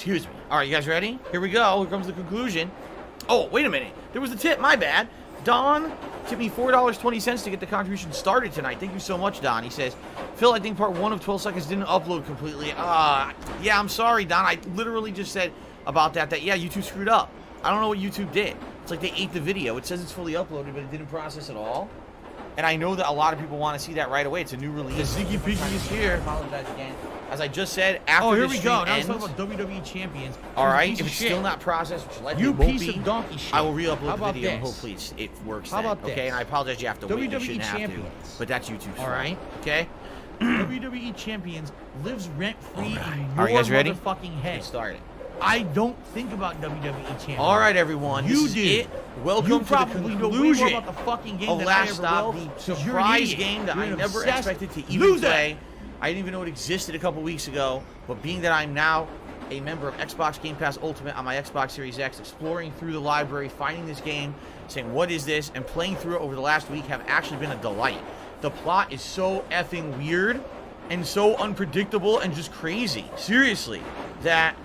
Excuse me. All right, you guys ready? Here we go. Here comes the conclusion. Oh, wait a minute. There was a tip. My bad. Don tipped me $4.20 to get the contribution started tonight. Thank you so much, Don. He says, Phil, I think part 1 of 12 seconds didn't upload completely. Yeah, I'm sorry, Don. I literally just said about that, yeah, YouTube screwed up. I don't know what YouTube did. It's like they ate the video. It says it's fully uploaded, but it didn't process at all. And I know that a lot of people want to see that right away. It's a new release. The Ziggy Piggy is here. I apologize again. As I just said, after here this we go. Now ends, let's talk about WWE Champions. all right, if it's still not processed, which likely You won't piece be, of donkey shit. I will re-upload How the about video and this? hopefully it works How then, about okay? this? And I apologize you have to wait. You WWE shouldn't have to. Champions. But that's YouTube's fault, right. okay? WWE Champions lives rent-free in your Are you guys ready? motherfucking head. Get started. I don't think about WWE Champions. All right, everyone. You this is do. it. Welcome You to the probably know way more conclusion about the fucking game of than Last I ever Stop, will. the 'Cause you're an surprise idiot. game that You're I an never obsessed expected to even loser. play. I didn't even know it existed a couple weeks ago, but being that I'm now a member of Xbox Game Pass Ultimate on my Xbox Series X, exploring through the library, finding this game, saying, what is this, and playing through it over the last week have actually been a delight. The plot is so effing weird and so unpredictable and just crazy, seriously, that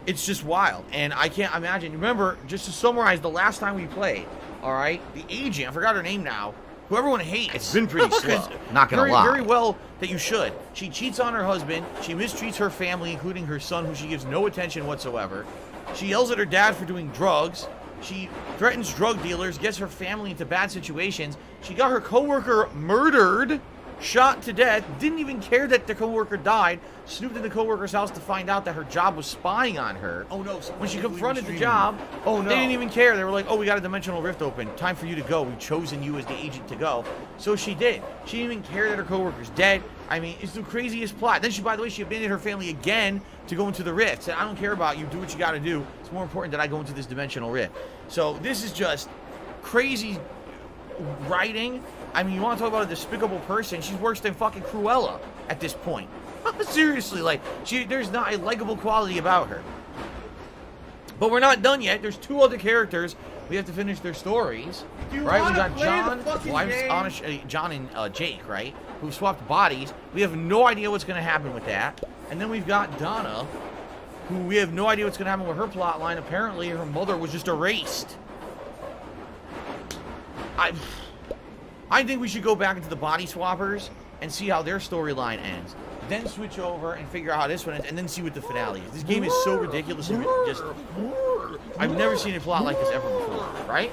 it's just wild. And I can't imagine. Remember, just to summarize the last time we played, all right, the agent, I forgot her name now, who everyone hates. It's been pretty slow. Not gonna lie. Very well that you should. She cheats on her husband. She mistreats her family, including her son, who she gives no attention whatsoever. She yells at her dad for doing drugs. She threatens drug dealers, gets her family into bad situations. She got her coworker murdered, shot to death, didn't even care that the coworker died, snooped in the coworker's house to find out that her job was spying on her. Oh no! When she confronted the job, they didn't even care. They were like, oh, we got a dimensional rift open. Time for you to go. We've chosen you as the agent to go. So she did. She didn't even care that her coworker's dead. I mean, it's the craziest plot. Then she, by the way, she abandoned her family again to go into the rift. Said, I don't care about you. Do what you got to do. It's more important that I go into this dimensional rift. So this is just crazy writing. I mean, you want to talk about a despicable person? She's worse than fucking Cruella at this point. Seriously, like, there's not a likable quality about her. But we're not done yet. There's 2 other characters. We have to finish their stories. Right? We got John and Jake, right? Who swapped bodies. We have no idea what's going to happen with that. And then we've got Donna, who we have no idea what's going to happen with her plot line. Apparently, her mother was just erased. I think we should go back into the body swappers and see how their storyline ends. Then switch over and figure out how this one ends, and then see what the finale is. This game is so ridiculous and just... I've never seen a plot like this ever before, right?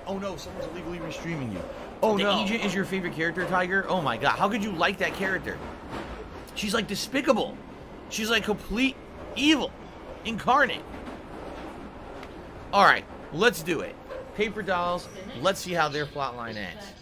Oh no, someone's illegally restreaming you. Oh no. The agent is your favorite character, Tiger? Oh my god, how could you like that character? She's like despicable. She's like complete evil incarnate. Alright, let's do it. Paper Dolls, let's see how their plotline ends.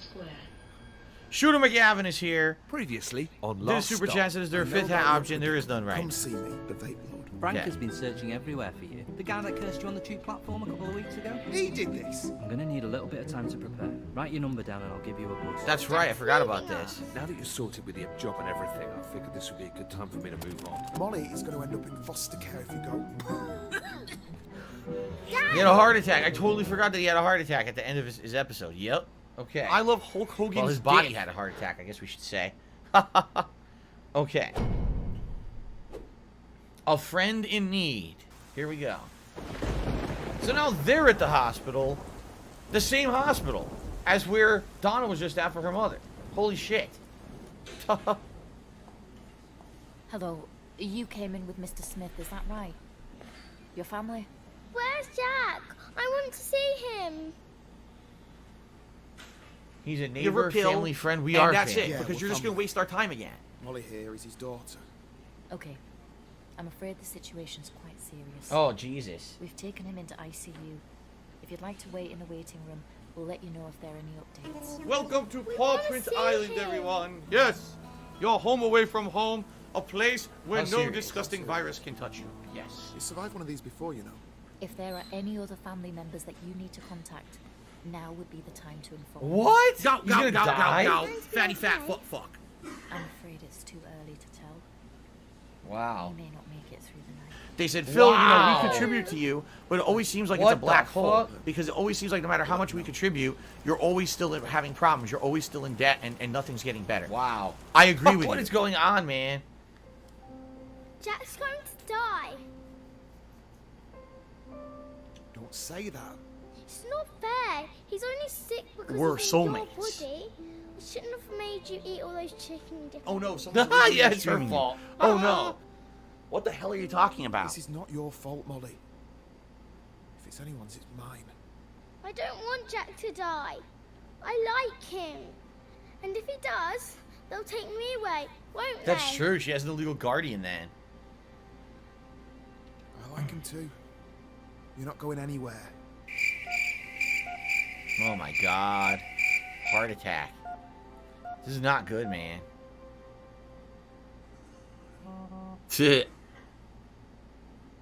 Shooter McGavin is here. Previously on This Last super Stop. chat says their 5th option. There is none Come right. see me, the vape lord. Frank Yeah. has been searching everywhere for you. The guy that cursed you on the tube platform a couple of weeks ago? He did this. I'm gonna need a little bit of time to prepare. Write your number down and I'll give you a buzz. That's right, I forgot about this. Now that you're sorted with your job and everything, I figured this would be a good time for me to move on. Molly is going to end up in foster care if you go. He had a heart attack. I totally forgot that he had a heart attack at the end of his episode. Yep. Okay. I love Hulk Hogan's Well, his body dick. had a heart attack, I guess we should say. Okay. A friend in need. Here we go. So now they're at the hospital. The same hospital as where Donna was just at for her mother. Holy shit. Hello, you came in with Mr. Smith, is that right? Your family? Where's Jack? I want to see him. He's a Give neighbor, her a pill, family friend. We and are that's family. it, Yeah, because we're you're just going to family. waste our time again. Molly here is his daughter. Okay. I'm afraid the situation's quite serious. Oh, Jesus. We've taken him into ICU. If you'd like to wait in the waiting room, we'll let you know if there are any updates. Welcome to We Paw wanna Print see Island, him. everyone. Yes, your home away from home, a place where How no serious? disgusting virus can touch you. Yes. You survived one of these before, you know. If there are any other family members that you need to contact, now would be the time to inform. What? Go, He's gonna die? Fatty fat fuck fuck. I'm afraid it's too early to tell. Wow. He may not make it through the night. They said, Phil, Wow. we contribute to you, but it always seems like What it's a black the hole. fuck? Because it always seems like no matter how much we contribute, you're always still having problems. You're always still in debt, and nothing's getting better. Wow. I agree with you. What is going on, man? Jack's going to die. Don't say that. It's not fair. He's only sick because We're of soulmates. your body. I shouldn't have made you eat all those chicken dippers. Oh no, someone's yeah, it's her streaming you. fault. Oh no. What the hell are you talking about? This is not your fault, Molly. If it's anyone's, it's mine. I don't want Jack to die. I like him. And if he does, they'll take me away, won't they? That's true. She has an illegal guardian then. I like him too. You're not going anywhere. Oh my god. Heart attack. This is not good, man.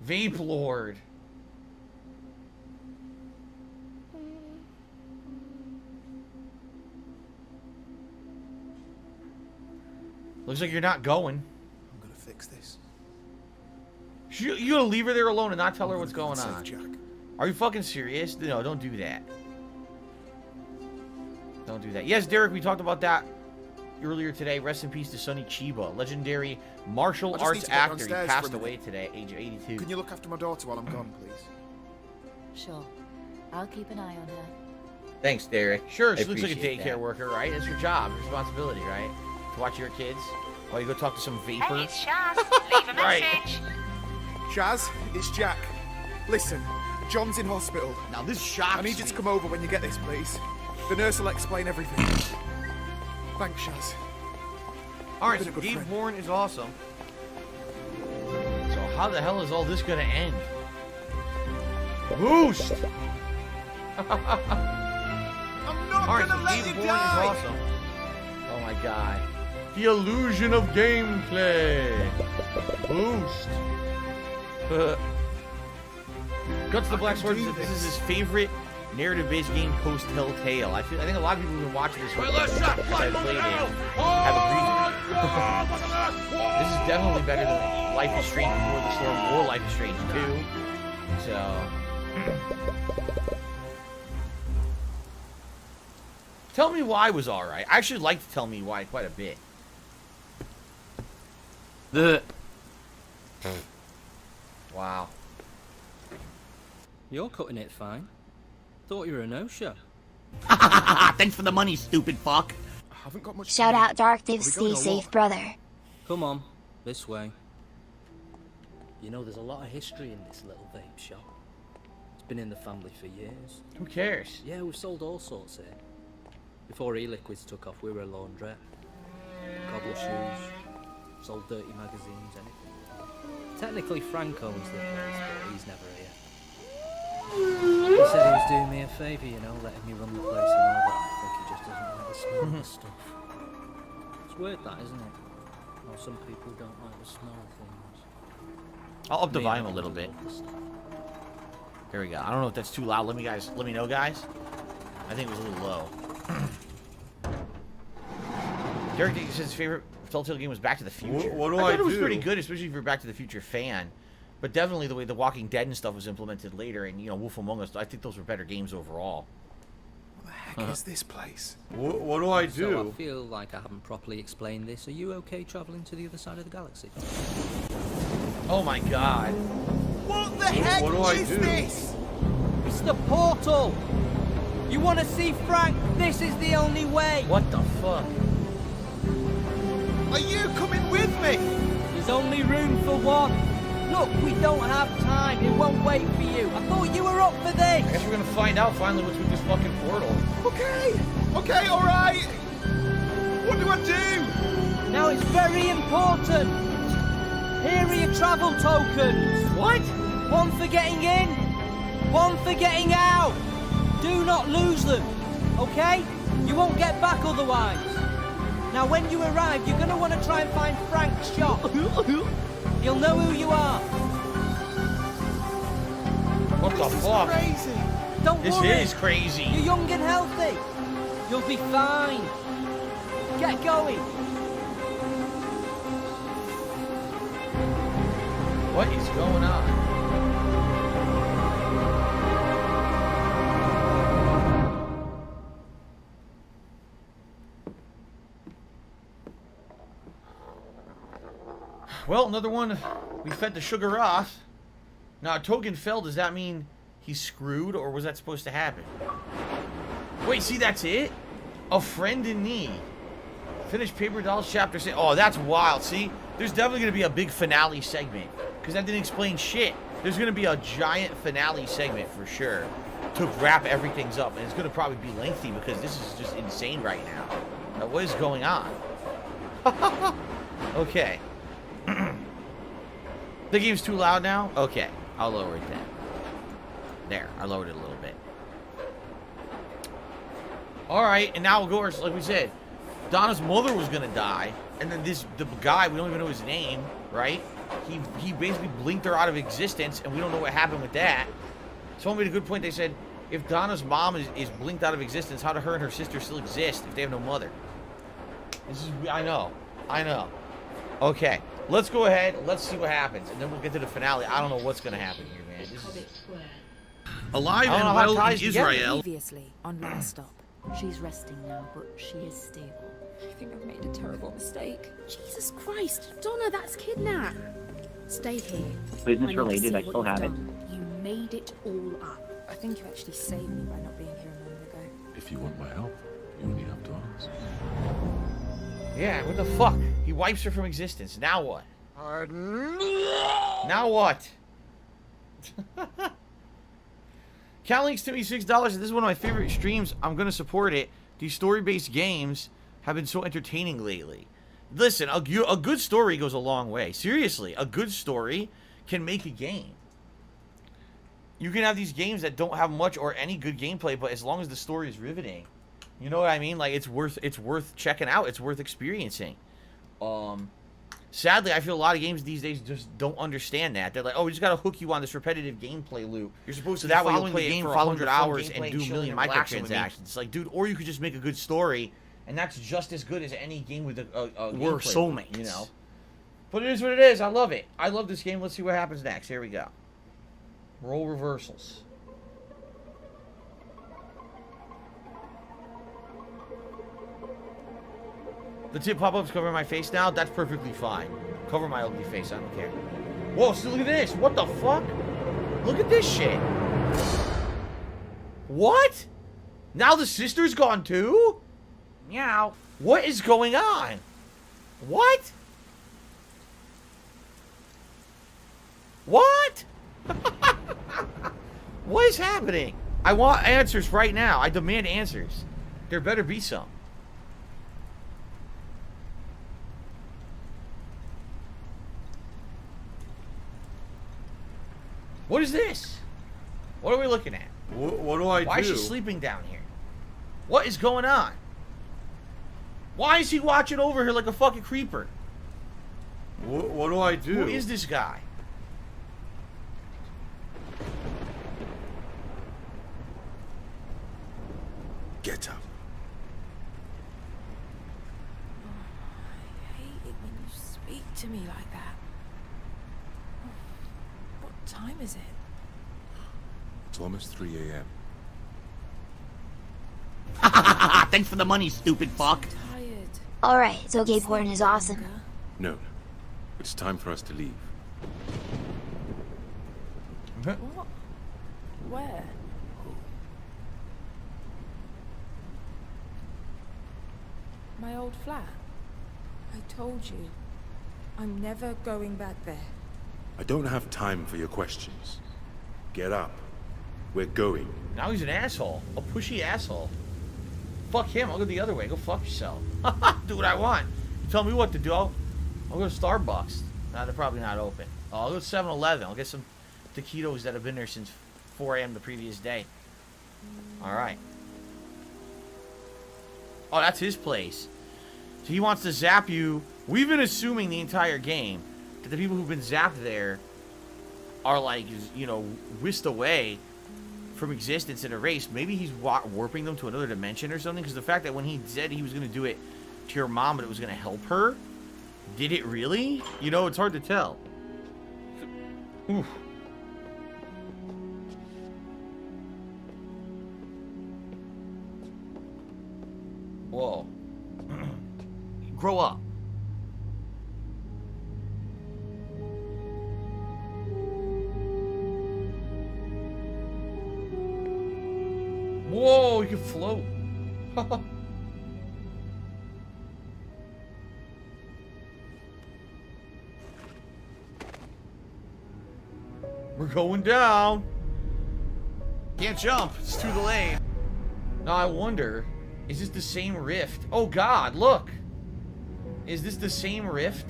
Vape Lord. Looks like you're not going. I'm gonna fix this. You gonna leave her there alone and not tell her I'm what's gonna going keep it on? safe, Jack. Are you fucking serious? No, don't do that. Don't do that. Yes, Derek, we talked about that earlier today. Rest in peace to Sonny Chiba, legendary martial I just need arts to get actor. He downstairs passed for a away minute. today, age of 82. Can you look after my daughter while I'm gone, please? Sure. I'll keep an eye on her. Thanks, Derek. Sure, I she looks like a appreciate daycare that. worker, right? It's your job, your responsibility, right? To watch your kids while you go talk to some vapor. Hey, it's Shaz. Leave a Right. message. Shaz, it's Jack. Listen, John's in hospital. Now this shocks I need you me. to come over when you get this, please. The nurse will explain everything. Thanks, Shaz. Alright, Been so a good Gabe friend. Horn is awesome. So how the hell is all this gonna end? Boost! I'm not Alright, so gonna let Gabe you Horn die! is awesome. Oh my god. The illusion of gameplay. Boost. Guts the Black Sword do said this is this. his favorite narrative-based game post Telltale. I think a lot of people who've been watching this because I played it have agreed with me. This is definitely better than Life is Strange Before the Storm or Life is Strange 2. So Tell Me Why was alright. I actually liked Tell Me Why quite a bit. Wow. You're cutting it fine. Thought you were a no-show. Thanks for the money, stupid fuck. I haven't got much Shout time. out Dark Are we Stay going or safe, what? brother. Come on, this way. You know, there's a lot of history in this little vape shop. It's been in the family for years. Who cares? Yeah, we've sold all sorts here. Before e-liquids took off, we were a laundrette. Cobbler shoes, sold dirty magazines, anything. Technically, Frank owns the place, but he's never here. He said he was doing me a favour, you know, letting me run the place and all that. I think he just doesn't like the smell of the stuff. It's weird, that, isn't it? How some people don't like the smell of things. I'll up the Me, volume I a little bit. love the stuff. There we go. I don't know if that's too loud. Let me know, guys. I think it was a little low. Derek says his favorite Telltale game was Back to the Future. What do I thought I it was do? pretty good, especially if you're a Back to the Future fan. But definitely the way The Walking Dead and stuff was implemented later, and Wolf Among Us, I think those were better games overall. What the heck is this place? What do I So I do? feel like I haven't properly explained this. Are you okay travelling to the other side of the galaxy? Oh my god. What the heck What do I is do? this? It's the portal! You want to see Frank? This is the only way! What the fuck? Are you coming with me? There's only room for one. Look, we don't have time. It won't wait for you. I thought you were up for I this. guess we're gonna find out finally what's with this fucking portal. Okay, alright. What do I do? Now it's very important. Here are your travel tokens. What? One for getting in, one for getting out. Do not lose them, okay? You won't get back otherwise. Now when you arrive, you're gonna want to try and find Frank's shop. He'll know who you are. What the fuck? Crazy. Don't This worry. is crazy. You're young and healthy. You'll be fine. Get going. What is going on? Well, another one we fed the sugar Roth. Now, a token fell. Does that mean he's screwed, or was that supposed to happen? Wait, see, that's it? A friend in need. Finish Paper Dolls Chapter 6. Oh, that's wild. See, there's definitely going to be a big finale segment, because that didn't explain shit. There's going to be a giant finale segment for sure to wrap everything up, and it's going to probably be lengthy because this is just insane right now. Now, what is going on? Okay. The game's too loud now? Okay, I'll lower it then. There, I lowered it a little bit. Alright, and now we'll go, like we said, Donna's mother was gonna die, and then the guy, we don't even know his name, right? He basically blinked her out of existence, and we don't know what happened with that. Someone made a good point. They said, if Donna's mom is blinked out of existence, how do her and her sister still exist if they have no mother? This is, I know. Okay, let's go ahead, let's see what happens, and then we'll get to the finale. I don't know what's gonna happen here, man. This is... Alive and well in Israel. Previously on Last Stop. She's resting now, but she is stable. I think I've made a terrible mistake. Jesus Christ, Donna, that's kidnapped. Stay here. Business related, I still have it. You made it all up. I think you actually saved me by not being here a moment ago. If you want my help, you only have to ask. Yeah, what the fuck? He wipes her from existence. Now what? Now what? Cal links to me $6. This is one of my favorite streams. I'm gonna support it. These story-based games have been so entertaining lately. Listen, a good story goes a long way. Seriously, a good story can make a game. You can have these games that don't have much or any good gameplay, but as long as the story is riveting, you know what I mean? Like, it's worth checking out. It's worth experiencing. Sadly, I feel a lot of games these days just don't understand that. They're like, oh, we just got to hook you on this repetitive gameplay loop. You're supposed to that way you'll play the game for 100 hours and do a million microtransactions. It's like, dude, or you could just make a good story, and that's just as good as any game with a We're soulmates. Loop, you know? But it is what it is. I love it. I love this game. Let's see what happens next. Here we go. Role reversals. The tip pop-up's covering my face now. That's perfectly fine. Cover my ugly face. I don't care. Whoa, so look at this. What the fuck? Look at this shit. What? Now the sister's gone too? Meow. What is going on? What? What? What is happening? I want answers right now. I demand answers. There better be some. What is this? What are we looking at? What do I do? Why is she sleeping down here? What is going on? Why is he watching over her like a fucking creeper? What do I do? Who is this guy? Get up. I hate it when you speak to me like that. What time is it? It's almost 3 a.m. Thanks for the money, stupid fuck. Tired. Alright, so gay porn is awesome. No. It's time for us to leave. What? Where? My old flat. I told you. I'm never going back there. I don't have time for your questions. Get up. We're going. Now he's an asshole. A pushy asshole. Fuck him. I'll go the other way. Go fuck yourself. Do what I want. You tell me what to do. I'll go to Starbucks. Nah, they're probably not open. I'll go to 7-Eleven. I'll get some taquitos that have been there since 4 a.m. the previous day. Alright. Oh, that's his place. So he wants to zap you. We've been assuming the entire game that the people who've been zapped there are, like, you know, whisked away from existence and erased. Maybe he's warping them to another dimension or something, because the fact that when he said he was going to do it to your mom, but it was going to help her, did it really? You know, it's hard to tell. Oof. Whoa. Grow up. Whoa, you can float. We're going down. Can't jump. It's too delayed. Now I wonder, is this the same rift? Oh God, look. Is this the same rift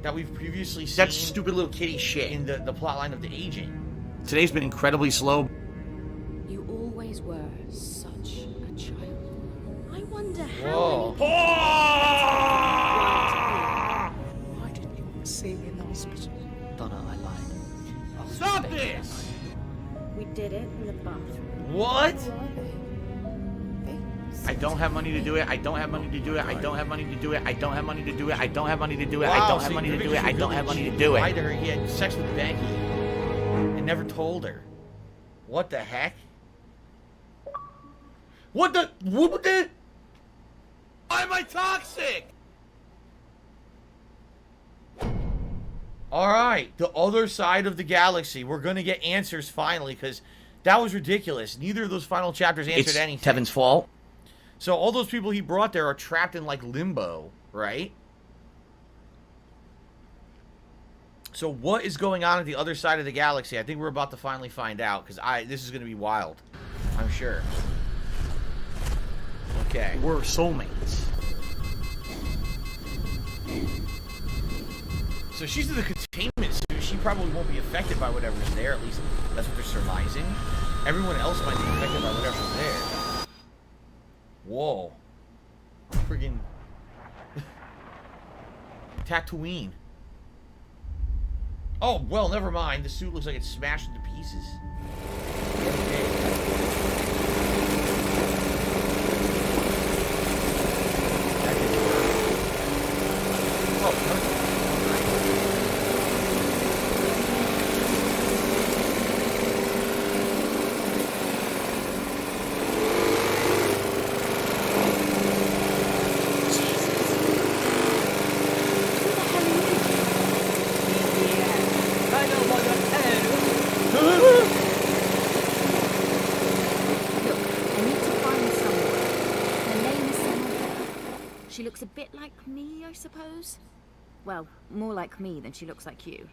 that we've previously seen? That's stupid little kitty shit. In the plotline of the agent. Today's been incredibly slow. You always were such a child. I wonder how Whoa. Why didn't you see me in the hospital? Donna, I lied. Stop this! we did it in the bathroom. What? I don't have money to do it. I don't have money to do it. I don't have money to do it. I don't have money to do it. I don't have money to do it. I don't have money to do it. I don't have money to do it. Lied to her. He had sex with Becky and never told her. What the heck? What the? Why am I toxic? All right, the other side of the galaxy. We're gonna get answers finally, because that was ridiculous. Neither of those final chapters answered anything. Tevin's fault. So all those people he brought there are trapped in like limbo, right? So what is going on at the other side of the galaxy? I think we're about to finally find out, because this is gonna be wild. I'm sure. Okay. We're soulmates. So she's in the containment suit. She probably won't be affected by whatever's there. At least that's what they're surmising. Everyone else might be affected by whatever's there. Whoa. Friggin' Tatooine. Oh, well, never mind. The suit looks like it's smashed into pieces. Oh, She looks a bit like me, I suppose. Well, more like me than she looks like you.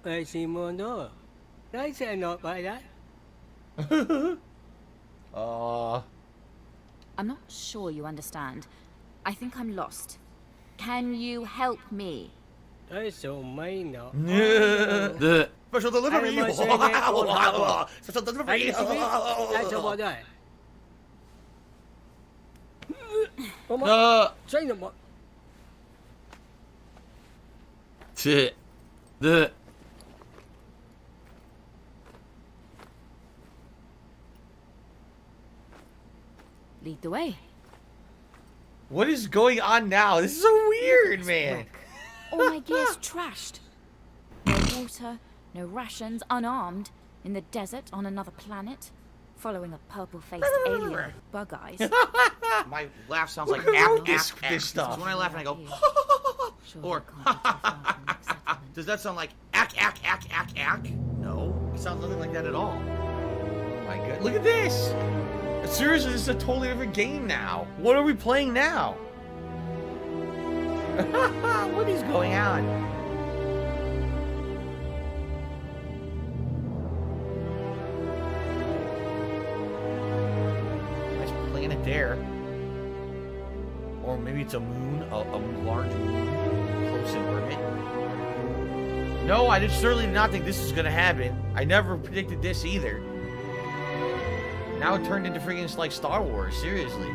I see more no. I say not by that. I'm not sure you understand. I think I'm lost. Can you help me? I so may not. The special delivery. Special delivery. That's about that. Say no more. Lead the way. What is going on now? This is so weird, man. All my gear's trashed. No water, no rations, unarmed, in the desert on another planet, following a purple-faced alien with bug eyes. My laugh sounds like this stuff. When I laugh and I go, or does that sound like ack? No, it sounds nothing like that at all. Oh my god, look at this. Seriously, this is a totally different game now. What are we playing now? What is going on? Nice planet there. Or maybe it's a moon, a large moon, close in orbit. No, I certainly did not think this was going to happen. I never predicted this either. Now it turned into freaking like Star Wars, seriously.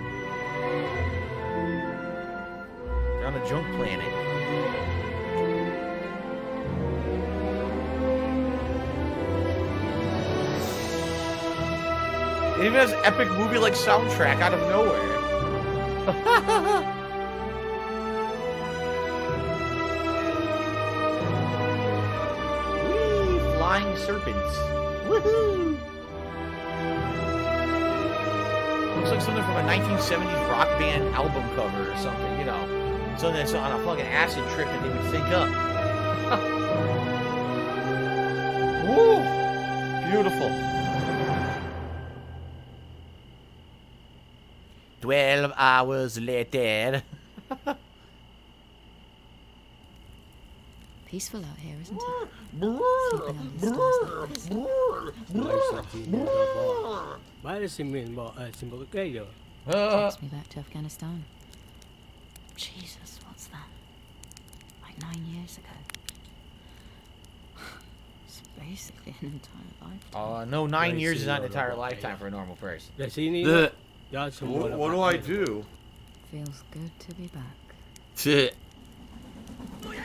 They're on a junk planet. It even has epic movie-like soundtrack out of nowhere. Whee! Flying serpents. Woohoo! Looks like something from a 1970s rock band album cover or something, you know. Something that's on a fucking acid trip that they would think up. Woo! Beautiful. 12 hours later. Peaceful out here, isn't it? Sleeping under the stars like this. Takes me back to Afghanistan. Jesus, what's that? Like 9 years ago. It's basically an entire lifetime. No, 9 years is not an entire lifetime for a normal person. What do I do? Feels good to be back.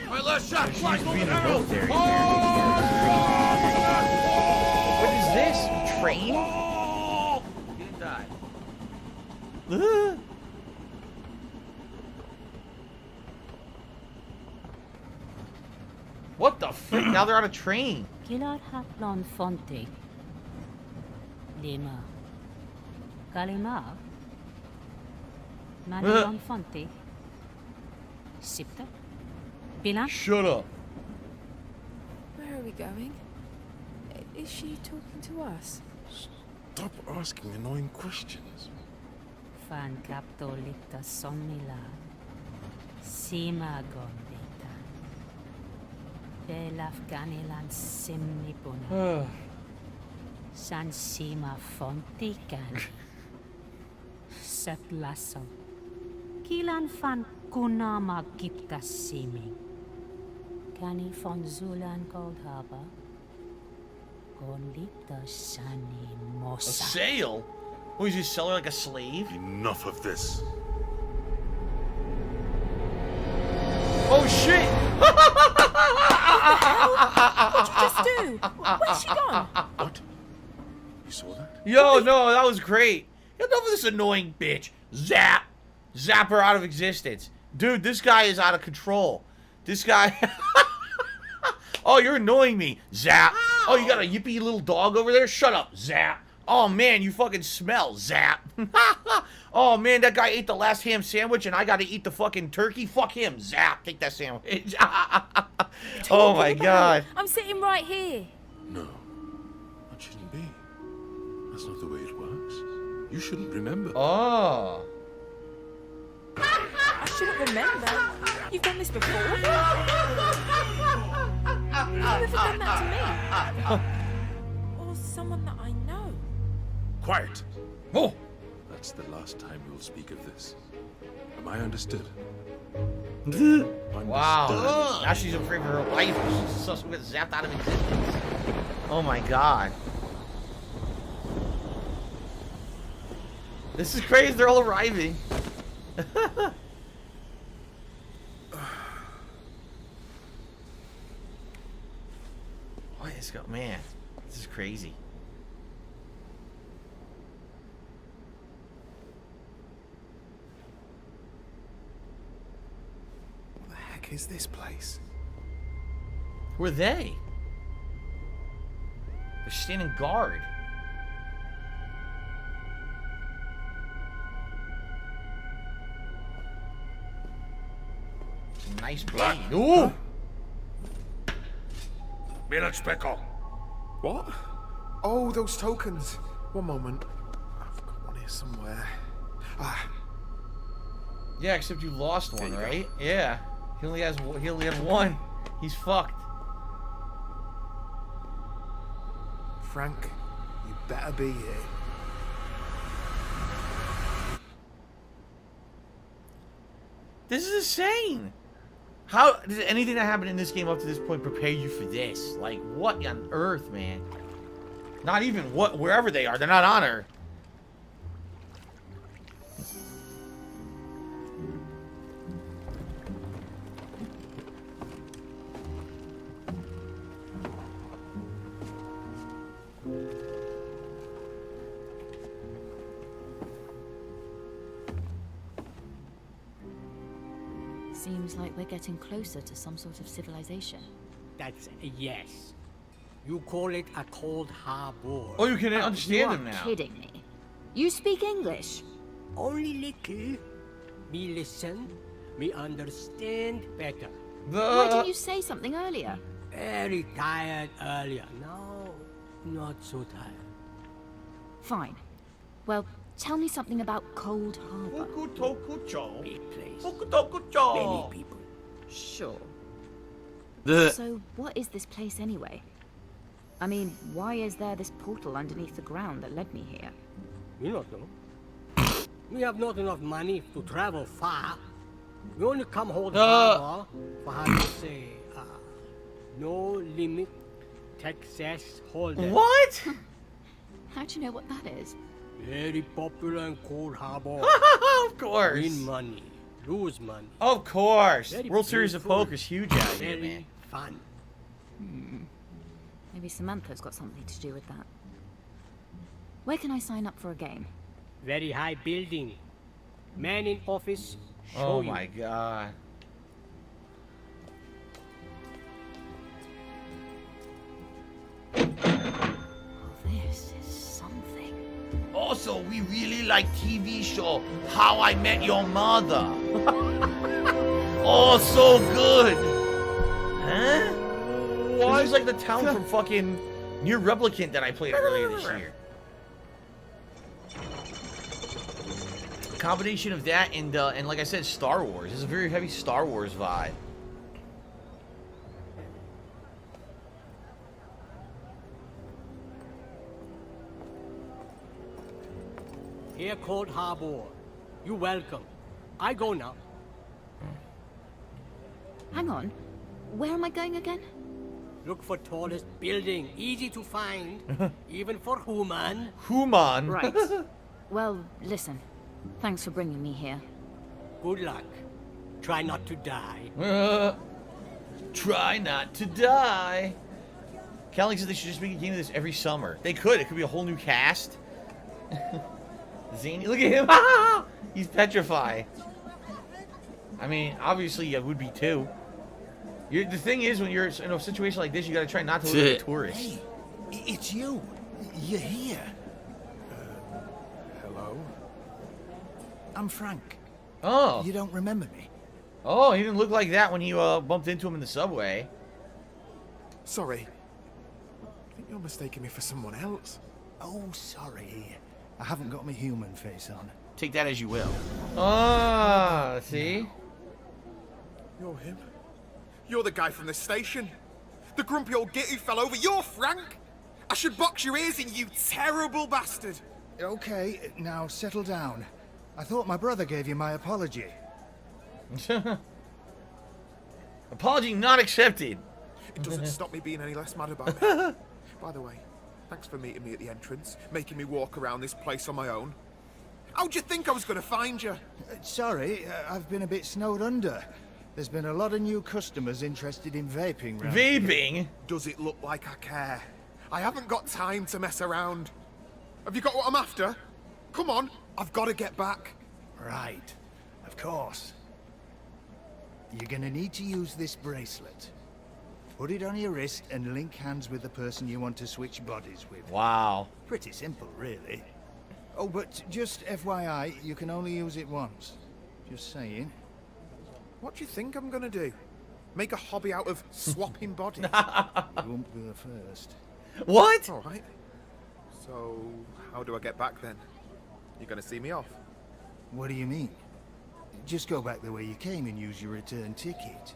My last shot. Fly, Being in the military. What is this? Train? You didn't die. What the frick? Now they're on a train. Kilar Haplon Fonte. Lima. Kalima. Manon Fonte. Sipta. Bilan. Shut up. Where are we going? Is she talking to us? Stop asking annoying questions. Fan Captolita Somila. Sima Gondita. Del Afganilan Simnipuna. San Sima Fontikan. Satlaso. Kilan fan Kunama Gipta Simi. Kani von Zulan Cold Harbor. Gondita Sani A Mosa. sale? What, is he sell her like a slave? Enough of this. Oh shit! What'd you just do? Where's she gone? What? You saw that? Yo, no, that was great. Enough of this annoying bitch. Zap! Zap her out of existence. Dude, this guy is out of control. This guy... Oh, you're annoying me. Zap. Oh, you got a yippy little dog over there? Shut up. Zap. Oh, man, you fucking smell. Zap. Oh, man, that guy ate the last ham sandwich and I got to eat the fucking turkey. Fuck him. Zap. Take that sandwich. Oh, my God. I'm sitting right here. No. That shouldn't be. That's not the way it works. You shouldn't remember. Oh. I shouldn't remember. You've done this before. You've never done that to me. Or someone that I know. Quiet. Oh. That's the last time you'll speak of this. Am I understood? Wow. Now she's afraid for her life. She's so get zapped out of existence. Oh my God. This is crazy. They're all arriving. What is going? Man, this is crazy. What the heck is this place? Who are they? They're standing guard. Nice blade. Ooh! What? Oh, those tokens. One moment. I've got one here somewhere. Ah. Yeah, except you lost one, right? Yeah. He only has one. He's fucked. Frank, you better be here. This is insane. How does anything that happened in this game up to this point prepare you for this? Like, what on earth, man? Not even wherever they are. They're not on Earth. Seems like we're getting closer to some sort of civilization. That's a yes. You call it a cold harbor. Oh, you can understand them You're now. kidding me. You speak English? Only little. Me listen, me understand better. Why didn't you say something earlier? Very tired earlier. No, not so tired. Fine. Well, Tell me something about Cold Harbor. Fukutokucho. Big place. Fukutokucho. Many people. Sure. Ugh. So, what is this place anyway? I mean, why is there this portal underneath the ground that led me here? You not know. We have not enough money to travel far. We only come hold harbor for how to say, no limit Texas Hold'em. What? How'd you know what that is? Very popular in Cold Harbor. Of course. Win money, lose money. Of course. Very World Series of painful. Poker's huge out here, Very man. fun. Maybe Samantha's got something to do with that. Where can I sign up for a game? Very high building. Man in office. Show Oh you. my god. This is something. Also, we really like TV show How I Met Your Mother. Oh, so good. Huh? This is like the town from fucking Near Replicant that I played earlier this year. Combination of that and like I said, Star Wars. This is a very heavy Star Wars vibe. Here, Cold Harbor. You welcome. I go now. Hang on. Where am I going again? Look for tallest building. Easy to find. Even for human. Human. Right. Well, listen. Thanks for bringing me here. Good luck. Try not to die. Try not to die. Kelly said they should just make a game of this every summer. They could. It could be a whole new cast. Zany, look at him. He's petrified. I mean, obviously, I would be too. The thing is, when you're in a situation like this, you gotta try not to look like a tourist. Hey, it's you. You're here. Hello? I'm Frank. Oh. You don't remember me? Oh, he didn't look like that when you bumped into him in the subway. Sorry. I think you're mistaking me for someone else. Oh, sorry. I haven't got my human face on. Take that as you will. Ah, see? You're him. You're the guy from the station. The grumpy old git who fell over. You're Frank! I should box your ears in, you terrible bastard! Okay, now settle down. I thought my brother gave you my apology. Apology not accepted. It doesn't stop me being any less mad about it. By the way, thanks for meeting me at the entrance, making me walk around this place on my own. How'd you think I was going to find you? Sorry, I've been a bit snowed under. There's been a lot of new customers interested in vaping round Vaping? here. Does it look like I care? I haven't got time to mess around. Have you got what I'm after? Come on, I've got to get back. Right, of course. You're gonna need to use this bracelet. Put it on your wrist and link hands with the person you want to switch bodies with. Wow. Pretty simple, really. Oh, but just FYI, you can only use it once. Just saying. What do you think I'm gonna do? Make a hobby out of swapping bodies? You won't be the first. What? All right. So, how do I get back then? You gonna see me off? What do you mean? Just go back the way you came and use your return ticket.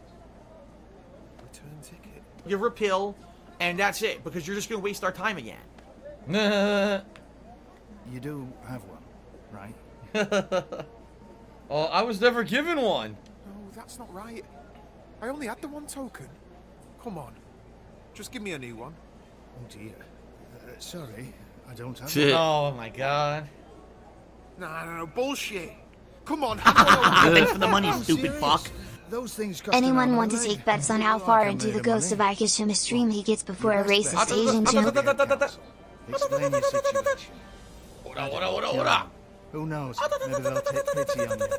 Return ticket? Give her a pill, and that's it, because you're just gonna waste our time again. You do have one, right? Oh, I was never given one. No, that's not right. I only had the one token. Come on. Just give me a new one. Oh dear. Sorry, I don't have one. Oh my god. No, bullshit. Come on. Thanks for the money, stupid fuck. Those things cost Anyone want to take bets on how far into the Ghost of Ikishima stream he gets before a racist Asian joke? Explain your situation. Ora. Who knows? Maybe they'll take pity on you.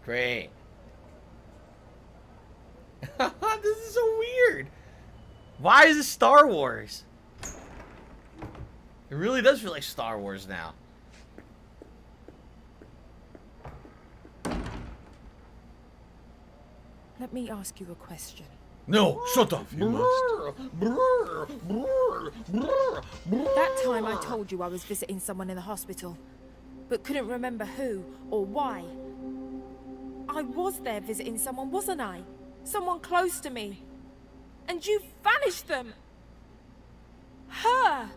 Great. This is so weird. Why is this Star Wars? It really does feel like Star Wars now. Let me ask you a question. No, shut up. If you must. That time I told you I was visiting someone in the hospital, but couldn't remember who or why. I was there visiting someone, wasn't I? Someone close to me. And you vanished them. Her.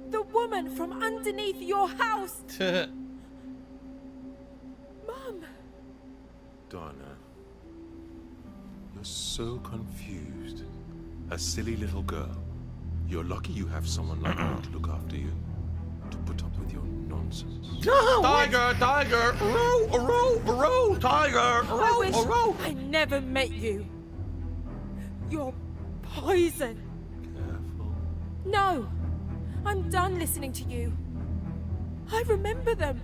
The woman from underneath your house. Mum. Donna, you're so confused. A silly little girl. You're lucky you have someone like me to look after you. To put up with your nonsense. Tiger, tiger, row, tiger, I wish row. I never met you. You're poison. Careful. No, I'm done listening to you. I remember them.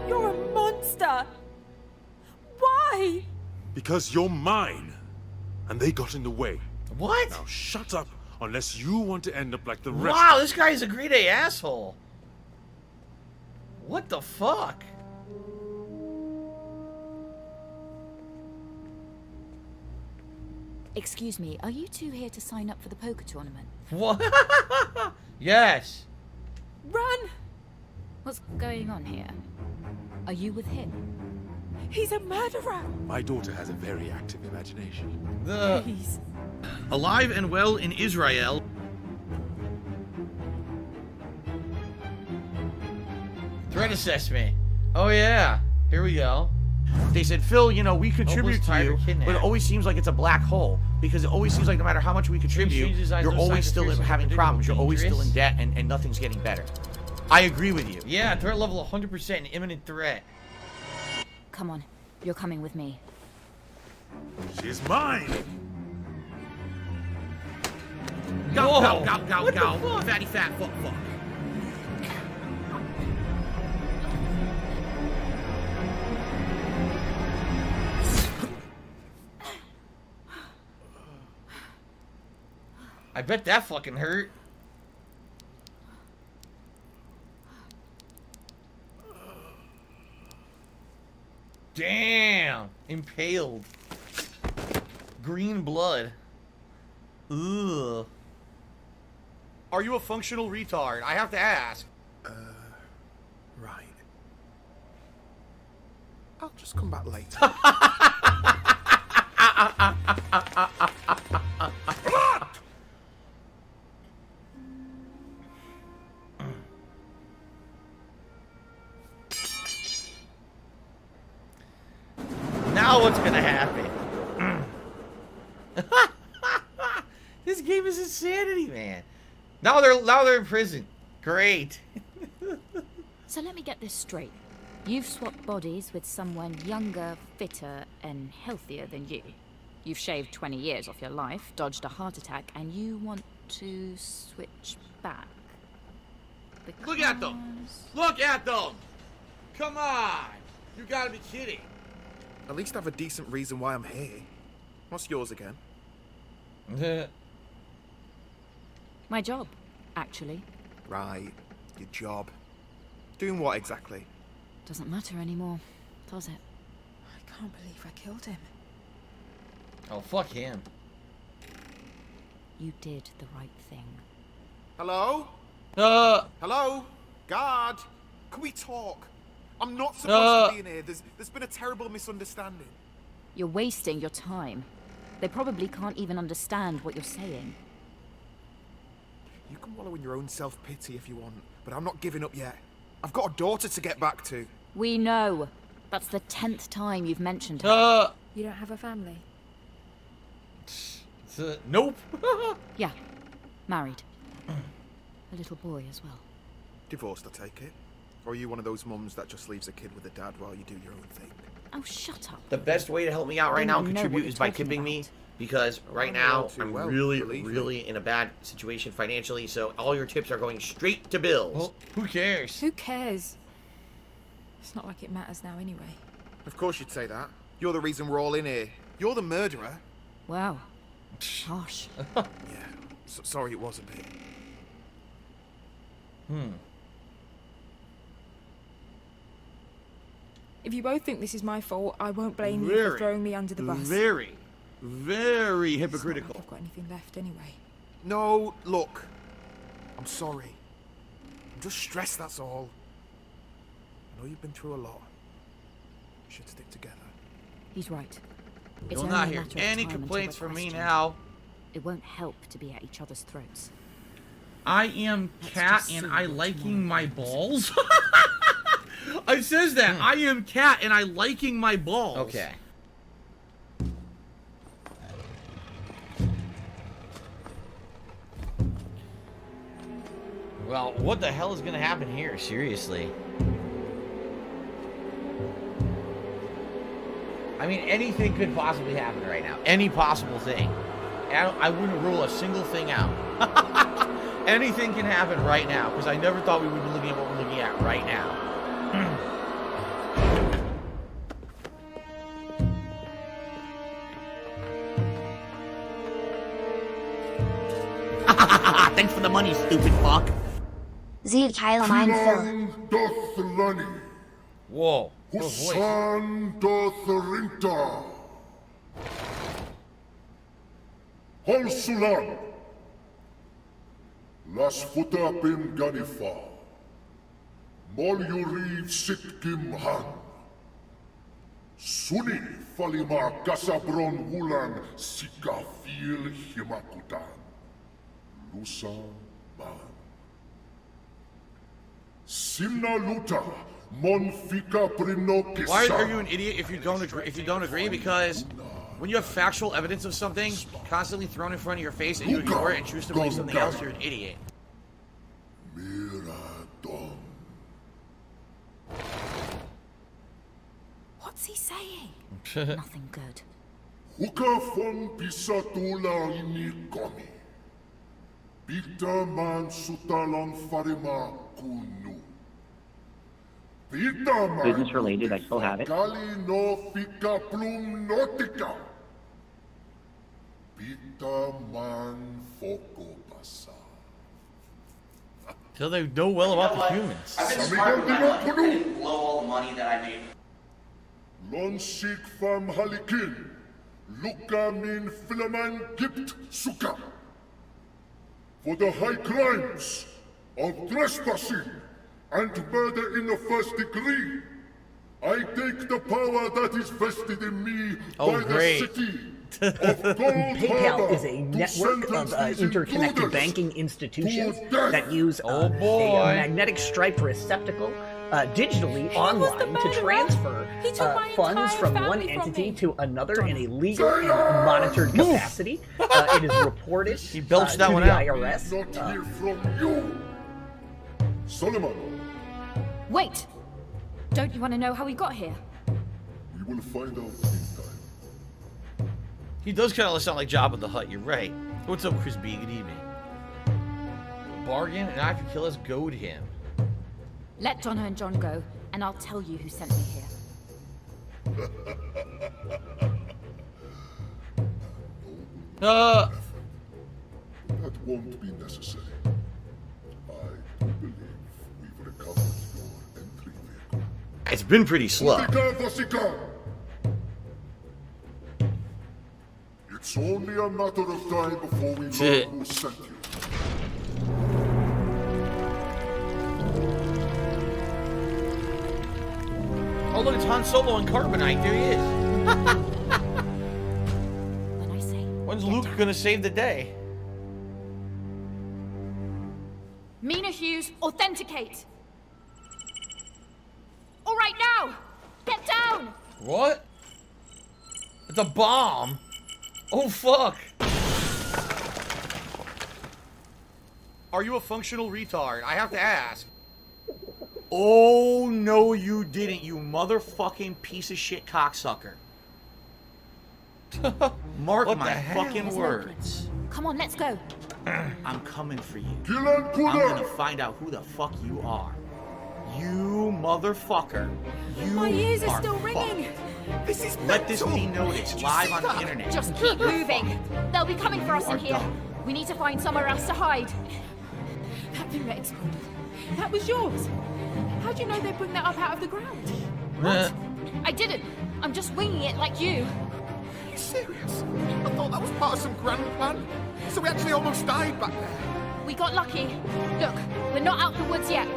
You're a monster. Why? Because you're mine. And they got in the way. What? Now shut up, unless you want to end up like the rest. Wow, this guy's a grade A asshole. What the fuck? Excuse me, are you two here to sign up for the poker tournament? What? Yes. Run! What's going on here? Are you with him? He's a murderer. My daughter has a very active imagination. Please. Alive and well in Israel. Threat assessment. Oh yeah. Here we go. They said, Phil, you know, we contribute to you, but it always seems like it's a black hole. Because it always seems like no matter how much we contribute, you're always still having problems. You're always still in debt and nothing's getting better. I agree with you. Yeah, threat level 100%, an imminent threat. Come on, you're coming with me. She's mine! Go, go, go, go, what go. The fuck? Fatty fat fuck fuck. I bet that fucking hurt. Damn! Impaled. Green blood. Ugh. Are you a functional retard? I have to ask. Right. I'll just come back later. Now what's gonna happen? This game is insanity, man. Now they're in prison. Great. So let me get this straight. You've swapped bodies with someone younger, fitter, and healthier than you. You've shaved 20 years off your life, dodged a heart attack, and you want to switch back. Look at them! Look at them! Come on! You gotta be kidding. At least have a decent reason why I'm here. What's yours again? My job, actually. Right. Your job. Doing what exactly? Doesn't matter anymore, does it? I can't believe I killed him. Oh, fuck him. You did the right thing. Hello? Hello? Guard? Can we talk? I'm not supposed to be in here. There's been a terrible misunderstanding. You're wasting your time. They probably can't even understand what you're saying. You can wallow in your own self-pity if you want, but I'm not giving up yet. I've got a daughter to get back to. We know. That's the 10th time you've mentioned her. You don't have a family? Nope. Yeah. Married. A little boy as well. Divorced, I take it? Or are you one of those mums that just leaves a kid with a dad while you do your own thing? Oh, shut up. The best way to help me out right now and contribute is by tipping me. Because right now, I'm really in a bad situation financially, so all your tips are going straight to bills. Well, who cares? Who cares? It's not like it matters now anyway. Of course you'd say that. You're the reason we're all in here. You're the murderer. Wow. Harsh. Yeah. Sorry it was a bit. If you both think this is my fault, I won't blame you for throwing me under the bus. Very It's hypocritical. not like I've got anything left anyway. No, look. I'm sorry. I'm just stressed, that's all. I know you've been through a lot. We should stick together. He's right. It's You'll only not a hear matter of any time until complaints we're from me questioned. now. It won't help to be at each other's throats. I am Cat just and see I what liking tomorrow my brings. balls. It says that. I am Cat and I liking my balls. Okay. Well, what the hell is going to happen here? Seriously. I mean, anything could possibly happen right now. Any possible thing. I wouldn't rule a single thing out. Anything can happen right now, because I never thought we would be looking at what we're looking at right now. Thanks for the money, stupid fuck. Zed Kyle Mine Phil. Dothlani. Whoa. Husan Dothrinta. Holsulan. Las Futa Bim Ganifa. Mol Yuriv Sitkim Han. Suni Falima Kasabron Wulan Sikafil Himakutan. Lusa Man. Simna Luta. Monfika Prinokis. Why are you an idiot if you don't agree? Because when you have factual evidence of something constantly thrown in front of your face and you ignore it and choose to believe something else, you're an idiot. What's he saying? Nothing good. Huka fon pisatula ini komi. Pita man sutalang farima kunu. Pita man Business related, I still have it. Kali no fika plum nautica. Pita man foco pasa. Till they know well about the humans. I've been smart with my money. I didn't blow all the money that I made. Lonsik fam halikin. Luka min filaman gipt suka. For the high crimes of trespassing and murder in the first degree, I take the power that is vested in me by great. the city of Gold PayPal Harbor is a to network of sentence these interconnected intruders banking institutions to death. that use a magnetic stripe receptacle digitally online to transfer funds from one entity to another in a legal and monitored capacity. It is reported He belched that to one the out. IRS. Not hear from you, Solomon. Wait! Don't you want to know how we got here? We will find out in time. He does kind of sound like Jabba the Hutt, you're right. What's up, Chris B? Good evening. Bargain, and I can kill us, goad him. Let Donna and John go, and I'll tell you who sent me here. That won't be necessary. I do believe we've recovered your entry vehicle. It's been pretty slow. It's only a matter of time before we learn who sent you. Oh, look, it's Han Solo and Carbonite. There he is. When I say, When's Luke gonna save the day? Mina Hughes, authenticate! All right, now! Get down! What? It's a bomb. Oh, fuck. Are you a functional retard? I have to ask. Oh, no, you didn't, you motherfucking piece of shit cocksucker. Mark my fucking words. Come on, let's go. I'm coming for you. I'm gonna find out who the fuck you are. You motherfucker. You My ears are are still fucked. ringing. This is Let this be noticed live on the internet. Just keep moving. They'll be coming for us in are here. done. We need to find somewhere else to hide. That thing that exploded. That was yours. How do you know they bring that up out of the ground? What? I didn't. I'm just winging it like you. Are you serious? I thought that was part of some grand plan. So we actually almost died back there. We got lucky. Look, we're not out the woods yet.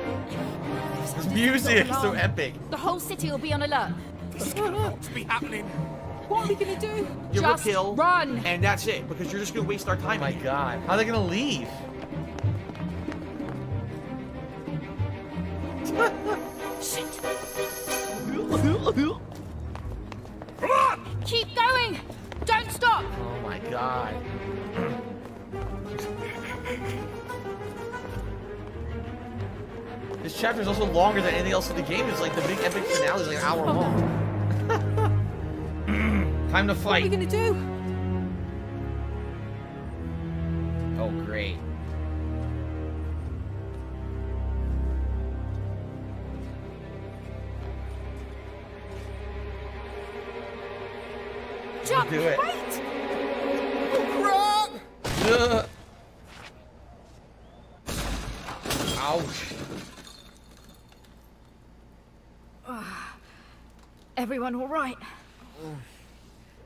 This music is so epic. The whole city will be on alert. This cannot be happening. What are we gonna do? You Just kill, run. and that's it. Because you're just gonna waste our time. Oh my God, how are they gonna leave? Shit. Come on! Keep going. Don't stop. Oh my God. This chapter is also longer than anything else in the game. It's like the big epic finale is like an hour long. Time to fight. What are we gonna do? Oh, great. Jump! Do it. Wait! Crap! Ugh. Ouch. Everyone all right?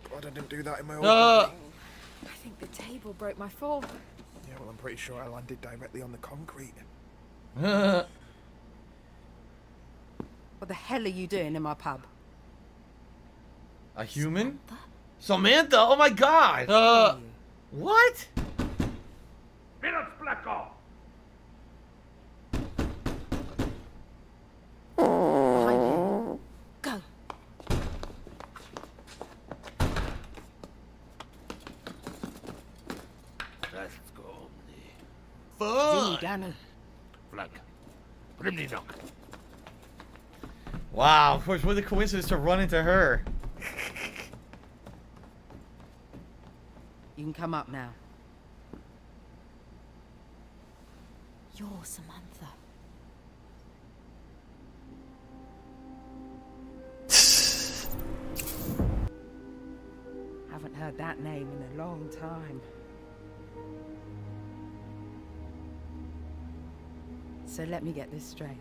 God, I didn't do that in my old I think the table broke my fall. Yeah, well, I'm pretty sure I landed directly on the concrete. What the hell are you doing in my pub? A human? Samantha? Oh my God. What? Go. Daniel. Wow, of course, what a coincidence to run into her. You can come up now. You're Samantha. Haven't heard that name in a long time. So let me get this straight.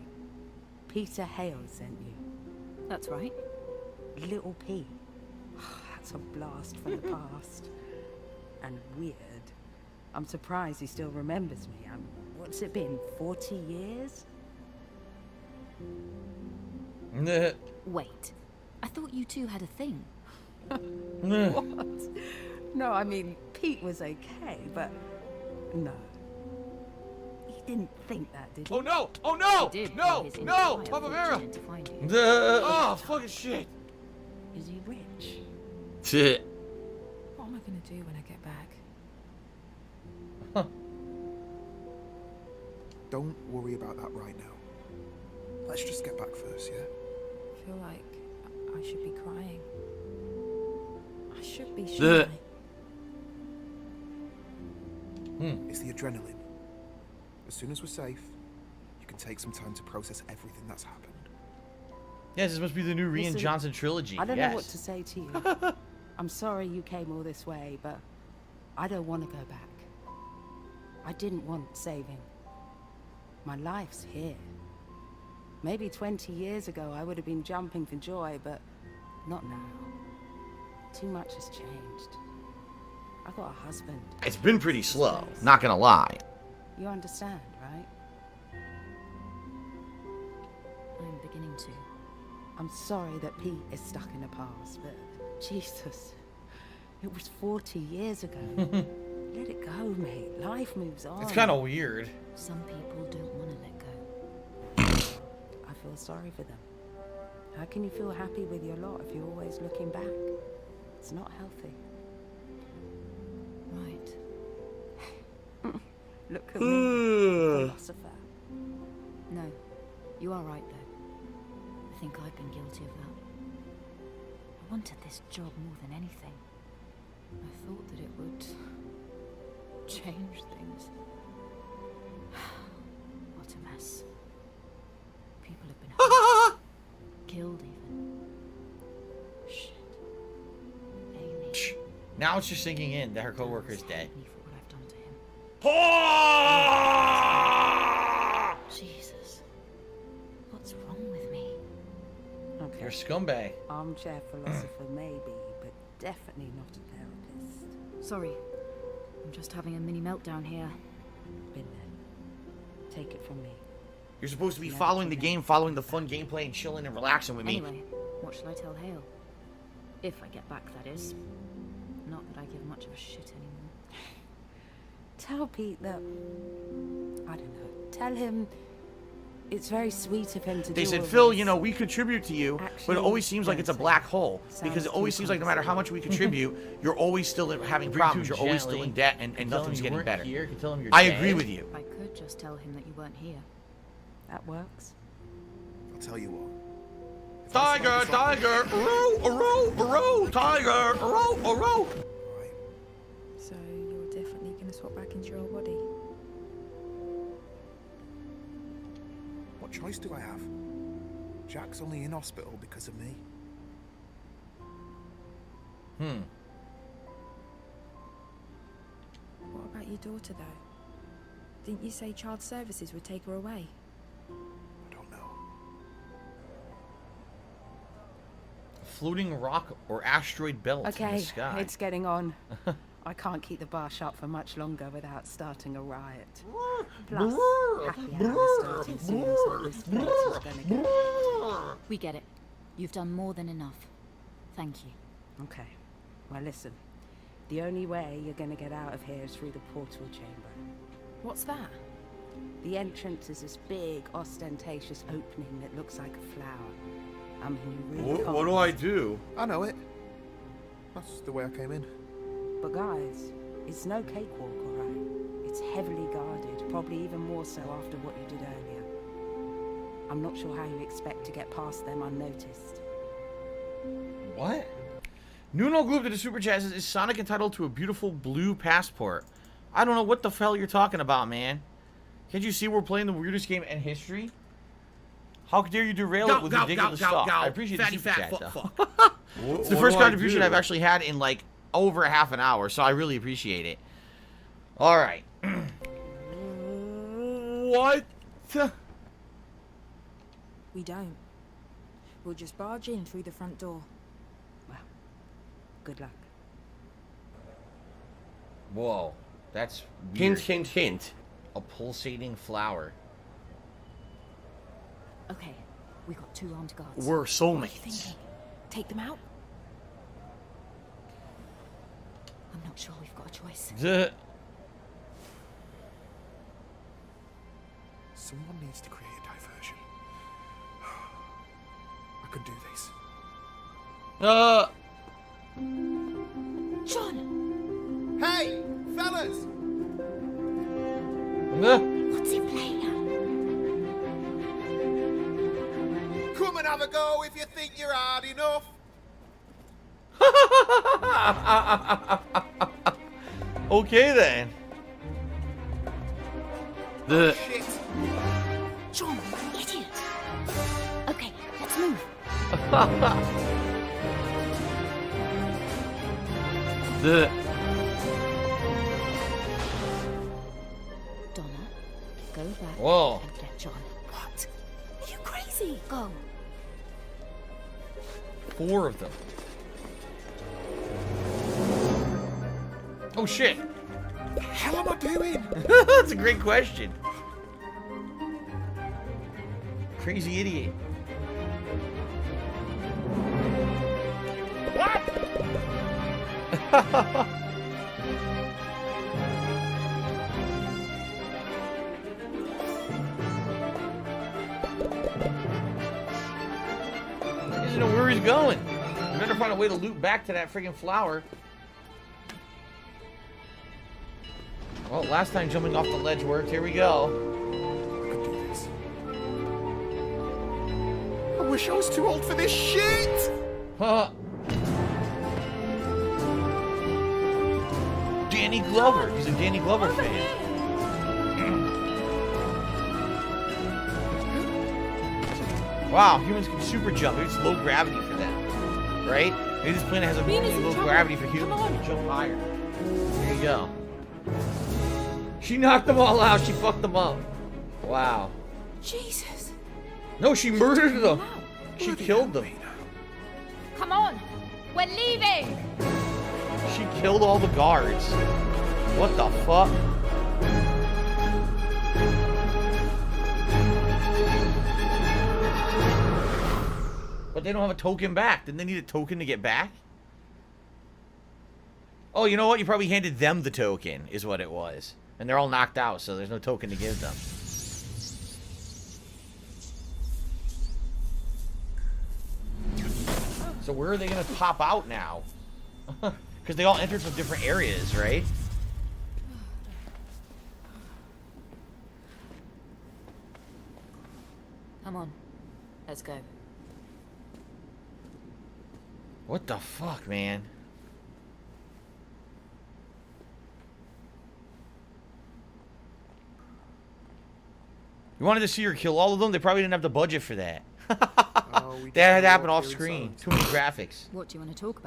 Peter Hale sent you. That's right. Little P. That's a blast from the past. And weird. I'm surprised he still remembers me. What's it been, 40 years? Wait. I thought you two had a thing. What? No, I mean, Pete was okay, but no. He didn't think that, did he? Oh no! Oh no! He did No! put his No! entire Papa Vera! fortune to find you. Oh, fucking shit! Is he rich? Shit. What am I gonna do when I get back? Don't worry about that right now. Let's just get back first, yeah? I feel like I should be crying. I should be, shouldn't I? It's the adrenaline. As soon as we're safe, you can take some time to process everything that's happened. Yes, this must be the new Rian Listen, Johnson trilogy. I don't yes. know what to say to you. I'm sorry you came all this way, but I don't want to go back. I didn't want saving. My life's here. Maybe 20 years ago I would have been jumping for joy, but not now. Too much has changed. I got a husband. It's been pretty slow, not gonna lie. You understand, right? I'm beginning to. I'm sorry that Pete is stuck in the past, but Jesus, it was 40 years ago. Let it go, mate. Life moves on. It's kind of weird. Some people don't want to let go. I feel sorry for them. How can you feel happy with your lot if you're always looking back? It's not healthy. Right. Look at me, philosopher. No, you are right though. I think I've been guilty of that. I wanted this job more than anything. I thought that it would change things. What a mess. People have been hurt, killed even. Shit. Amy. Now it's just sinking in that her coworker is dead. Me for what I've done to him. Jesus. What's wrong with me? Okay. You're a scumbag. Armchair philosopher, maybe, but definitely not a therapist. Sorry. I'm just having a mini meltdown here. Been there. Take it from me. You're supposed to be following the game, following the fun gameplay, and chilling and relaxing with me. Anyway, what shall I tell Hale? If I get back, that is. Not that I give much of a shit anymore. Tell Pete that... I don't know. Tell him it's very sweet of him to do They said, all Phil, this. you know, we contribute to you, but it always seems like it's a black hole. Because it always seems like no matter how much we contribute, you're always still having problems. You're always still in debt, and nothing's getting better. I agree with you. I could just tell him that you weren't here. That works. I'll tell you what. Tiger, tiger, row, tiger, row. So you're definitely gonna swap back into your old body? What choice do I have? Jack's only in hospital because of me. What about your daughter, though? Didn't you say child services would take her away? I don't know. Floating rock or asteroid belt in the Okay, sky. it's getting on. I can't keep the bar shut for much longer without starting a riot. Plus, happy hour starting soon, so this place is gonna go. We get it. You've done more than enough. Thank you. Okay. Well, listen. The only way you're gonna get out of here is through the portal chamber. What's that? The entrance is this big, ostentatious opening that looks like a flower. I mean, you really can't. What do I do? I know it. That's the way I came in. But guys, it's no cakewalk, alright? It's heavily guarded, probably even more so after what you did earlier. I'm not sure how you expect to get past them unnoticed. What? Nuno Gloop to the Super Chat says, is Sonic entitled to a beautiful blue passport? I don't know what the hell you're talking about, man. Can't you see we're playing the weirdest game in history? How dare you derail it with ridiculous stuff? I appreciate the Super Chat, though. It's the first contribution I've actually had in, like, over half an hour, so I really appreciate it. Alright. What? We don't. We'll just barge in through the front door. Well, good luck. Whoa. That's weird. Hint, hint, hint. A pulsating flower. Okay, we got 2 armed guards. We're What are you soulmates. thinking? Take them out? I'm not sure we've got a choice. Someone needs to create a diversion. I can do this. John! Hey, fellas! What's he playing at? Come and have a go if you think you're hard enough. Okay then. Shit. John, idiot! Okay, let's move. Donna, go back Whoa. and get John. What? Are you crazy? Go. 4 of them. Oh shit. What the hell am I doing? That's a great question. Crazy idiot. What? He doesn't know where he's going. We better find a way to loop back to that friggin' flower. Well, last time jumping off the ledge worked. Here we go. I could do this. I wish I was too old for this shit! Danny Glover. He's a Danny Glover fan. Wow, humans can super jump. Maybe it's low gravity for them, right? Maybe this planet has a really low gravity for humans to jump higher. There you go. She knocked them all out. She fucked them up. Wow. Jesus. No, she murdered them. She killed them. Come on, we're leaving. She killed all the guards. What the fuck? But they don't have a token back. Didn't they need a token to get back? Oh, you know what? You probably handed them the token, is what it was. And they're all knocked out, so there's no token to give them. So where are they going to pop out now? Because they all entered from different areas, right? Come on, let's go. What the fuck, man? You wanted to see her kill all of them? They probably didn't have the budget for that. That had to happen off screen. Too many graphics. What do you want to talk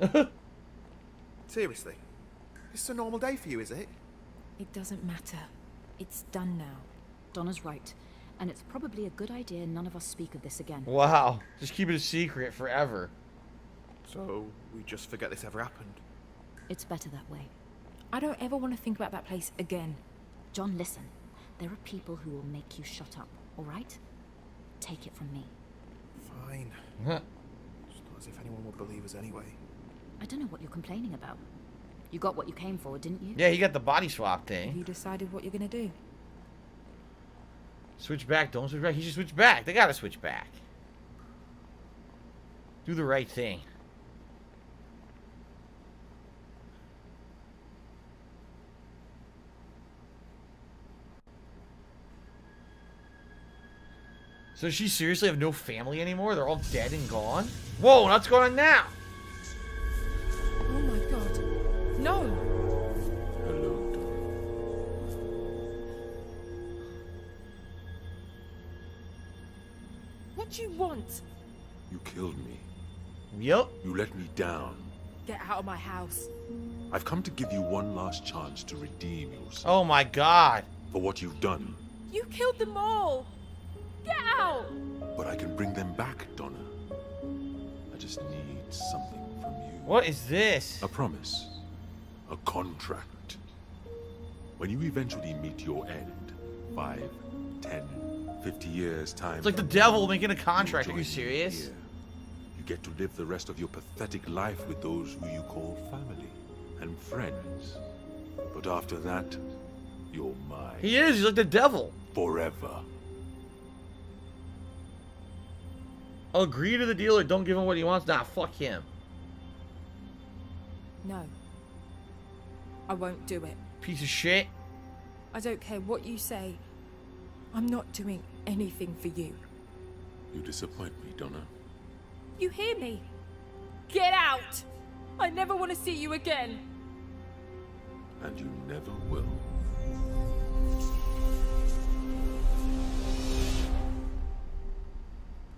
about? Seriously? It's a normal day for you, is it? It doesn't matter. It's done now. Donna's right. And it's probably a good idea none of us speak of this again. Wow. Just keep it a secret forever. So, we just forget this ever happened? It's better that way. I don't ever want to think about that place again. John, listen. There are people who will make you shut up, all right? Take it from me. Fine. It's not as if anyone would believe us anyway. I don't know what you're complaining about. You got what you came for, didn't you? Yeah, he got the body swap thing. Have you decided what you're gonna do? Switch back, don't switch back. He should switch back. They gotta switch back. Do the right thing. So does she seriously have no family anymore? They're all dead and gone? Whoa, what's going on now? Oh my god. No! Hello, What do you want? You killed me. Yep. You let me down. Get out of my house. I've come to give you one last chance to redeem yourself. Oh my god. For what you've done. You killed them all! Get out! But I can bring them back, Donna. I just need something from you. What is this? A promise. A contract. When you eventually meet your end, 5, 10, 50 years time. It's like the devil making a contract. Are you serious? You get to live the rest of your pathetic life with those who you call family and friends. But after that, you're mine. He is. He's like the devil. Forever. Agree to the deal or don't give him what he wants. Nah, fuck him. No. I won't do it. Piece of shit. I don't care what you say. I'm not doing anything for you. You disappoint me, Donna. You hear me? Get out! I never want to see you again. And you never will.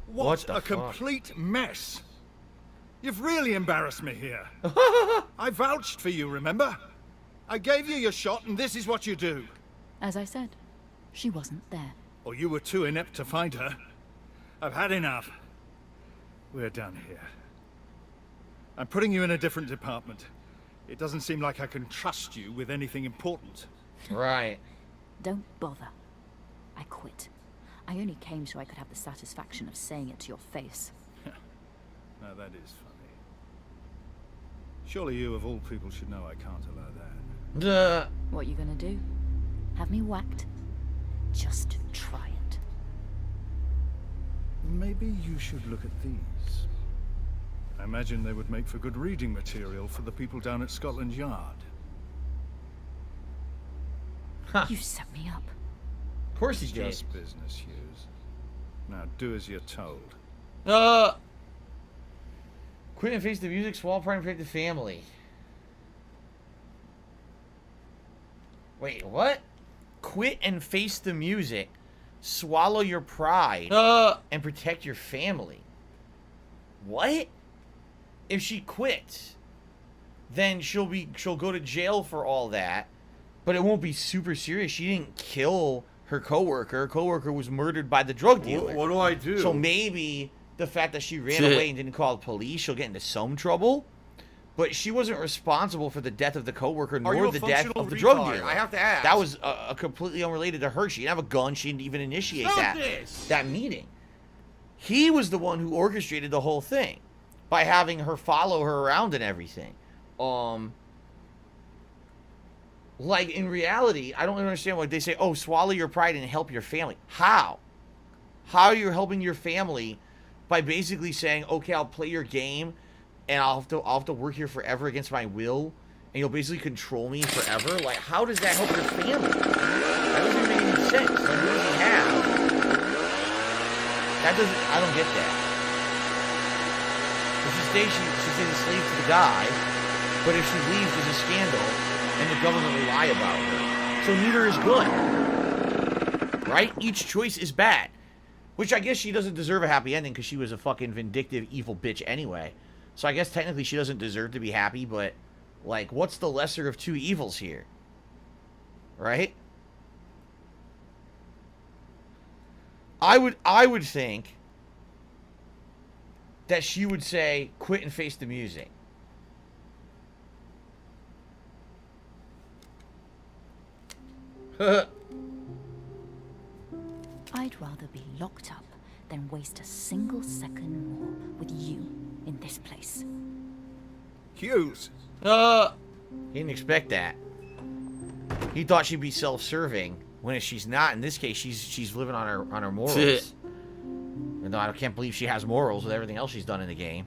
What the a fuck? complete mess. You've really embarrassed me here. I vouched for you, remember? I gave you your shot, and this is what you do. As I said, she wasn't there. Or you were too inept to find her. I've had enough. We're done here. I'm putting you in a different department. It doesn't seem like I can trust you with anything important. Right. Don't bother. I quit. I only came so I could have the satisfaction of saying it to your face. Now that is funny. Surely you, of all people, should know I can't allow that. Duh. What you gonna do? Have me whacked? Just try it. Maybe you should look at these. I imagine they would make for good reading material for the people down at Scotland Yard. Huh. You set me up. Of course he It's did. just business, Hughes. Now do as you're told. Quit and face the music, swallow pride and protect the family. Wait, what? Quit and face the music, swallow your pride, and protect your family. What? If she quits, then she'll go to jail for all that, but it won't be super serious. She didn't kill her coworker. Her coworker was murdered by the drug dealer. What do I do? So maybe the fact that she ran away and didn't call the police, she'll get into some trouble. But she wasn't responsible for the death of the coworker nor the death of the drug dealer. I have to ask. That was completely unrelated to her. She didn't have a gun. She didn't even initiate that meeting. He was the one who orchestrated the whole thing by having her follow her around and everything. Like, in reality, I don't understand why they say, oh, swallow your pride and help your family. How? How are you helping your family by basically saying, okay, I'll play your game and I'll have to work here forever against my will, and you'll basically control me forever? Like, how does that help your family? That doesn't make any sense. Like, what does he have? That doesn't, I don't get that. If she stays, she's a slave to the guy, but if she leaves, there's a scandal, and the government will lie about her. So neither is good. Right? Each choice is bad. Which I guess she doesn't deserve a happy ending because she was a fucking vindictive, evil bitch anyway. So I guess technically she doesn't deserve to be happy, but, like, what's the lesser of two evils here? Right? I would think that she would say, quit and face the music. I'd rather be locked up than waste a single second more with you in this place. Hughes. He didn't expect that. He thought she'd be self-serving when she's not. In this case, she's living on her morals. Even though I can't believe she has morals with everything else she's done in the game.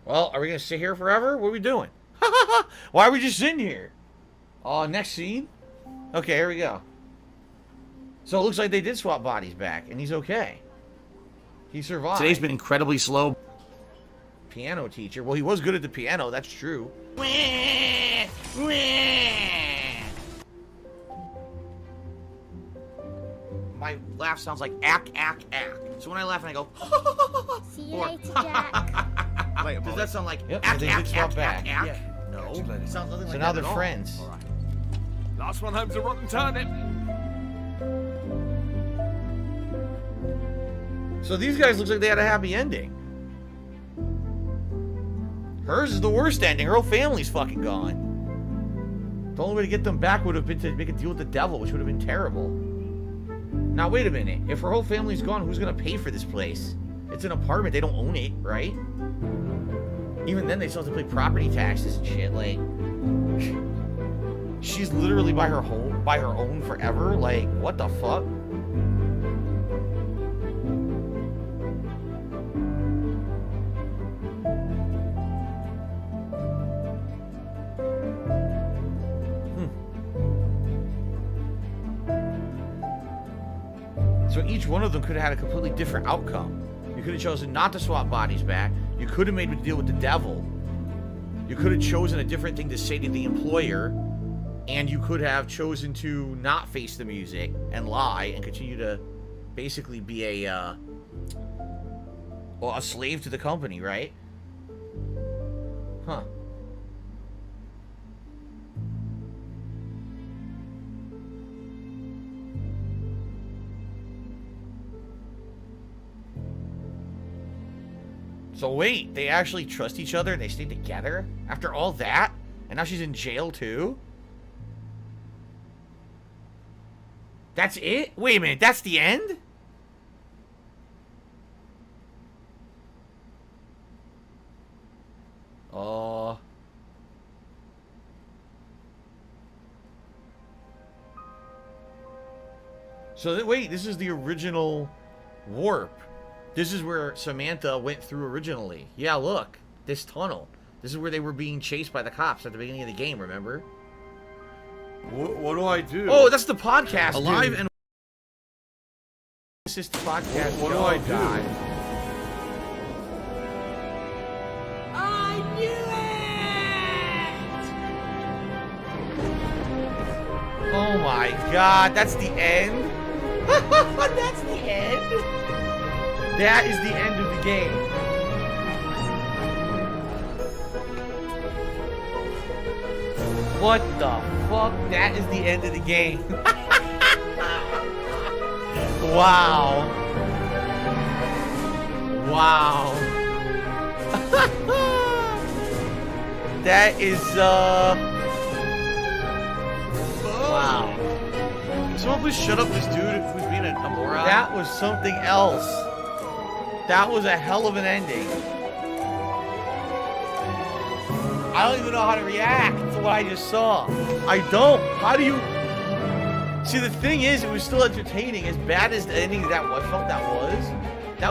Well, are we going to sit here forever? What are we doing? Why are we just sitting here? Next scene? Okay, here we go. So it looks like they did swap bodies back, and he's okay. He survived. Today's been incredibly slow. Piano teacher. Well, he was good at the piano, that's true. My laugh sounds like ack, ack, ack. So when I laugh and I go, See you later, Jack. Does that sound like Yep, ack, they ack, did swap ack, back. ack, ack? Yeah. No. It Sounds nothing like So that now they're at all. friends. All right. Last one home's a rotten turnip. So these guys looks like they had a happy ending. Hers is the worst ending. Her whole family's fucking gone. The only way to get them back would have been to make a deal with the devil, which would have been terrible. Now, wait a minute. If her whole family's gone, who's going to pay for this place? It's an apartment. They don't own it, right? Even then, they still have to pay property taxes and shit. Like, she's literally by her own forever. Like, what the fuck? So each one of them could have had a completely different outcome. You could have chosen not to swap bodies back. You could have made a deal with the devil. You could have chosen a different thing to say to the employer. And you could have chosen to not face the music and lie and continue to basically be a slave to the company, right? Huh. So wait, they actually trust each other and they stay together after all that? And now she's in jail too? That's it? Wait a minute, that's the end? So wait, this is the original warp. This is where Samantha went through originally. Yeah, look. This tunnel. This is where they were being chased by the cops at the beginning of the game, remember? What do I do? Oh, that's the podcast. Alive and assist the podcast. What do I do? God. I knew it! Oh my god, that's the end? That's the end? That is the end of the game. What the fuck? That is the end of the game. Wow. Wow. That is, wow. Someone please shut up this dude who's being a moron. That was something else. That was a hell of an ending. I don't even know how to react to what I just saw. I don't. How do you... See, the thing is, it was still entertaining. As bad as the ending that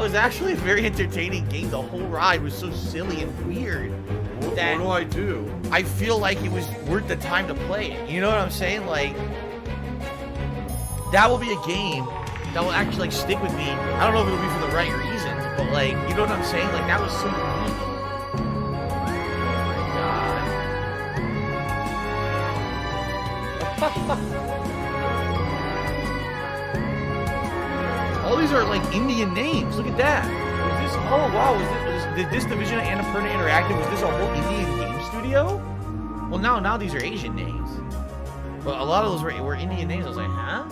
was actually a very entertaining game. The whole ride was so silly and weird. What do I do? I feel like it was worth the time to play it. You know what I'm saying? Like, that will be a game that will actually like stick with me. I don't know if it'll be for the right reasons, but like, you know what I'm saying? Like, that was so unique. Oh my god. All these are like Indian names. Look at that. Was this? Oh wow. Did this division of Annapurna Interactive? Was this a whole Indian game studio? Well, now these are Asian names. But a lot of those were Indian names. I was like, huh?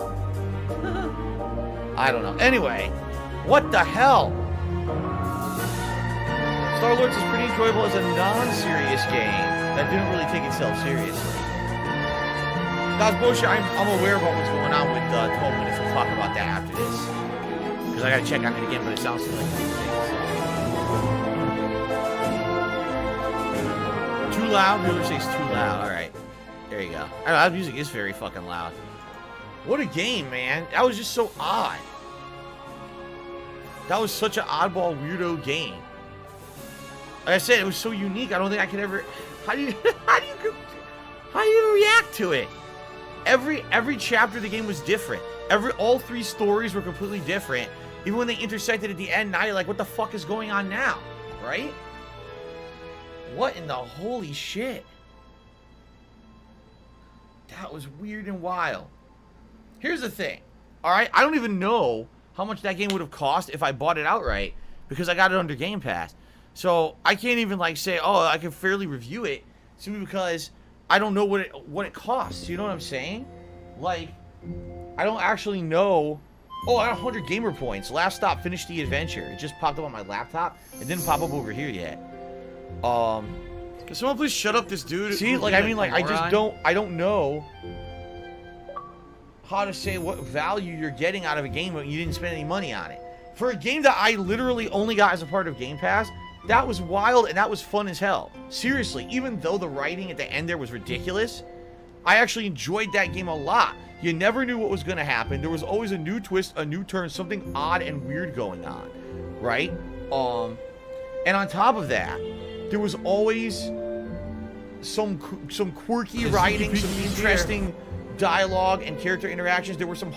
I don't know. Anyway, what the hell? Star-Lords is pretty enjoyable as a non-serious game that didn't really take itself seriously. That's bullshit. I'm aware about what's going on with 12 minutes. We'll talk about that after this. Because I gotta check on it again, but it sounds like things. Too loud? Whoever says too loud. Alright. There you go. I know, that music is very fucking loud. What a game, man. That was just so odd. That was such an oddball, weirdo game. Like I said, it was so unique. I don't think I could ever... How do you react to it? Every chapter of the game was different. All three stories were completely different. Even when they intersected at the end, now you're like, what the fuck is going on now? Right? What in the holy shit? That was weird and wild. Here's the thing. Alright, I don't even know how much that game would have cost if I bought it outright, because I got it under Game Pass. So I can't even like say, oh, I can fairly review it, simply because I don't know what it costs. You know what I'm saying? Like, I don't actually know. Oh, I got 100 gamer points. Last stop, finish the adventure. It just popped up on my laptop. It didn't pop up over here yet. Can someone please shut up this dude? See, like, I mean, like, I don't know how to say what value you're getting out of a game when you didn't spend any money on it. For a game that I literally only got as a part of Game Pass, that was wild and that was fun as hell. Seriously, even though the writing at the end there was ridiculous, I actually enjoyed that game a lot. You never knew what was going to happen. There was always a new twist, a new turn, something odd and weird going on, right? And on top of that, there was always some quirky writing, some interesting dialogue and character interactions. There were some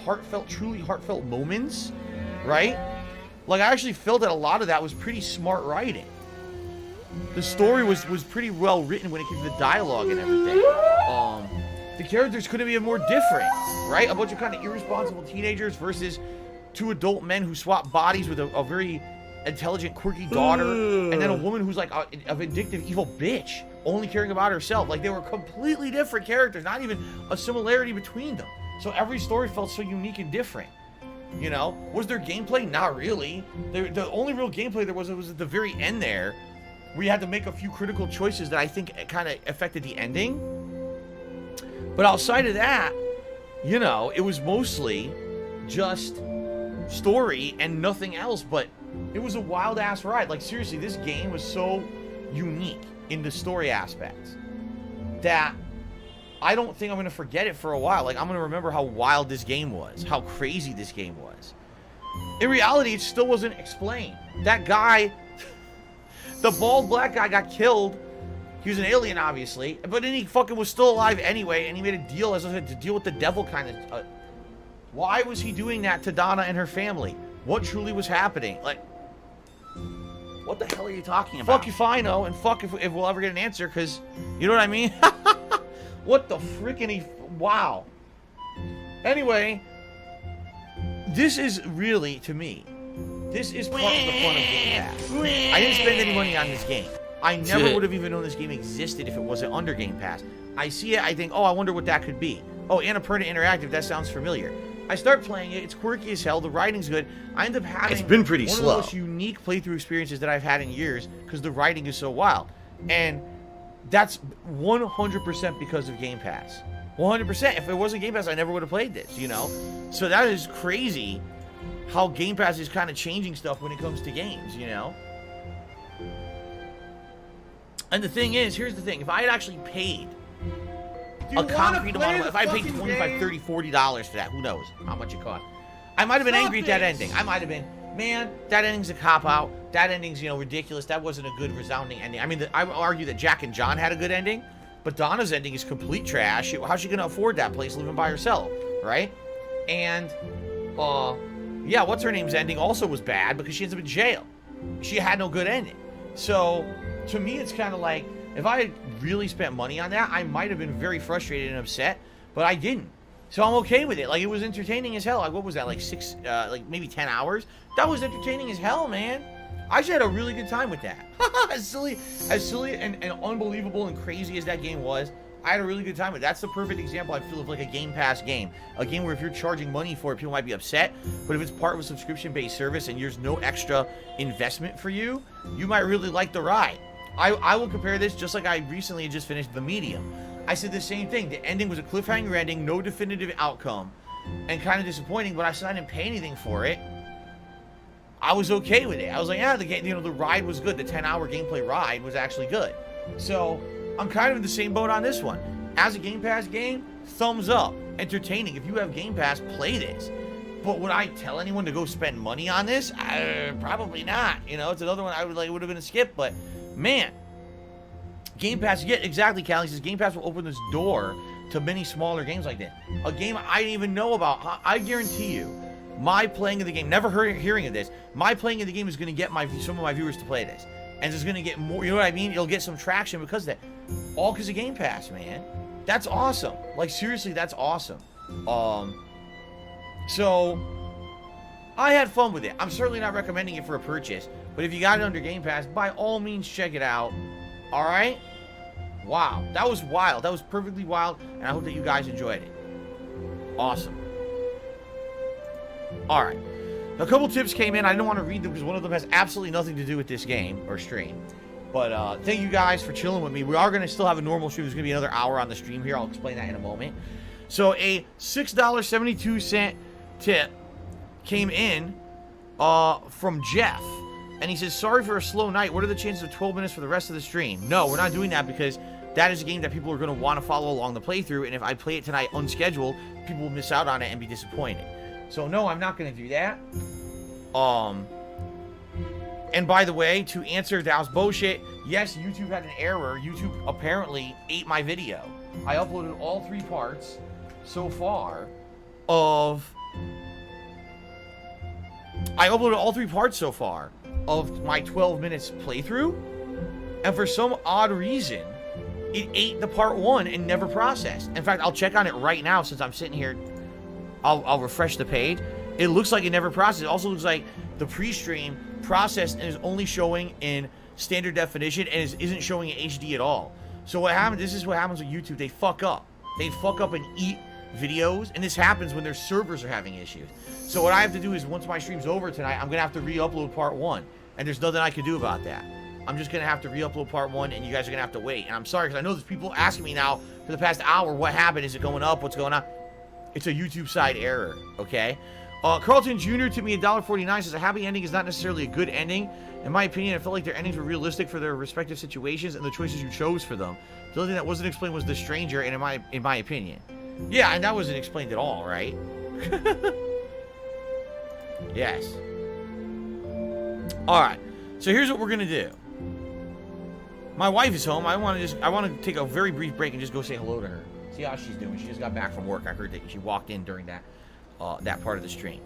truly heartfelt moments, right? Like, I actually felt that a lot of that was pretty smart writing. The story was pretty well written when it came to the dialogue and everything. The characters couldn't be more different, right? A bunch of kind of irresponsible teenagers versus two adult men who swap bodies with a very intelligent, quirky daughter, and then a woman who's like a vindictive, evil bitch, only caring about herself. Like, they were completely different characters, not even a similarity between them. So every story felt so unique and different. You know, was there gameplay? Not really. The only real gameplay there was at the very end there, where you had to make a few critical choices that I think kind of affected the ending. But outside of that, you know, it was mostly just story and nothing else. But it was a wild ass ride. Like, seriously, this game was so unique in the story aspects that I don't think I'm going to forget it for a while. Like, I'm going to remember how wild this game was, how crazy this game was. In reality, it still wasn't explained. That guy, the bald black guy, got killed. He was an alien, obviously, but then he fucking was still alive anyway, and he made a deal, as I said, to deal with the devil kind of. Why was he doing that to Donna and her family? What truly was happening? Like, what the hell are you talking about? Fuck if I know, and fuck if we'll ever get an answer, because, you know what I mean? What the frickin' wow. Anyway, this is really, to me, this is part of the fun of Game Pass. I didn't spend any money on this game. I never would have even known this game existed if it wasn't under Game Pass. I see it, I think, oh, I wonder what that could be. Oh, Annapurna Interactive, that sounds familiar. I start playing it, it's quirky as hell, the writing's good. I end up having It's been pretty one slow. of the most unique playthrough experiences that I've had in years because the writing is so wild. And that's 100% because of Game Pass. 100%. If it wasn't Game Pass, I never would have played this, you know? So that is crazy how Game Pass is kind of changing stuff when it comes to games, you know? And the thing is, here's the thing. If I had actually paid a concrete amount of money, if I paid $25, $30, $40 for that, who knows how much it cost, I might have been angry at that ending. I might have been, man, that ending's a cop-out. That ending's, you know, ridiculous. That wasn't a good, resounding ending. I mean, I would argue that Jack and John had a good ending, but Donna's ending is complete trash. How's she going to afford that place living by herself, right? And, yeah, what's her name's ending also was bad because she ends up in jail. She had no good ending. So, to me, it's kind of like, if I had really spent money on that, I might have been very frustrated and upset, but I didn't. So I'm okay with it. Like, it was entertaining as hell. Like, what was that, like maybe 10 hours? That was entertaining as hell, man. I actually had a really good time with that. as silly and unbelievable and crazy as that game was, I had a really good time with it. That's the perfect example, I feel, of like a Game Pass game. A game where if you're charging money for it, people might be upset, but if it's part of a subscription-based service and there's no extra investment for you, you might really like the ride. I will compare this just like I recently just finished The Medium. I said the same thing. The ending was a cliffhanger ending, no definitive outcome, and kind of disappointing, but I said I didn't pay anything for it. I was okay with it. I was like, yeah, the game, you know, the ride was good. The 10-hour gameplay ride was actually good. So I'm kind of in the same boat on this one. As a Game Pass game, thumbs up. Entertaining. If you have Game Pass, play this. But would I tell anyone to go spend money on this? Probably not. You know, it's another one I would like. It would have been a skip, but man, Game Pass. Yeah, exactly. Callie says Game Pass will open this door to many smaller games like that. A game I didn't even know about. I guarantee you, my playing of the game, never hearing of this, my playing of the game is going to get some of my viewers to play this, and it's going to get more. You know what I mean? It'll get some traction because of that. All because of Game Pass, man. That's awesome. Like, seriously, that's awesome. So I had fun with it. I'm certainly not recommending it for a purchase, but if you got it under Game Pass, by all means, check it out. All right? Wow, that was wild. That was perfectly wild, and I hope that you guys enjoyed it. Awesome. All right. A couple tips came in. I didn't want to read them because one of them has absolutely nothing to do with this game or stream. But thank you guys for chilling with me. We are going to still have a normal stream. There's going to be another hour on the stream here. I'll explain that in a moment. So a $6.72 tip came in from Jeff. And he says, sorry for a slow night. What are the chances of 12 minutes for the rest of the stream? No, we're not doing that because that is a game that people are going to want to follow along the playthrough. And if I play it tonight unscheduled, people will miss out on it and be disappointed. So no, I'm not going to do that. And by the way, to answer Dow's bullshit, yes, YouTube had an error. YouTube apparently ate my video. I uploaded all 3 parts so far of my 12 minutes playthrough, and for some odd reason, it ate the part 1 and never processed. In fact, I'll check on it right now since I'm sitting here. I'll refresh the page. It looks like it never processed. It also looks like the pre-stream processed and is only showing in standard definition and isn't showing in HD at all. So what happens? This is what happens with YouTube. They fuck up. They fuck up and eat videos, and this happens when their servers are having issues. So what I have to do is, once my stream's over tonight, I'm gonna have to re-upload part 1, and there's nothing I can do about that. I'm just gonna have to re-upload part 1, and you guys are gonna have to wait. And I'm sorry, because I know there's people asking me now for the past hour, what happened? Is it going up? What's going on? It's a YouTube side error, okay? Carlton Jr. to me $1.49 says a happy ending is not necessarily a good ending. In my opinion, I felt like their endings were realistic for their respective situations and the choices you chose for them. The only thing that wasn't explained was the stranger, and in my opinion. Yeah, and that wasn't explained at all, right? Yes. Alright. So here's what we're gonna do. My wife is home. I want to take a very brief break and just go say hello to her. See how she's doing. She just got back from work. I heard that she walked in during that part of the stream.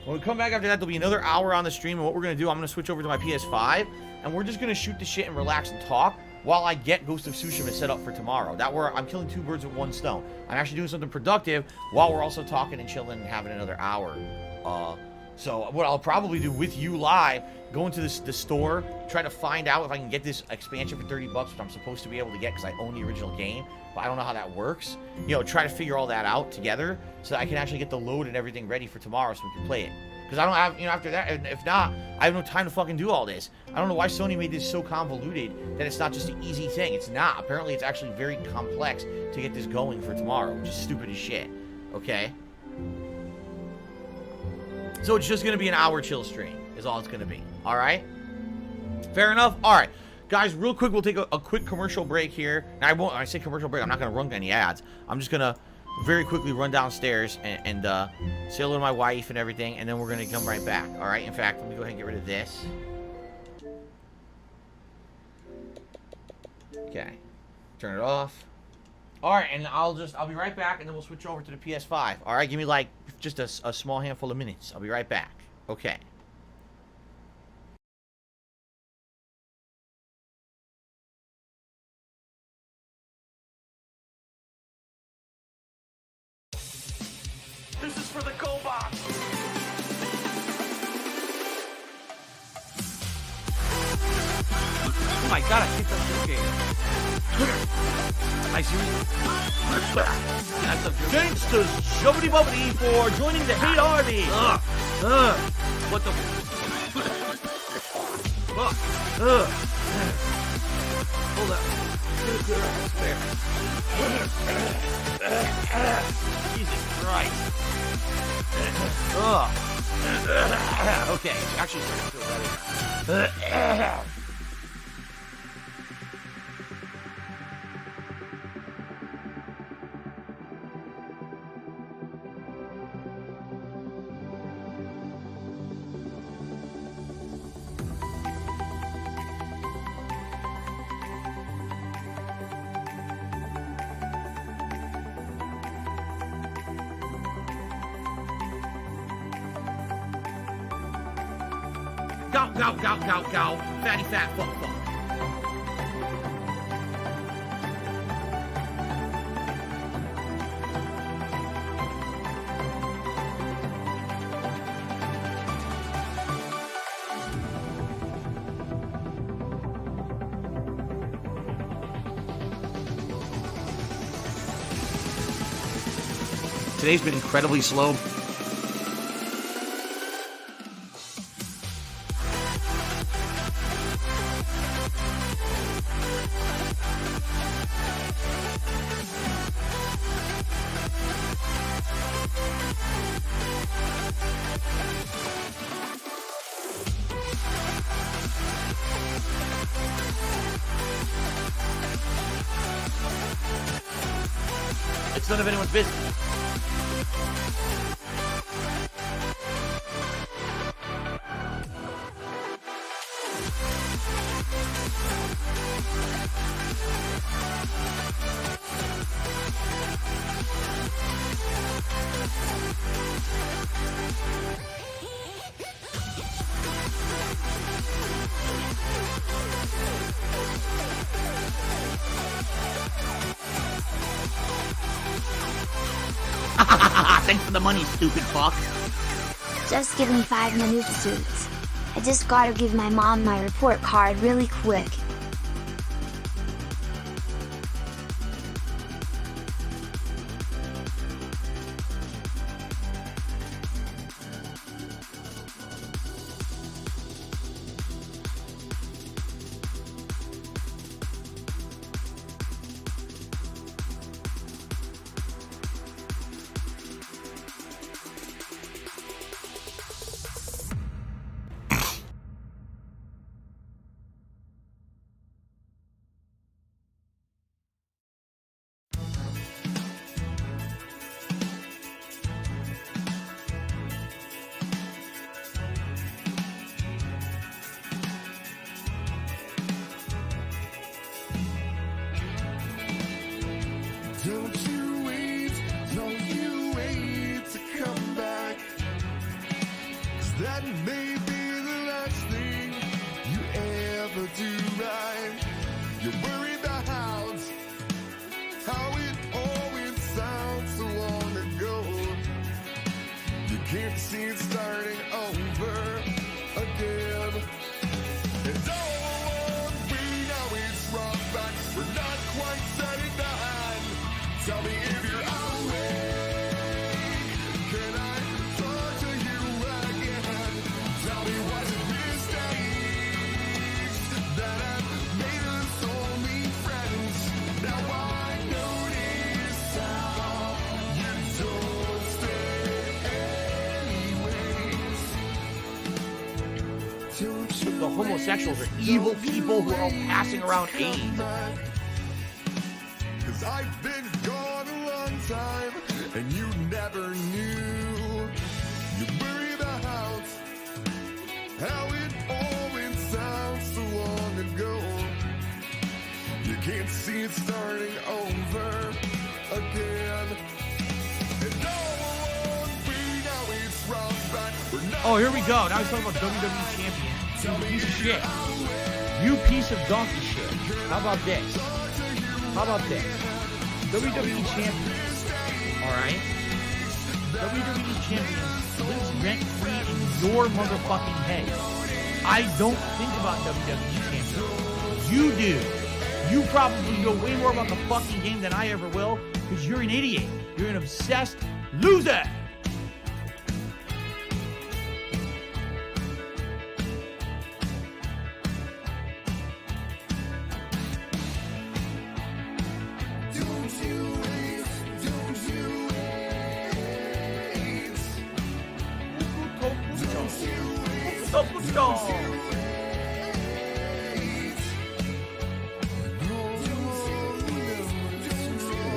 When we come back after that, there'll be another hour on the stream, and what we're going to do, I'm going to switch over to my PS5, and we're just going to shoot the shit and relax and talk. while I get Ghost of Tsushima set up for tomorrow. That where I'm killing 2 birds with 1 stone. I'm actually doing something productive while we're also talking and chilling and having another hour. So what I'll probably do with you live, go into the store, try to find out if I can get this expansion for 30 bucks, which I'm supposed to be able to get because I own the original game, but I don't know how that works. You know, try to figure all that out together so that I can actually get the load and everything ready for tomorrow so we can play it. Because I don't have, you know, after that, and if not, I have no time to fucking do all this. I don't know why Sony made this so convoluted that it's not just an easy thing. It's not. Apparently, it's actually very complex to get this going for tomorrow, which is stupid as shit. Okay? So it's just going to be an hour chill stream, is all it's going to be. All right? Fair enough? All right. Guys, real quick, we'll take a quick commercial break here. Now, when I say commercial break, I'm not going to run any ads. I'm just going to very quickly run downstairs and say hello to my wife and everything, and then we're going to come right back. All right? In fact, let me go ahead and get rid of this. Okay. Turn it off. All right, and I'll be right back, and then we'll switch over to the PS5. All right? Give me, like, just a small handful of minutes. I'll be right back. Okay. This is for the Go Box. Oh my god, I picked up this game. I see. Gangsters, shubbity bubbity for joining the hate army. What the fuck? Hold up. Jesus Christ. Okay, it's actually starting to feel better. Go, fatty fat fuck. Today's been incredibly slow. It's none of anyone's business. Thanks for the money, stupid fuck. Just give me 5 minutes, dudes. I just gotta give my mom my report card really quick. The homosexuals are evil people who are all passing around AIDS. Cause I've been gone a long time, and you never knew. You bury the house, how it all went south so long ago. You can't see it starting over again. And all along we know it's wrong, but we're not. Oh, here we go. Now he's talking about WWE champion. You piece of shit. You piece of donkey shit. How about this? How about this? WWE champion. Alright? WWE champion lives rent-free in your motherfucking head. I don't think about WWE champion. You do. You probably know way more about the fucking game than I ever will, because you're an idiot. You're an obsessed loser.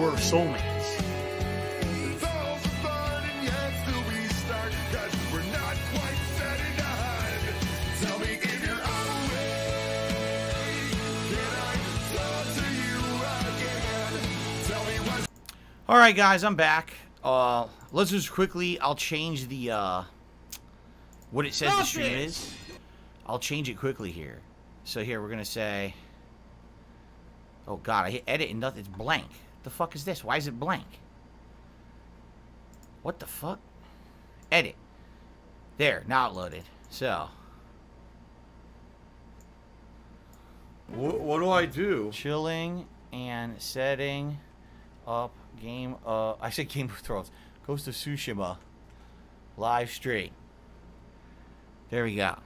We're soulmates. All right, guys, I'm back. Let's just quickly, I'll change the, what it says the stream is. I'll change it quickly here. So here, we're going to say, oh, God, I hit edit and nothing, it's blank. The fuck is this? Why is it blank? What the fuck? Edit. There, now it loaded. So. What do I do? Chilling and setting up game, I said Game of Thrones. Ghost of Tsushima. Live stream. There we go.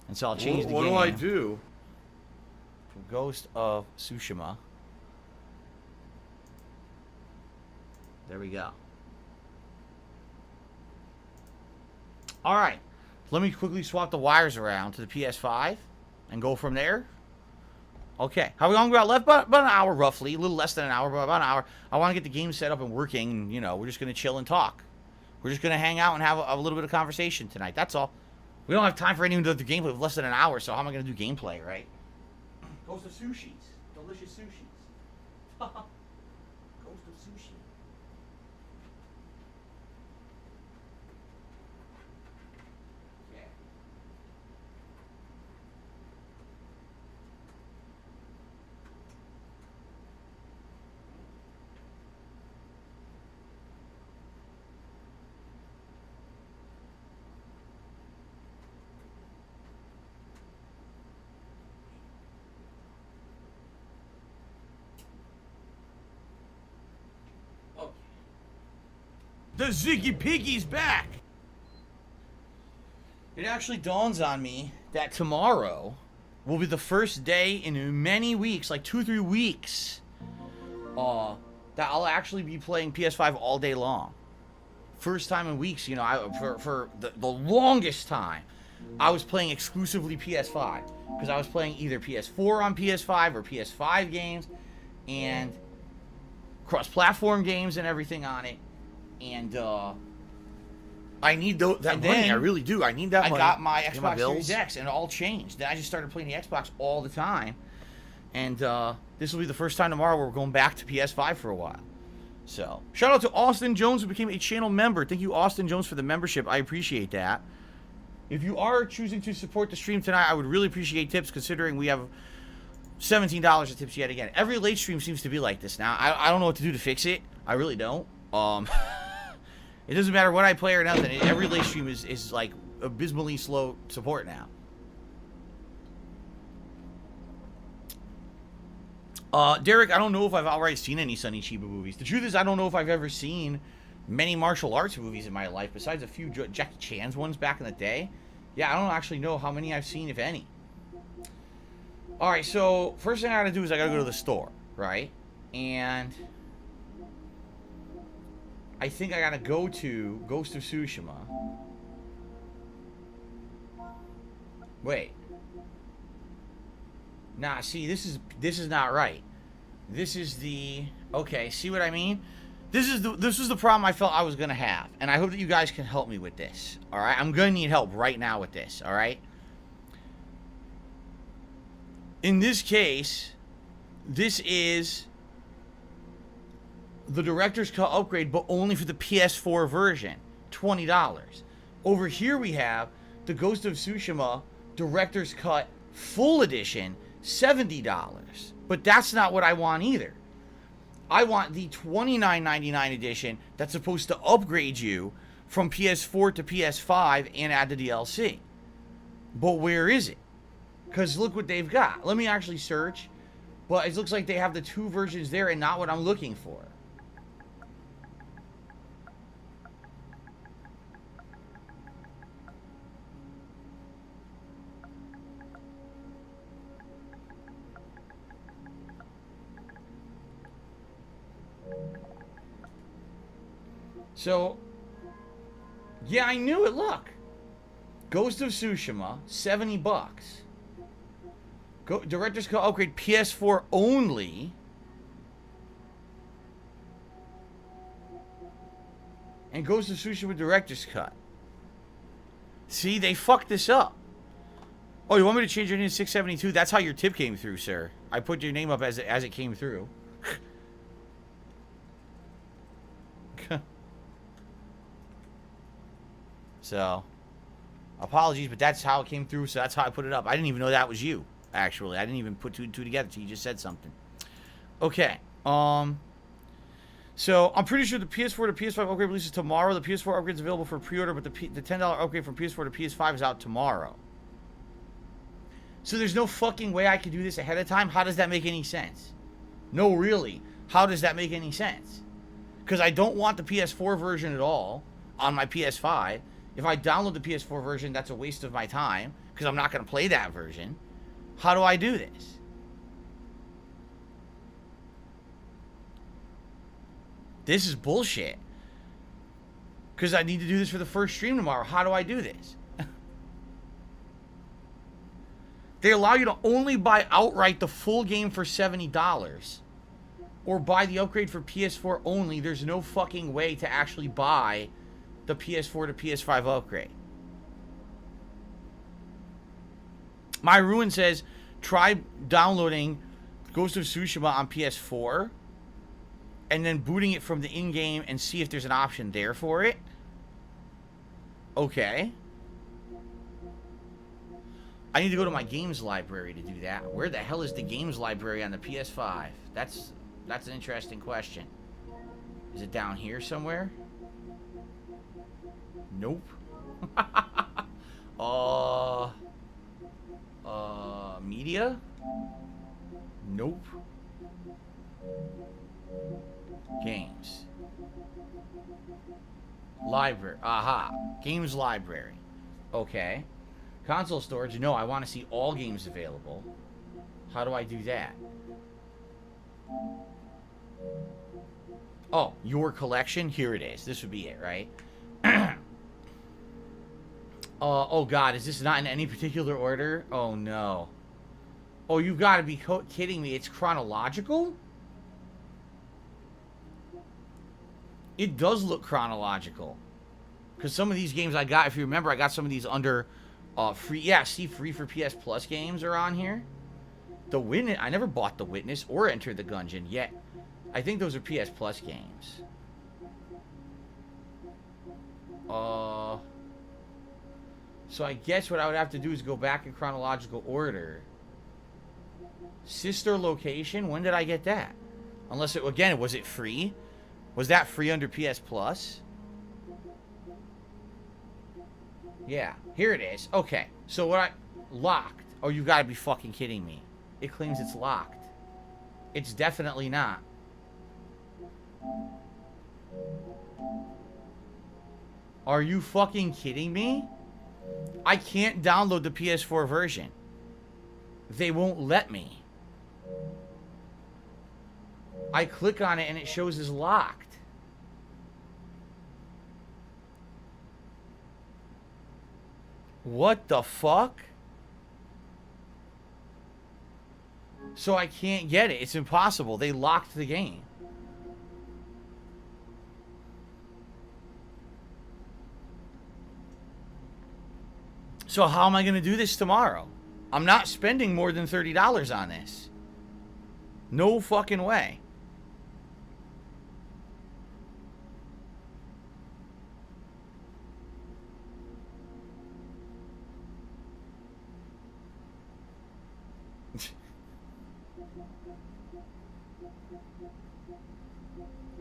And so I'll change the game. What do I do? To Ghost of Tsushima. There we go. Alright. Let me quickly swap the wires around to the PS5 and go from there. Okay. How long we got left? About an hour, roughly. A little less than an hour, but about an hour. I want to get the game set up and working. And, you know, we're just going to chill and talk. We're just going to hang out and have a little bit of conversation tonight. That's all. We don't have time for anyone to do the gameplay with less than an hour, so how am I going to do gameplay, right? Ghost of Sushis. Delicious sushis. Ghost of Sushi. The Ziggy Piggy's back! It actually dawns on me that tomorrow will be the first day in many weeks, like 2-3 weeks, that I'll actually be playing PS5 all day long. First time in weeks, you know, for the longest time, I was playing exclusively PS5. Because I was playing either PS4 on PS5 or PS5 games, and cross-platform games and everything on it. And I need that money. I really do. I need that money. I got my Xbox Series X, and it all changed. Then I just started playing the Xbox all the time. And this will be the first time tomorrow where we're going back to PS5 for a while. So, shout out to Austin Jones, who became a channel member. Thank you, Austin Jones, for the membership. I appreciate that. If you are choosing to support the stream tonight, I would really appreciate tips, considering we have $17 of tips yet again. Every late stream seems to be like this now. I don't know what to do to fix it. I really don't. It doesn't matter what I play or nothing. Every late stream is like abysmally slow support now. Derek, I don't know if I've already seen any Sonny Chiba movies. The truth is, I don't know if I've ever seen many martial arts movies in my life, besides a few Jackie Chan's ones back in the day. Yeah, I don't actually know how many I've seen, if any. Alright, so first thing I gotta do is I gotta go to the store, right? And I think I gotta go to Ghost of Tsushima. Wait. Nah, see, this is not right. This is the... Okay, see what I mean? This is the problem I felt I was going to have. And I hope that you guys can help me with this. Alright? I'm going to need help right now with this. Alright? In this case, this is the Director's Cut upgrade, but only for the PS4 version. $20. Over here we have the Ghost of Tsushima Director's Cut Full Edition, $70. But that's not what I want either. I want the $29.99 edition that's supposed to upgrade you from PS4 to PS5 and add the DLC. But where is it? Because look what they've got. Let me actually search. But it looks like they have the two versions there and not what I'm looking for. So, yeah, I knew it. Look. Ghost of Tsushima, $70. Director's Cut upgrade PS4 only. And Ghost of Tsushima Director's Cut. See, they fucked this up. Oh, you want me to change your name to 672? That's how your tip came through, sir. I put your name up as it came through. So, apologies, but that's how it came through, so that's how I put it up. I didn't even know that was you, actually. I didn't even put two and two together until you just said something. Okay, so I'm pretty sure the PS4 to PS5 upgrade releases tomorrow. The PS4 upgrade is available for pre-order, but the $10 upgrade from PS4 to PS5 is out tomorrow. So there's no fucking way I could do this ahead of time? How does that make any sense? No, really. How does that make any sense? Because I don't want the PS4 version at all on my PS5. If I download the PS4 version, that's a waste of my time because I'm not going to play that version. How do I do this? This is bullshit. Because I need to do this for the first stream tomorrow. How do I do this? They allow you to only buy outright the full game for $70. Or buy the upgrade for PS4 only. There's no fucking way to actually buy the PS4 to PS5 upgrade. My Ruin says, try downloading Ghost of Tsushima on PS4 and then booting it from the in-game and see if there's an option there for it. Okay. I need to go to my games library to do that. Where the hell is the games library on the PS5? That's an interesting question. Is it down here somewhere? Nope. Media? Nope. Games. Library. Aha. Games library. Okay. Console storage. No, I want to see all games available. How do I do that? Oh, your collection? Here it is. This would be it, right? Oh god, is this not in any particular order? Oh no. Oh, you've got to be kidding me. It's chronological? It does look chronological. Because some of these games I got, if you remember, I got some of these under free. Yeah, see, free for PS Plus games are on here. The Witness, I never bought The Witness or Enter the Gungeon yet. I think those are PS Plus games. So I guess what I would have to do is go back in chronological order. Sister Location, when did I get that? Unless it, again, was it free? Was that free under PS Plus? Yeah, here it is. Okay, so what locked. Oh, you gotta be fucking kidding me. It claims it's locked. It's definitely not. Are you fucking kidding me? I can't download the PS4 version. They won't let me. I click on it and it shows as locked. What the fuck? So I can't get it. It's impossible. They locked the game. So how am I going to do this tomorrow? I'm not spending more than $30 on this. No fucking way.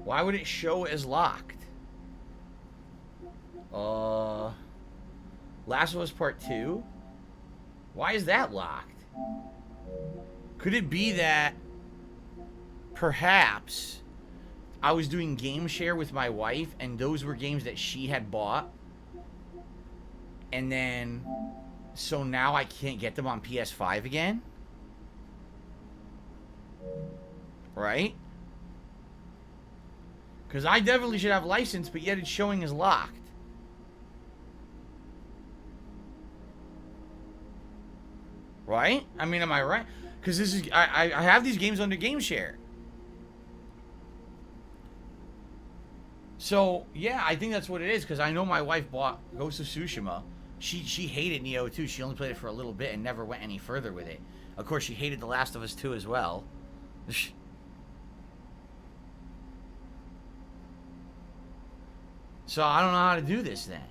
Why would it show as locked? Last of Us Part 2? Why is that locked? Could it be that perhaps I was doing game share with my wife and those were games that she had bought? And then, so now I can't get them on PS5 again? Right? Because I definitely should have license, but yet it's showing as locked. Right? I mean, am I right? Because this is... I have these games under game share. So, yeah, I think that's what it is. Because I know my wife bought Ghost of Tsushima. She hated Neo 2. She only played it for a little bit and never went any further with it. Of course, she hated The Last of Us 2 as well. So I don't know how to do this then.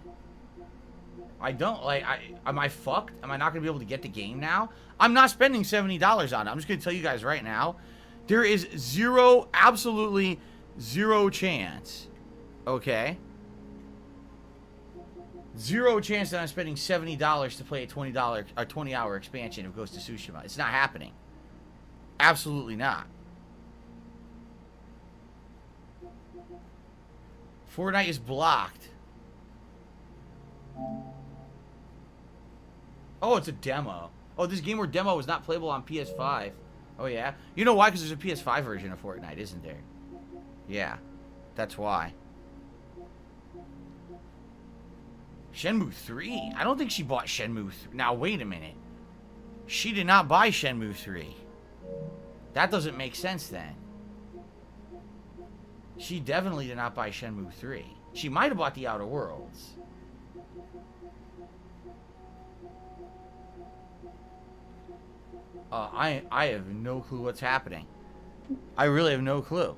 I don't, like, am I fucked? Am I not going to be able to get the game now? I'm not spending $70 on it. I'm just going to tell you guys right now. There is zero, absolutely zero chance. Okay? Zero chance that I'm spending $70 to play a $20-hour expansion of Ghost of Tsushima. It's not happening. Absolutely not. Fortnite is blocked. Oh, it's a demo. Oh, this game or demo is not playable on PS5. Oh, yeah? You know why? Because there's a PS5 version of Fortnite, isn't there? Yeah. That's why. Shenmue 3? I don't think she bought Shenmue 3. Now, wait a minute. She did not buy Shenmue 3. That doesn't make sense then. She definitely did not buy Shenmue 3. She might have bought The Outer Worlds. I have no clue what's happening. I really have no clue.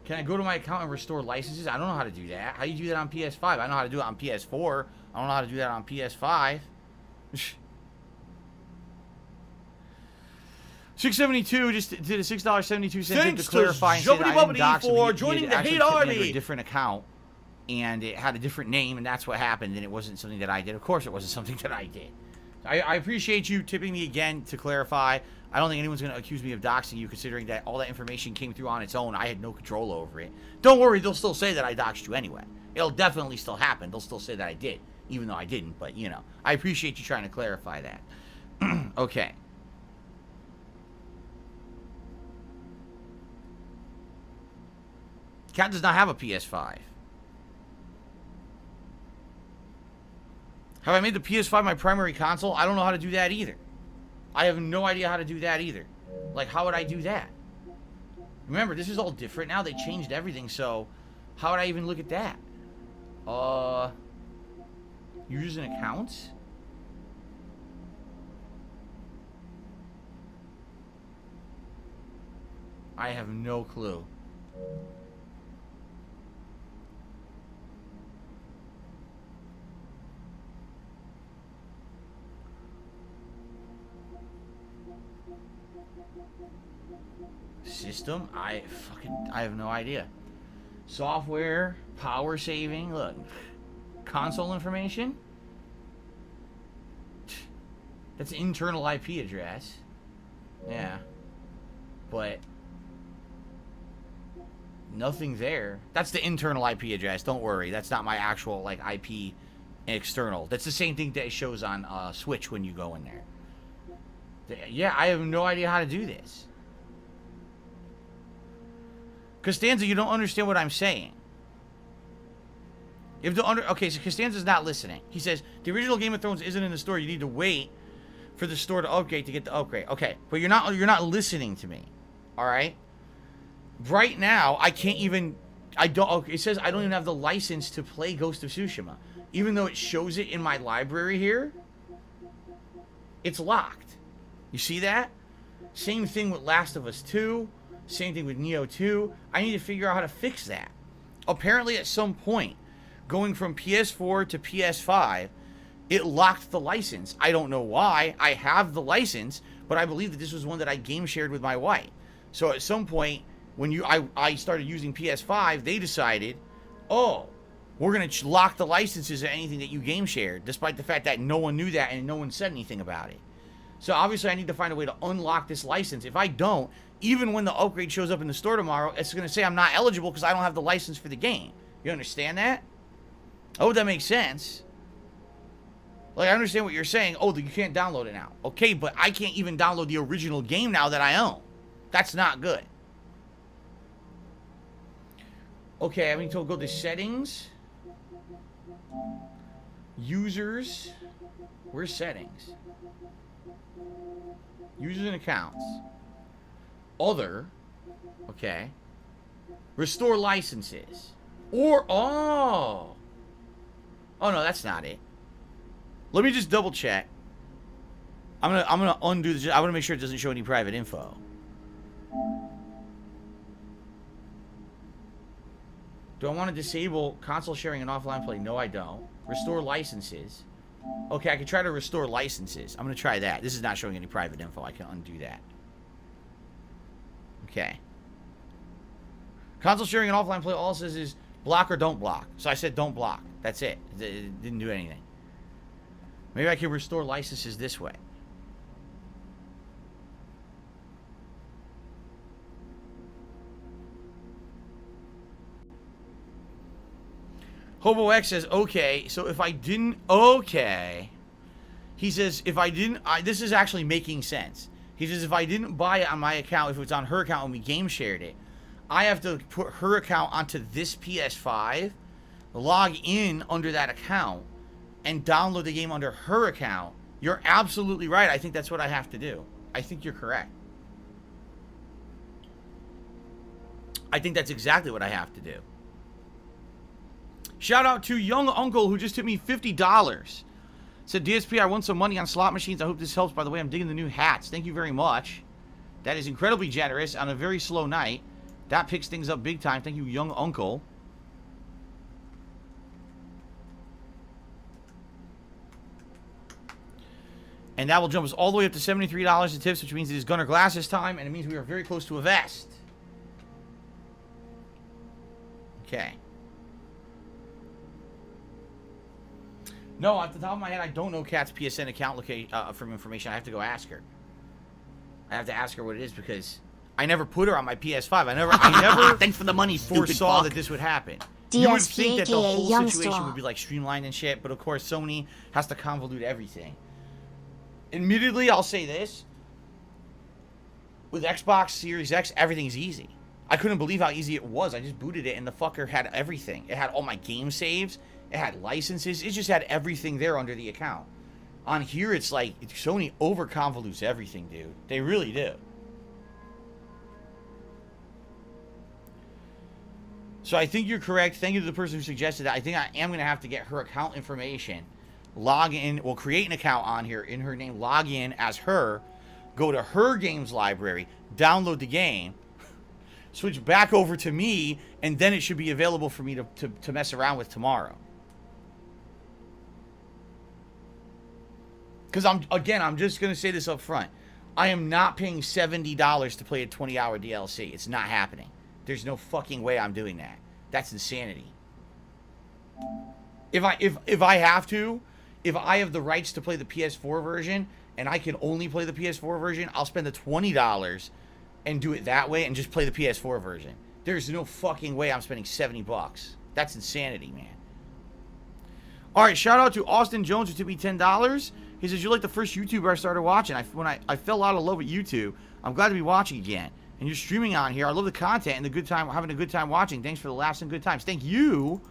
Can I go to my account and restore licenses? I don't know how to do that. How do you do that on PS5? I know how to do it on PS4. I don't know how to do that on PS5. 672 just did a $6.72 to clarify and say that I didn't dox him. For joining the Hate Army. A different account, and it had a different name, and that's what happened. And it wasn't something that I did. Of course, it wasn't something that I did. I appreciate you tipping me again to clarify. I don't think anyone's going to accuse me of doxing you, considering that all that information came through on its own. I had no control over it. Don't worry, they'll still say that I doxed you anyway. It'll definitely still happen. They'll still say that I did, even though I didn't. But, you know, I appreciate you trying to clarify that. Okay. Cat does not have a PS5. Have I made the PS5 my primary console? I don't know how to do that either. I have no idea how to do that either. Like, how would I do that? Remember, this is all different now. They changed everything, so how would I even look at that? Users and accounts? I have no clue. System? I have no idea. Software, power saving, look. Console information? That's an internal IP address. Yeah. But nothing there. That's the internal IP address. Don't worry. That's not my actual, like, IP external. That's the same thing that it shows on Switch when you go in there. Yeah, I have no idea how to do this. Costanza, you don't understand what I'm saying. If the okay, so Costanza's not listening. He says the original Game of Thrones isn't in the store. You need to wait for the store to upgrade to get the upgrade. Okay, but you're not listening to me. All right. Right now, I can't even. I don't. Okay, it says I don't even have the license to play Ghost of Tsushima, even though it shows it in my library here. It's locked. You see that? Same thing with Last of Us 2. Same thing with Neo 2. I need to figure out how to fix that. Apparently, at some point, going from PS4 to PS5, it locked the license. I don't know why. I have the license, but I believe that this was one that I game shared with my wife. So at some point, when I started using PS5, they decided, oh, we're going to lock the licenses of anything that you game shared, despite the fact that no one knew that and no one said anything about it. So obviously I need to find a way to unlock this license. If I don't, even when the upgrade shows up in the store tomorrow, it's going to say I'm not eligible because I don't have the license for the game. You understand that? I hope that makes sense. Like, I understand what you're saying. Oh, you can't download it now. Okay, but I can't even download the original game now that I own. That's not good. Okay, I'm told go to settings. Users. Where's settings? Users and accounts. Other. Okay. Restore licenses. Or, oh. Oh, no, that's not it. Let me just double check. I'm gonna undo this. I want to make sure it doesn't show any private info. Do I want to disable console sharing and offline play? No, I don't. Restore licenses. Okay, I can try to restore licenses. I'm going to try that. This is not showing any private info. I can undo that. Okay. Console sharing and offline play all it says is block or don't block. So I said don't block. That's it. It didn't do anything. Maybe I can restore licenses this way. Hobo X says, okay, so if I didn't, okay. He says, if I didn't, this is actually making sense. He says, if I didn't buy it on my account, if it's on her account and we game shared it, I have to put her account onto this PS5, log in under that account, and download the game under her account. You're absolutely right. I think that's what I have to do. I think you're correct. I think that's exactly what I have to do. Shout out to Young Uncle who just tipped me $50. Said, DSP, I won some money on slot machines. I hope this helps. By the way, I'm digging the new hats. Thank you very much. That is incredibly generous on a very slow night. That picks things up big time. Thank you, Young Uncle. And that will jump us all the way up to $73 in tips, which means it is Gunner Glasses time, and it means we are very close to a vest. Okay. No, off the top of my head, I don't know Kat's PSN account from information. I have to go ask her. I have to ask her what it is because I never put her on my PS5. I never thanks for the money, foresaw that this would happen. DSP, you would think that the whole Young situation Straw. would be like streamlined and shit, but of course Sony has to convolute everything. Admittedly, I'll say this. With Xbox Series X, everything's easy. I couldn't believe how easy it was. I just booted it and the fucker had everything. It had all my game saves. It had licenses. It just had everything there under the account. On here, it's like Sony over-convolutes everything, dude. They really do. So I think you're correct. Thank you to the person who suggested that. I think I am going to have to get her account information. Log in. We'll create an account on here in her name. Log in as her. Go to her games library. Download the game. Switch back over to me. And then it should be available for me to mess around with tomorrow. Because I'm just going to say this up front. I am not paying $70 to play a 20-hour DLC. It's not happening. There's no fucking way I'm doing that. That's insanity. If I have to, if I have the rights to play the PS4 version and I can only play the PS4 version, I'll spend the $20 and do it that way and just play the PS4 version. There's no fucking way I'm spending $70. That's insanity, man. All right, shout out to Austin Jones who tipped me $10. He says, you're like the first YouTuber I started watching. When I fell out of love with YouTube, I'm glad to be watching again. And you're streaming on here. I love the content and the good time, having a good time watching. Thanks for the laughs and good times. Thank you,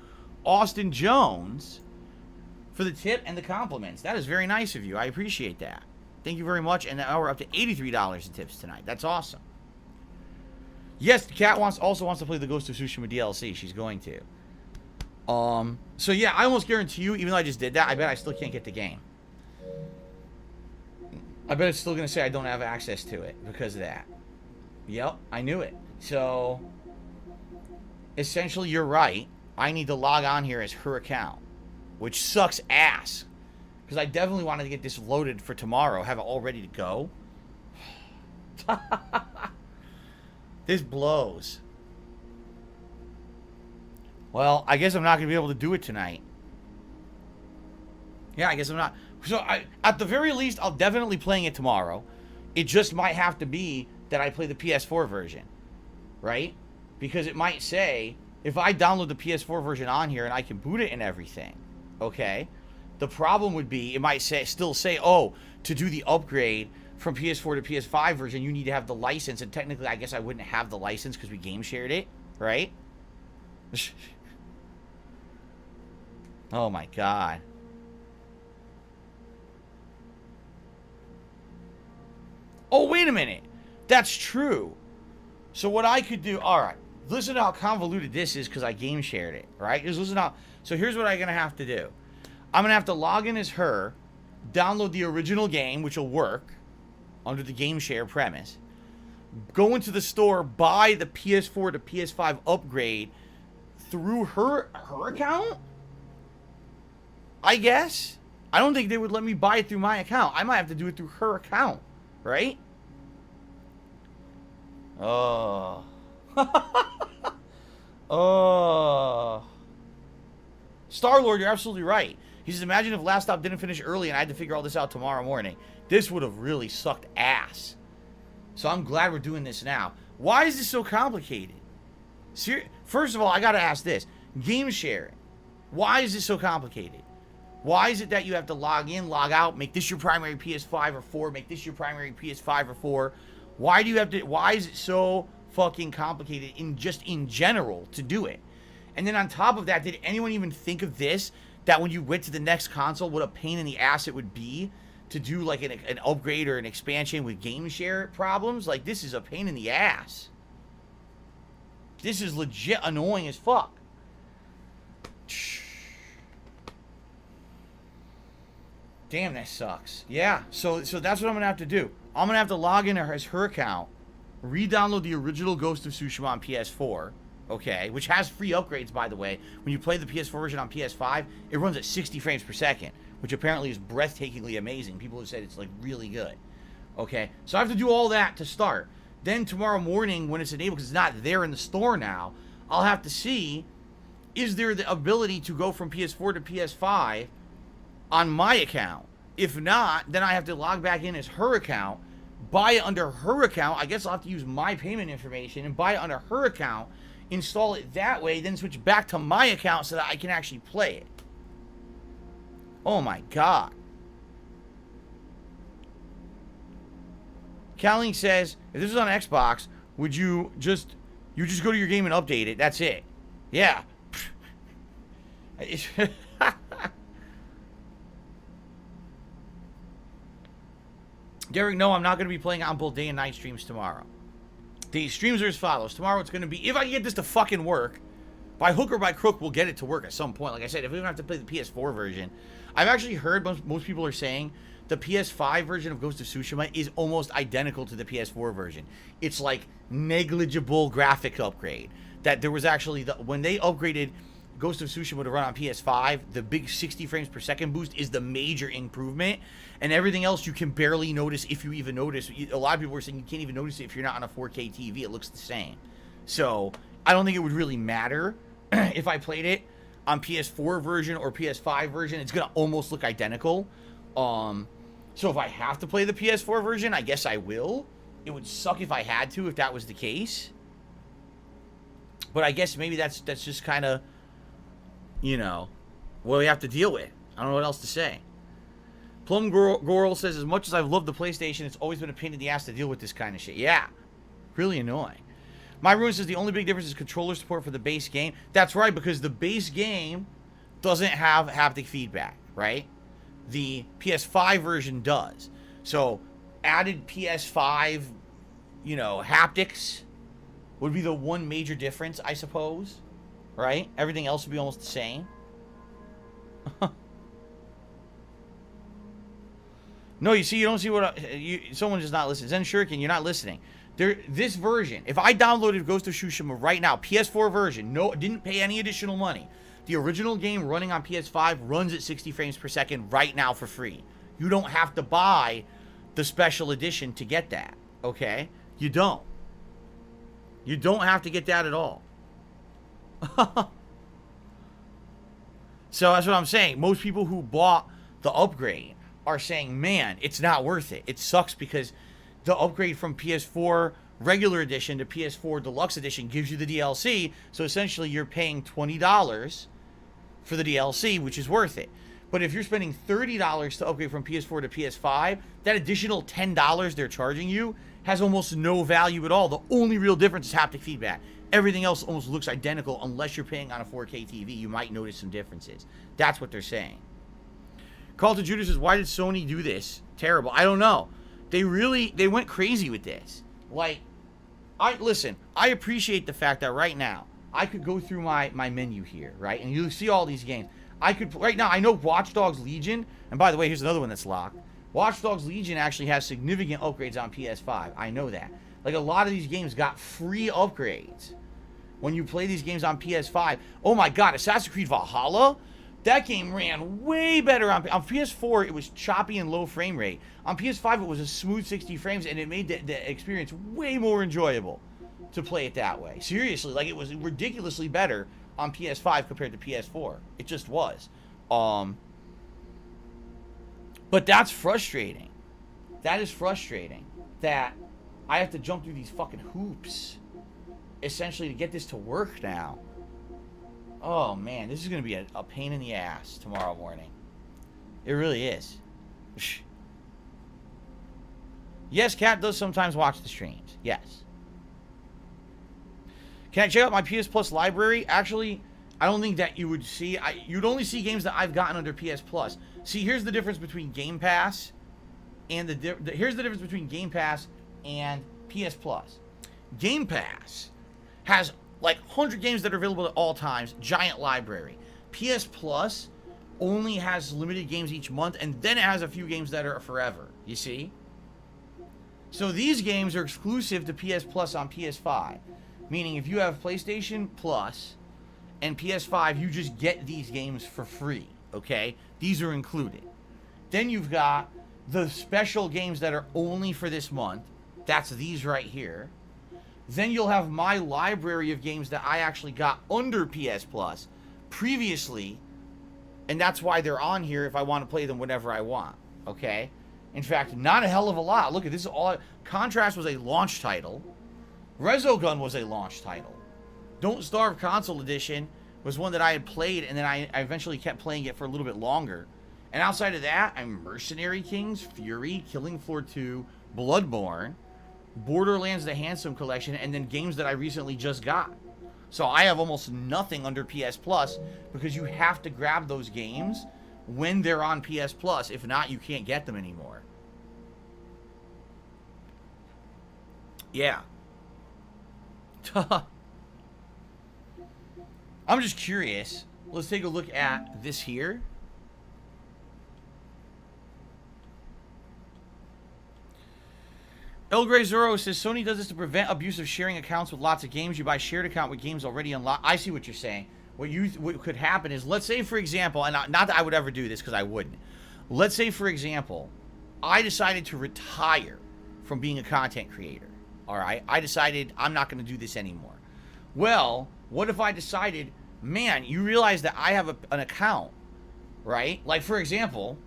Austin Jones for the tip and the compliments. That is very nice of you. I appreciate that. Thank you very much. And now we're up to $83 in tips tonight. That's awesome. Yes, the cat also wants to play the Ghost of Tsushima DLC. She's going to. So yeah, I almost guarantee you, even though I just did that, I bet I still can't get the game. I bet it's still going to say I don't have access to it because of that. Yep, I knew it. So, essentially, you're right. I need to log on here as her account, which sucks ass. Because I definitely wanted to get this loaded for tomorrow, have it all ready to go. This blows. Well, I guess I'm not going to be able to do it tonight. Yeah, I guess I'm not. So, at the very least, I'll definitely playing it tomorrow. It just might have to be that I play the PS4 version. Right? Because it might say, if I download the PS4 version on here and I can boot it and everything, okay, the problem would be, it might still say, oh, to do the upgrade from PS4 to PS5 version, you need to have the license, and technically, I guess I wouldn't have the license because we game shared it, right? Oh my god. Oh, wait a minute. That's true. So what I could do, alright, listen to how convoluted this is because I game shared it, right? Just listen how, so here's what I'm going to have to do. I'm going to have to log in as her, download the original game, which will work under the game share premise, go into the store, buy the PS4 to PS5 upgrade through her account? I guess? I don't think they would let me buy it through my account. I might have to do it through her account, right? Oh. Oh. Star-Lord, you're absolutely right. He says, imagine if Last Stop didn't finish early and I had to figure all this out tomorrow morning. This would have really sucked ass. So I'm glad we're doing this now. Why is this so complicated? First of all, I gotta ask this. Game sharing. Why is this so complicated? Why is it that you have to log in, log out, make this your primary PS5 or 4, make this your primary PS5 or 4? Why do you have to, why is it so fucking complicated in general to do it? And then on top of that, did anyone even think of this? That when you went to the next console, what a pain in the ass it would be to do like an upgrade or an expansion with game share problems? Like, this is a pain in the ass. This is legit annoying as fuck. Damn, that sucks. Yeah, so that's what I'm gonna have to do. I'm gonna have to log in as her account, re-download the original Ghost of Tsushima on PS4, okay, which has free upgrades, by the way. When you play the PS4 version on PS5, it runs at 60 frames per second, which apparently is breathtakingly amazing. People have said it's like really good. Okay, so I have to do all that to start. Then tomorrow morning, when it's enabled, because it's not there in the store now, I'll have to see, is there the ability to go from PS4 to PS5 on my account? If not, then I have to log back in as her account, buy it under her account. I guess I'll have to use my payment information and buy it under her account, install it that way, then switch back to my account so that I can actually play it. Oh my god. Calling says, if this was on Xbox, would you just go to your game and update it? That's it. Yeah. Derek, no, I'm not going to be playing on both day and night streams tomorrow. The streams are as follows. Tomorrow it's going to be, if I can get this to fucking work, by hook or by crook, we'll get it to work at some point. Like I said, if we don't have to play the PS4 version. I've actually heard most people are saying the PS5 version of Ghost of Tsushima is almost identical to the PS4 version. It's like negligible graphic upgrade. That there was actually, when they upgraded Ghost of Tsushima to run on PS5, the big 60 frames per second boost is the major improvement, and everything else you can barely notice, if you even notice. A lot of people were saying you can't even notice it if you're not on a 4K TV. It looks the same. So I don't think it would really matter if I played it on PS4 version or PS5 version. It's gonna almost look identical. So if I have to play the PS4 version, I guess I will. It would suck if I had to, if that was the case. But I guess maybe that's just kind of, you know, what we have to deal with. I don't know what else to say. Plum Goral says, as much as I've loved the PlayStation, it's always been a pain in the ass to deal with this kind of shit. Yeah, really annoying. My Ruin says the only big difference is controller support for the base game. That's right, because the base game doesn't have haptic feedback, right? The PS5 version does. So added PS5, you know, haptics would be the one major difference, I suppose, right? Everything else would be almost the same. No, you see, you don't see what someone just not listening. Zen Shuriken, you're not listening. This version, if I downloaded Ghost of Tsushima right now, PS4 version, didn't pay any additional money. The original game running on PS5 runs at 60 frames per second right now for free. You don't have to buy the special edition to get that, okay? You don't. You don't have to get that at all. So that's what I'm saying. Most people who bought the upgrade are saying, man, it's not worth it. It sucks because the upgrade from PS4 regular edition to PS4 deluxe edition gives you the DLC. So essentially you're paying $20 for the DLC, which is worth it. But if you're spending $30 to upgrade from PS4 to PS5, that additional $10 they're charging you has almost no value at all. The only real difference is haptic feedback. Everything else almost looks identical unless you're paying on a 4K TV. You might notice some differences. That's what they're saying. Call to Judas says, why did Sony do this? Terrible. I don't know. They went crazy with this. Like, listen, I appreciate the fact that right now, I could go through my menu here, right? And you see all these games. Right now, I know Watch Dogs Legion, and by the way, here's another one that's locked. Watch Dogs Legion actually has significant upgrades on PS5. I know that. Like, a lot of these games got free upgrades when you play these games on PS5. Oh my god, Assassin's Creed Valhalla? That game ran way better on PS4. It was choppy and low frame rate. On PS5, it was a smooth 60 frames, and it made the experience way more enjoyable to play it that way. Seriously, like, it was ridiculously better on PS5 compared to PS4. It just was. But that's frustrating. That is frustrating that I have to jump through these fucking hoops essentially to get this to work now. Oh man, this is going to be a pain in the ass tomorrow morning. It really is. Yes, Kat does sometimes watch the streams. Yes. Can I check out my PS Plus library? Actually, I don't think that you would see. You'd only see games that I've gotten under PS Plus. See, here's the difference between Game Pass and here's the difference between Game Pass and PS Plus. Game Pass has like 100 games that are available at all times, giant library. PS Plus only has limited games each month, and then it has a few games that are forever, you see? So these games are exclusive to PS Plus on PS5, meaning if you have PlayStation Plus and PS5, you just get these games for free, okay? These are included. Then you've got the special games that are only for this month. That's these right here. Then you'll have my library of games that I actually got under PS Plus previously, and that's why they're on here if I want to play them whenever I want, okay? In fact, not a hell of a lot. Look at this. Contrast was a launch title. Resogun was a launch title. Don't Starve Console Edition was one that I had played, and then I eventually kept playing it for a little bit longer. And outside of that, I'm Mercenary Kings, Fury, Killing Floor 2, Bloodborne, Borderlands the Handsome Collection, and then games that I recently just got. So I have almost nothing under PS Plus because you have to grab those games when they're on PS Plus. If not, you can't get them anymore. Yeah. I'm just curious. Let's take a look at this here. El Grey Zoro says, Sony does this to prevent abuse of sharing accounts with lots of games. You buy a shared account with games already unlocked. I see what you're saying. What could happen is, let's say, for example, and not that I would ever do this because I wouldn't. Let's say, for example, I decided to retire from being a content creator. All right? I decided I'm not going to do this anymore. Well, what if I decided, man, you realize that I have an account, right? Like, for example,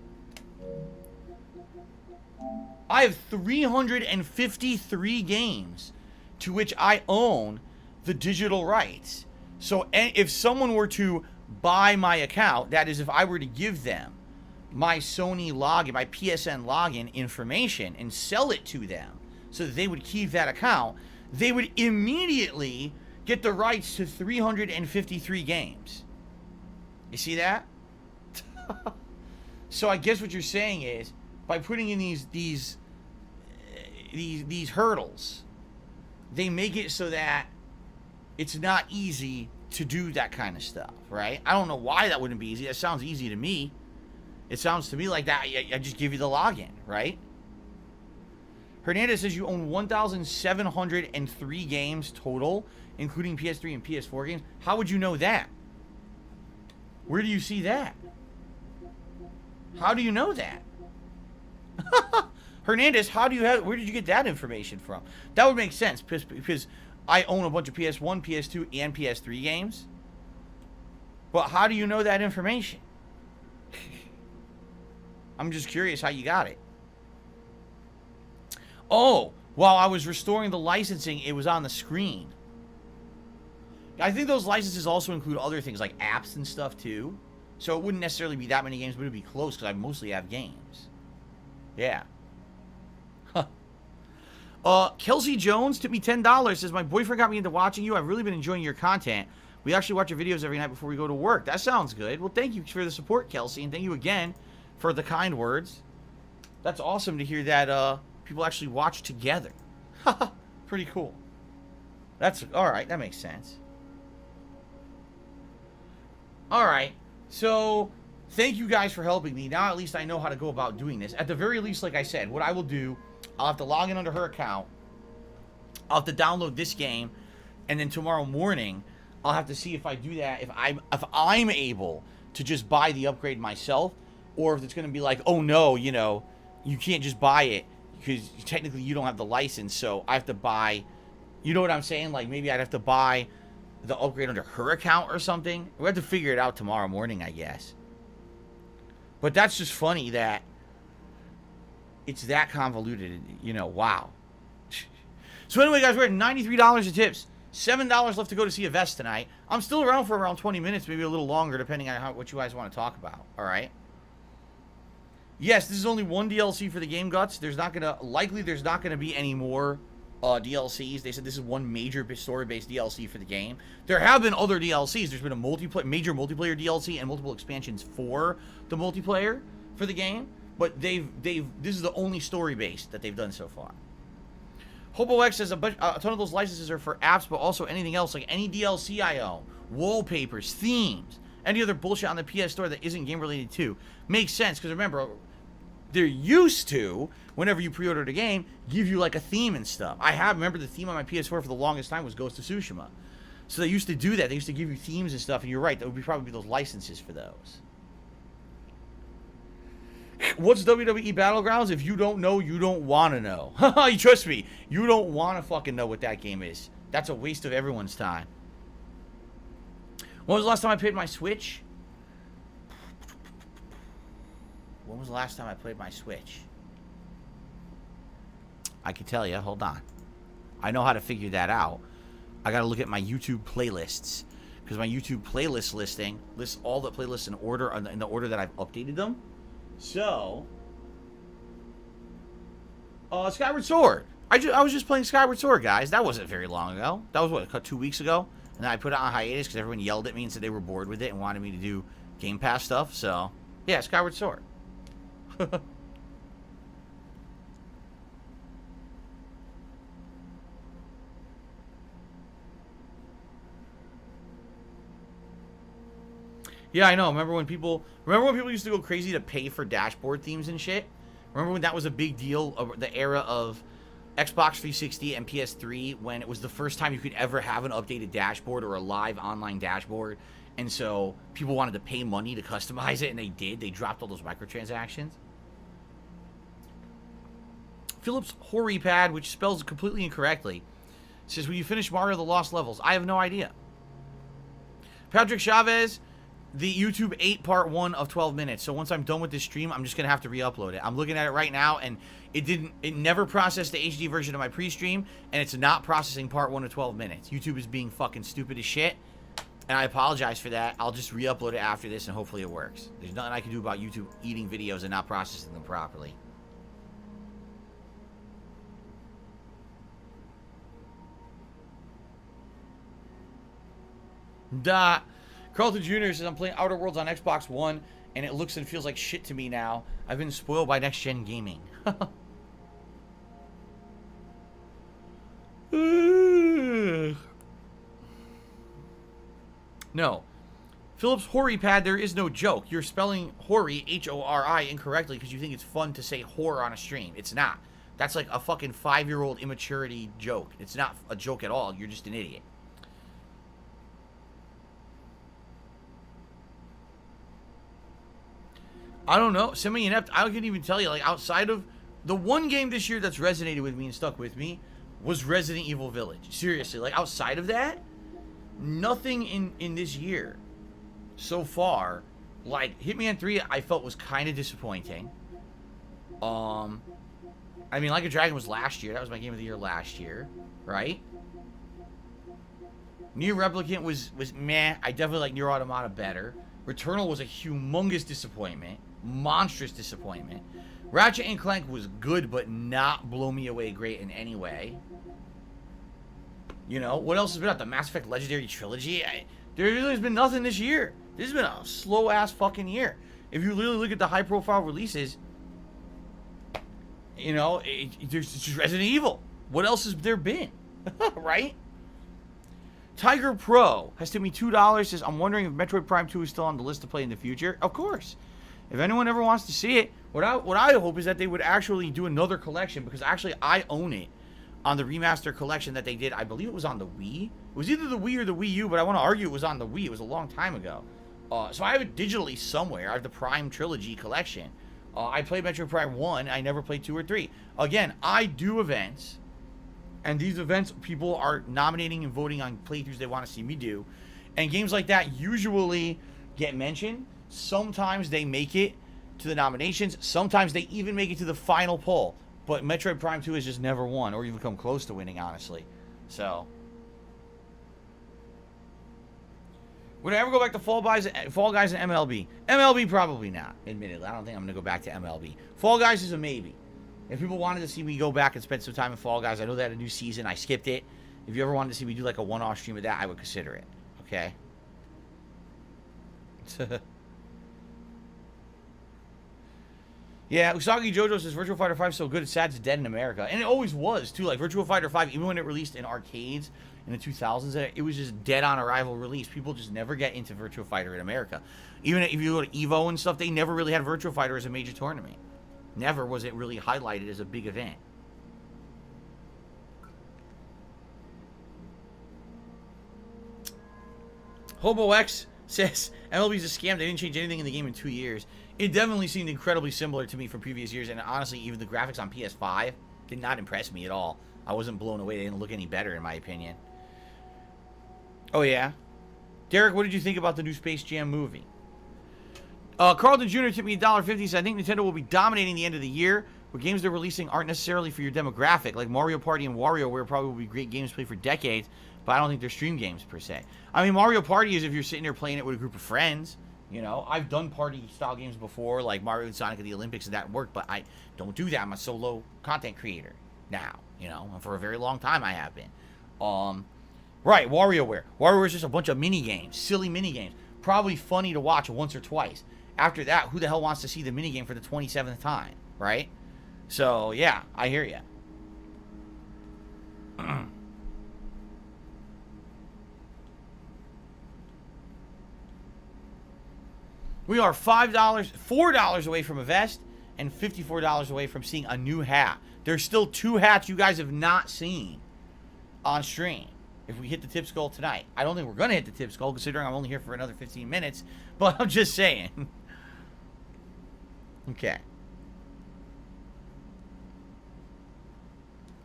I have 353 games to which I own the digital rights. So if someone were to buy my account, that is, if I were to give them my Sony login, my PSN login information and sell it to them so that they would keep that account, they would immediately get the rights to 353 games. You see that? So I guess what you're saying is, by putting in these hurdles, they make it so that it's not easy to do that kind of stuff, right? I don't know why that wouldn't be easy. That sounds easy to me. It sounds to me like that. I just give you the login, right? Hernandez says you own 1,703 games total, including PS3 and PS4 games. How would you know that? Where do you see that? How do you know that? Hernandez, where did you get that information from? That would make sense because I own a bunch of PS1, PS2, and PS3 games. But how do you know that information? I'm just curious how you got it. Oh, while I was restoring the licensing, it was on the screen. I think those licenses also include other things like apps and stuff too. So it wouldn't necessarily be that many games, but it would be close because I mostly have games. Yeah. Kelsey Jones tipped me $10. Says, my boyfriend got me into watching you. I've really been enjoying your content. We actually watch your videos every night before we go to work. That sounds good. Well, thank you for the support, Kelsey. And thank you again for the kind words. That's awesome to hear that people actually watch together. Pretty cool. That's all right. That makes sense. All right. So, thank you guys for helping me. Now at least I know how to go about doing this. At the very least, like I said, what I will do, I'll have to log in under her account. I'll have to download this game. And then tomorrow morning, I'll have to see if I do that, if I'm able to just buy the upgrade myself, or if it's going to be like, oh no, you know, you can't just buy it because technically you don't have the license, so I have to buy, you know what I'm saying? Like maybe I'd have to buy the upgrade under her account or something. We have to figure it out tomorrow morning, I guess. But that's just funny that it's that convoluted, you know, wow. So anyway, guys, we're at $93 of tips. $7 left to go to see a vest tonight. I'm still around for around 20 minutes, maybe a little longer, depending on what you guys want to talk about. All right. Yes, this is only one DLC for the game, Guts. There's not gonna be any more DLCs. They said this is one major story-based DLC for the game. There have been other DLCs. There's been a major multiplayer DLC and multiple expansions for the multiplayer for the game. But this is the only story-based that they've done so far. Hobo X says a ton of those licenses are for apps, but also anything else, like any DLC I own, wallpapers, themes, any other bullshit on the PS Store that isn't game-related too. Makes sense, because remember, they're used to, whenever you pre-order the game, give you like a theme and stuff. Remember the theme on my PS4 for the longest time was Ghost of Tsushima. So they used to do that. They used to give you themes and stuff, and you're right, that would probably be those licenses for those. What's WWE Battlegrounds? If you don't know, you don't want to know. You trust me. You don't want to fucking know what that game is. That's a waste of everyone's time. When was the last time I played my Switch? When was the last time I played my Switch? I can tell you. Hold on. I know how to figure that out. I got to look at my YouTube playlists. Because my YouTube playlist listing lists all the playlists in order, in the order that I've updated them. So, Skyward Sword. I was just playing Skyward Sword, guys. That wasn't very long ago. That was, what, 2 weeks ago? And then I put it on hiatus because everyone yelled at me and said they were bored with it and wanted me to do Game Pass stuff. So, yeah, Skyward Sword. Yeah, I know. Remember when people used to go crazy to pay for dashboard themes and shit? Remember when that was a big deal, the era of Xbox 360 and PS3, when it was the first time you could ever have an updated dashboard or a live online dashboard, and so people wanted to pay money to customize it, and they did. They dropped all those microtransactions. Phillips Horipad, which spells it completely incorrectly, says, will you finish Mario the Lost Levels? I have no idea. Patrick Chavez, the YouTube 8 part 1 of 12 minutes. So once I'm done with this stream, I'm just going to have to re-upload it. I'm looking at it right now, and it never processed the HD version of my pre-stream, and it's not processing part 1 of 12 minutes. YouTube is being fucking stupid as shit, and I apologize for that. I'll just re-upload it after this, and hopefully it works. There's nothing I can do about YouTube eating videos and not processing them properly. Carlton Jr. says, I'm playing Outer Worlds on Xbox One, and it looks and feels like shit to me now. I've been spoiled by next-gen gaming. No. Phillips Horipad, there is no joke. You're spelling Hori, H-O-R-I, incorrectly because you think it's fun to say whore on a stream. It's not. That's like a fucking 5-year-old immaturity joke. It's not a joke at all. You're just an idiot. I don't know. Semi-inept, I can't even tell you. Like, outside of the one game this year that's resonated with me and stuck with me was Resident Evil Village. Seriously. Like, outside of that, nothing in this year so far. Like, Hitman 3, I felt was kind of disappointing. I mean, Like a Dragon was last year. That was my game of the year last year, right? Nier Replicant was meh. I definitely like Nier Automata better. Returnal was a humongous disappointment. Monstrous disappointment. Ratchet & Clank was good, but not blow me away great in any way. You know, what else has been out? The Mass Effect Legendary Trilogy? There really has been nothing this year. This has been a slow-ass fucking year. If you literally look at the high-profile releases, you know, there's just Resident Evil. What else has there been? Right? Tiger Pro has tipped me $2. Says, I'm wondering if Metroid Prime 2 is still on the list to play in the future. Of course. If anyone ever wants to see it, what I hope is that they would actually do another collection, because actually I own it on the remaster collection that they did. I believe it was on the Wii. It was either the Wii or the Wii U, but I want to argue it was on the Wii. It was a long time ago. So I have it digitally somewhere. I have the Prime Trilogy collection. I played Metroid Prime 1. I never played 2 or 3. Again, I do events. And these events, people are nominating and voting on playthroughs they want to see me do. And games like that usually get mentioned. Sometimes they make it to the nominations. Sometimes they even make it to the final poll. But Metroid Prime 2 has just never won or even come close to winning, honestly. So, would I ever go back to Fall Guys and MLB? MLB, probably not, admittedly. I don't think I'm going to go back to MLB. Fall Guys is a maybe. If people wanted to see me go back and spend some time in Fall Guys, I know they had a new season. I skipped it. If you ever wanted to see me do like a one-off stream of that, I would consider it. Okay? Yeah, Usagi Jojo says Virtua Fighter 5 is so good it's sad it's dead in America. And it always was, too. Like, Virtua Fighter 5, even when it released in arcades in the 2000s, it was just dead on arrival release. People just never get into Virtua Fighter in America. Even if you go to EVO and stuff, they never really had Virtua Fighter as a major tournament. Never was it really highlighted as a big event. Hobo X says MLB's a scam. They didn't change anything in the game in 2 years. It definitely seemed incredibly similar to me from previous years, and honestly, even the graphics on PS5 did not impress me at all. I wasn't blown away. They didn't look any better, in my opinion. Oh, yeah? Derek, what did you think about the new Space Jam movie? Carlton Jr. tipped me $1.50. Said, I think Nintendo will be dominating the end of the year, but games they're releasing aren't necessarily for your demographic. Like Mario Party and WarioWare probably will be great games played for decades, but I don't think they're stream games, per se. I mean, Mario Party is if you're sitting there playing it with a group of friends. You know, I've done party-style games before, like Mario and Sonic at the Olympics, and that worked, but I don't do that. I'm a solo content creator now, you know, and for a very long time I have been. Right, WarioWare. WarioWare is just a bunch of mini-games, silly mini-games. Probably funny to watch once or twice. After that, who the hell wants to see the minigame for the 27th time, right? So, yeah, I hear ya. We are $4 away from a vest and $54 away from seeing a new hat. There's still 2 hats you guys have not seen on stream if we hit the Tips goal tonight. I don't think we're going to hit the Tips goal considering I'm only here for another 15 minutes, but I'm just saying. Okay.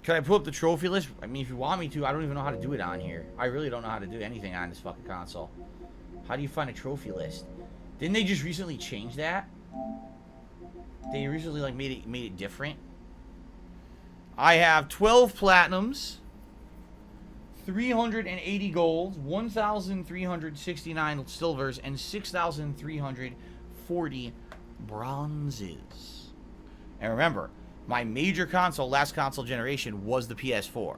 Can I pull up the trophy list? I mean, if you want me to, I don't even know how to do it on here. I really don't know how to do anything on this fucking console. How do you find a trophy list? Didn't they just recently change that? They recently like made it different. I have 12 platinums, 380 golds, 1,369 silvers, and 6,340 bronzes. And remember, my major console, last console generation, was the PS4.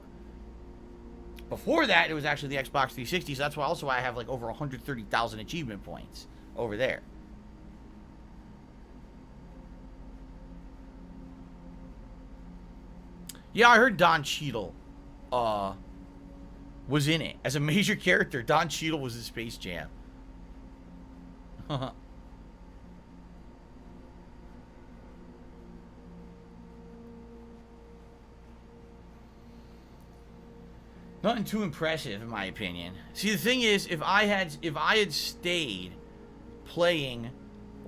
Before that, it was actually the Xbox 360, so that's why also I have like over 130,000 achievement points over there. Yeah, I heard Don Cheadle was in it. As a major character, Don Cheadle was in Space Jam. Nothing too impressive, in my opinion. See, the thing is, if I had stayed playing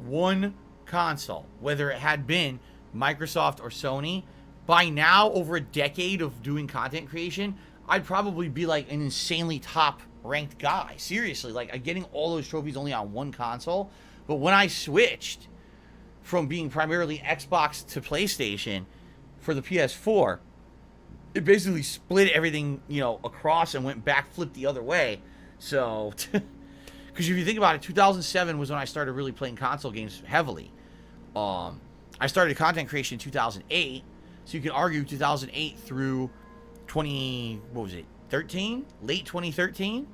one console, whether it had been Microsoft or Sony, by now, over a decade of doing content creation, I'd probably be like an insanely top-ranked guy. Seriously, like getting all those trophies only on one console. But when I switched from being primarily Xbox to PlayStation for the PS4, it basically split everything, you know, across and went back, flipped the other way. So, because if you think about it, 2007 was when I started really playing console games heavily. I started content creation in 2008, so you can argue 2008 through 13? Late 2013.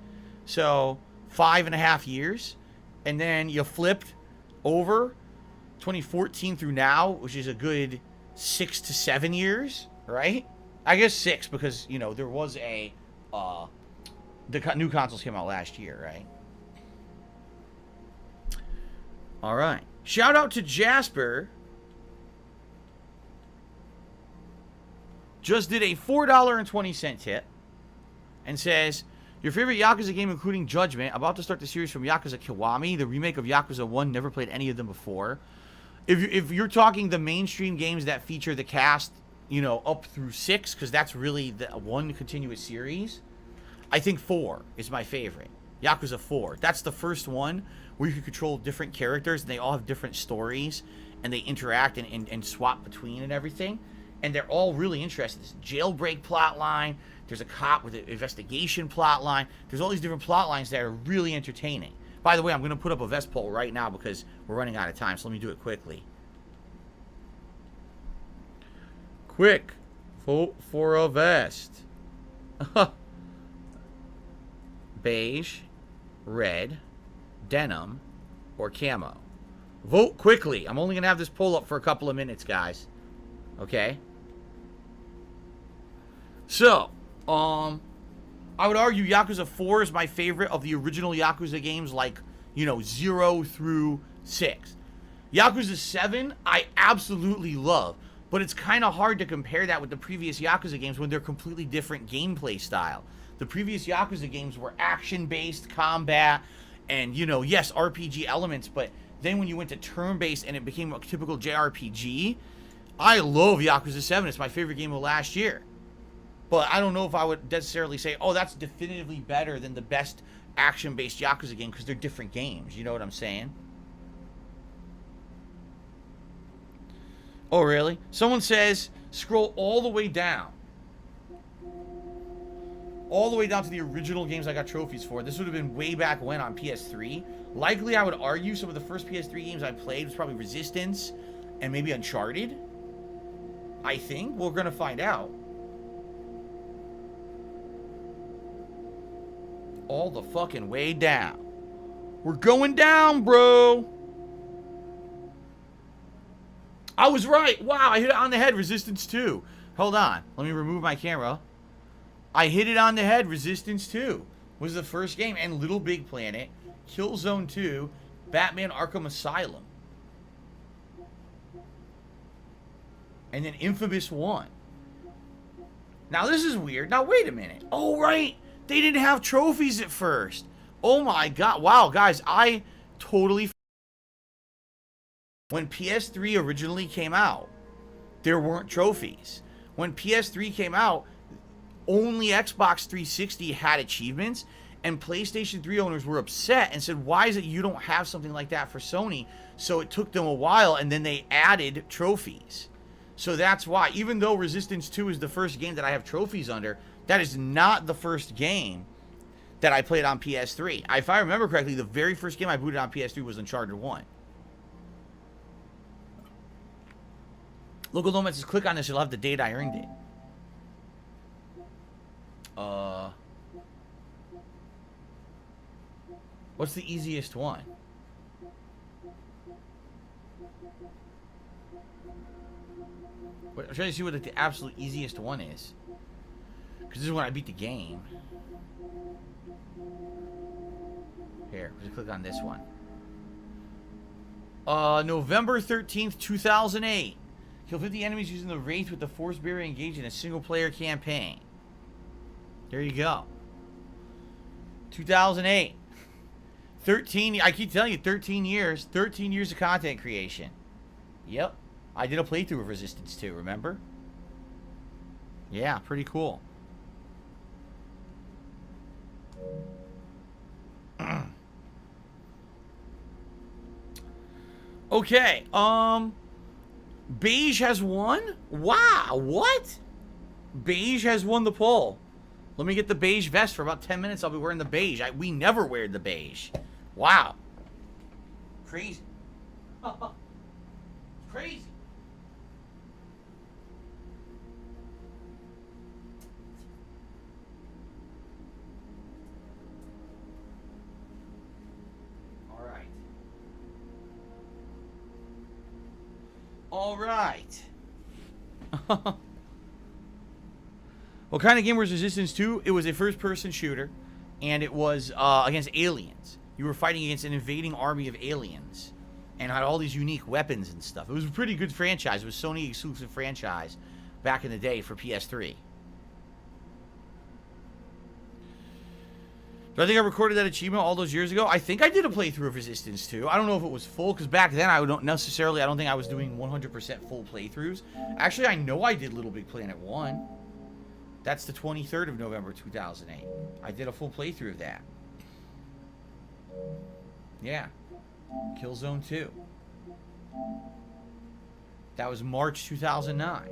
So 5.5 years, and then you flipped over 2014 through now, which is a good 6 to 7 years, right? I guess 6 because, you know, there was a the new consoles came out last year, right? All right. Shout out to Jasper. Just did a $4.20 tip and says, your favorite Yakuza game, including Judgment, about to start the series from Yakuza Kiwami, the remake of Yakuza 1, never played any of them before. If you're talking the mainstream games that feature the cast, you know, up through 6, because that's really the one continuous series, I think 4 is my favorite. Yakuza 4. That's the first one where you can control different characters, and they all have different stories, and they interact and swap between and everything. And they're all really interesting. There's a jailbreak plot line. There's a cop with an investigation plot line. There's all these different plot lines that are really entertaining. By the way, I'm going to put up a vest poll right now because we're running out of time, so let me do it quickly. Quick, vote for a vest. Beige, red, denim, or camo. Vote quickly. I'm only going to have this poll up for a couple of minutes, guys. Okay? So, I would argue Yakuza 4 is my favorite of the original Yakuza games, like, you know, 0 through 6. Yakuza 7, I absolutely love, but it's kind of hard to compare that with the previous Yakuza games when they're completely different gameplay style. The previous Yakuza games were action-based combat and, you know, yes, RPG elements, but then when you went to turn-based and it became a typical JRPG, I love Yakuza 7. It's my favorite game of last year. But I don't know if I would necessarily say, oh, that's definitively better than the best action-based Yakuza game, because they're different games. You know what I'm saying? Oh, really? Someone says, scroll all the way down. All the way down to the original games I got trophies for. This would have been way back when on PS3. Likely, I would argue some of the first PS3 games I played was probably Resistance and maybe Uncharted. I think. We're going to find out. All the fucking way down. We're going down, bro. I was right. Wow, I hit it on the head. Resistance 2. Hold on. Let me remove my camera. I hit it on the head. Resistance 2 was the first game. And Little Big Planet, Killzone 2, Batman Arkham Asylum. And then Infamous 1. Now, this is weird. Now, wait a minute. Oh, right. They didn't have trophies at first. Oh, my God. Wow, guys. I totally... When PS3 originally came out, there weren't trophies. When PS3 came out, only Xbox 360 had achievements, and PlayStation 3 owners were upset and said, why is it you don't have something like that for Sony? So it took them a while, and then they added trophies. So that's why, even though Resistance 2 is the first game that I have trophies under, that is not the first game that I played on PS3. If I remember correctly, the very first game I booted on PS3 was Uncharted 1. Local Nomad says, click on this, you'll have the date I earned it. What's the easiest one? Wait, I'm trying to see what the absolute easiest one is. Because this is when I beat the game. Here, just click on this one. November 13th, 2008. Kill 50 enemies using the Wraith with the Force Barrier engaged in a single-player campaign. There you go. 2008. 13, I keep telling you, 13 years. 13 years of content creation. Yep. I did a playthrough of Resistance 2, remember? Yeah, pretty cool. Okay, Beige has won? Wow, what? Beige has won the poll. Let me get the beige vest for about 10 minutes. I'll be wearing the beige. We never wear the beige. Wow. Crazy. Crazy. All right. What kind of game was Resistance 2? It was a first-person shooter, and it was against aliens. You were fighting against an invading army of aliens, and had all these unique weapons and stuff. It was a pretty good franchise. It was a Sony exclusive franchise back in the day for PS3. Do I think I recorded that achievement all those years ago? I think I did a playthrough of Resistance 2. I don't know if it was full, because back then I don't think I was doing 100% full playthroughs. Actually, I know I did Little Big Planet 1. That's the 23rd of November, 2008. I did a full playthrough of that. Yeah. Killzone 2. That was March 2009.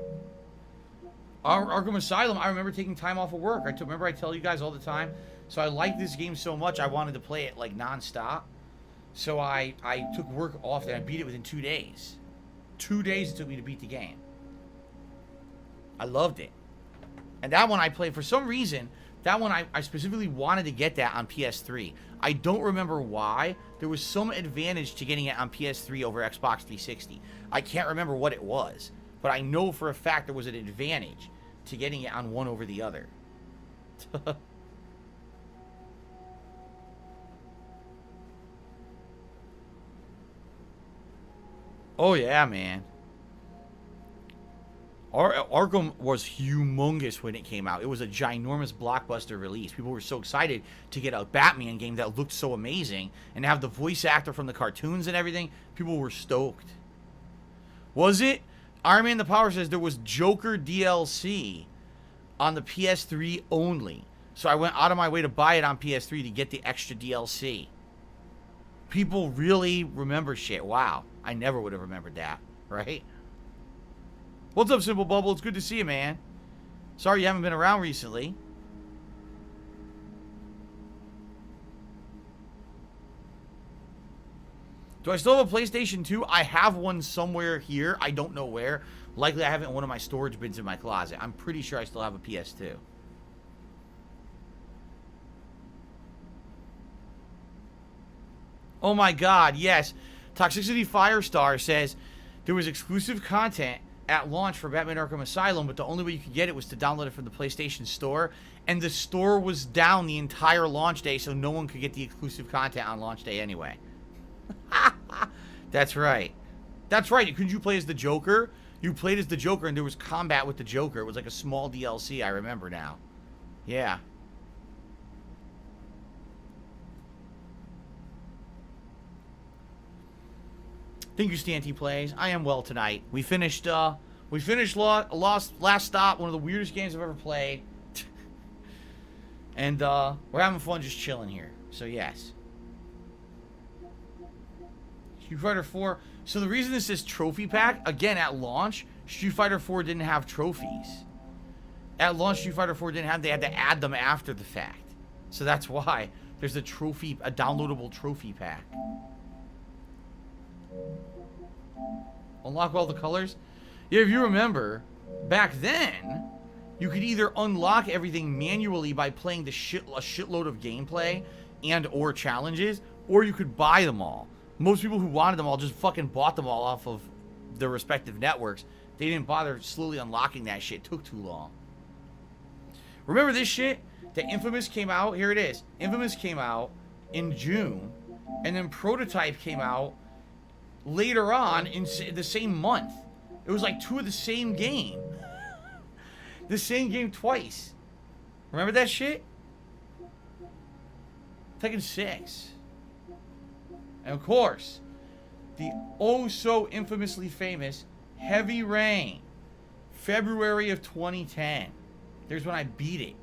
Arkham Asylum, I remember taking time off of work. Remember I tell you guys all the time? So I liked this game so much, I wanted to play it like non-stop. So I took work off and I beat it within 2 days. 2 days it took me to beat the game. I loved it. And that one I played, for some reason, that one I specifically wanted to get that on PS3. I don't remember why. There was some advantage to getting it on PS3 over Xbox 360. I can't remember what it was. But I know for a fact there was an advantage to getting it on one over the other. Oh, yeah, man. Arkham was humongous when it came out. It was a ginormous blockbuster release. People were so excited to get a Batman game that looked so amazing and have the voice actor from the cartoons and everything. People were stoked. Was it? Iron Man the Power says there was Joker DLC on the PS3 only. So I went out of my way to buy it on PS3 to get the extra DLC. People really remember shit. Wow. I never would have remembered that, right? What's up, Simple Bubble? It's good to see you, man. Sorry you haven't been around recently. Do I still have a PlayStation 2? I have one somewhere here. I don't know where. Likely I have it in one of my storage bins in my closet. I'm pretty sure I still have a PS2. Oh my god, yes. Toxicity Firestar says there was exclusive content at launch for Batman Arkham Asylum, but the only way you could get it was to download it from the PlayStation Store, and the store was down the entire launch day, so no one could get the exclusive content on launch day anyway. That's right. That's right. Couldn't you play as the Joker? You played as the Joker, and there was combat with the Joker. It was like a small DLC, I remember now. Yeah. Thank you, Stanty Plays. I am well tonight. We finished Last Stop, one of the weirdest games I've ever played. And we're having fun just chilling here. So yes. Street Fighter 4. So the reason this is trophy pack, again, at launch, Street Fighter 4 didn't have trophies. At launch, Street Fighter 4 didn't have, they had to add them after the fact. So that's why there's a downloadable trophy pack. Unlock all the colors? Yeah, if you remember, back then, you could either unlock everything manually by playing a shitload of gameplay and or challenges, or you could buy them all. Most people who wanted them all just fucking bought them all off of their respective networks. They didn't bother slowly unlocking that shit. It took too long. Remember this shit? The Infamous came out. Here it is. Infamous came out in June, and then Prototype came out later on in the same month. It was like two of the same game. The same game twice. Remember that shit? Tekken 6. And of course, the oh so infamously famous Heavy Rain, February of 2010. There's when I beat it.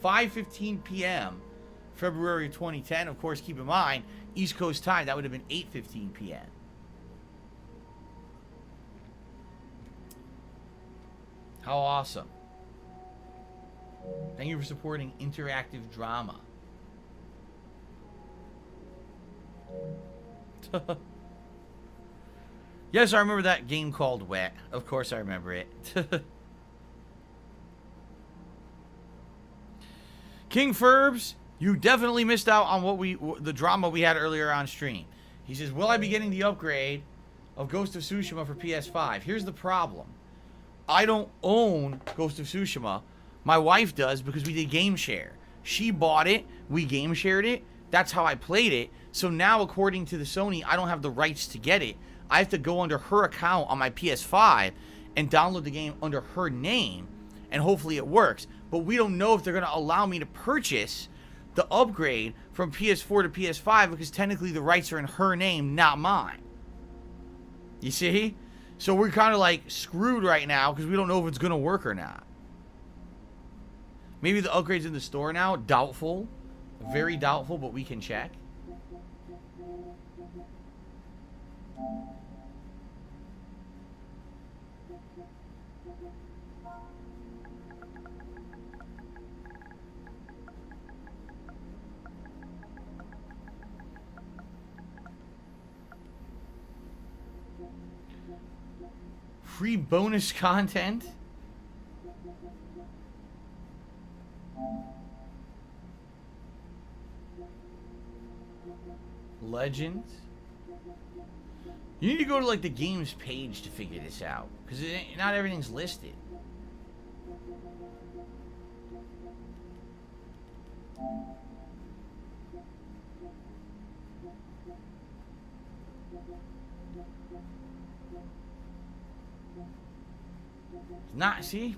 5:15 p.m. February of 2010. Of course, keep in mind, East Coast time, that would have been 8:15 p.m. How awesome. Thank you for supporting interactive drama. Yes, I remember that game called Wet. Of course I remember it. King Ferbs, you definitely missed out on the drama we had earlier on stream. He says, will I be getting the upgrade of Ghost of Tsushima for PS5? Here's the problem. I don't own Ghost of Tsushima. My wife does because we did game share. She bought it. We game shared it. That's how I played it. So now, according to the Sony, I don't have the rights to get it. I have to go under her account on my PS5 and download the game under her name, and hopefully it works. But we don't know if they're going to allow me to purchase the upgrade from PS4 to PS5 because technically the rights are in her name, not mine. You see? So we're kind of like screwed right now because we don't know if it's going to work or not. Maybe the upgrade's in the store now. Doubtful. Very doubtful, but we can check. Free bonus content. Legends. You need to go to like the games page to figure this out, because not everything's listed. It's not, see?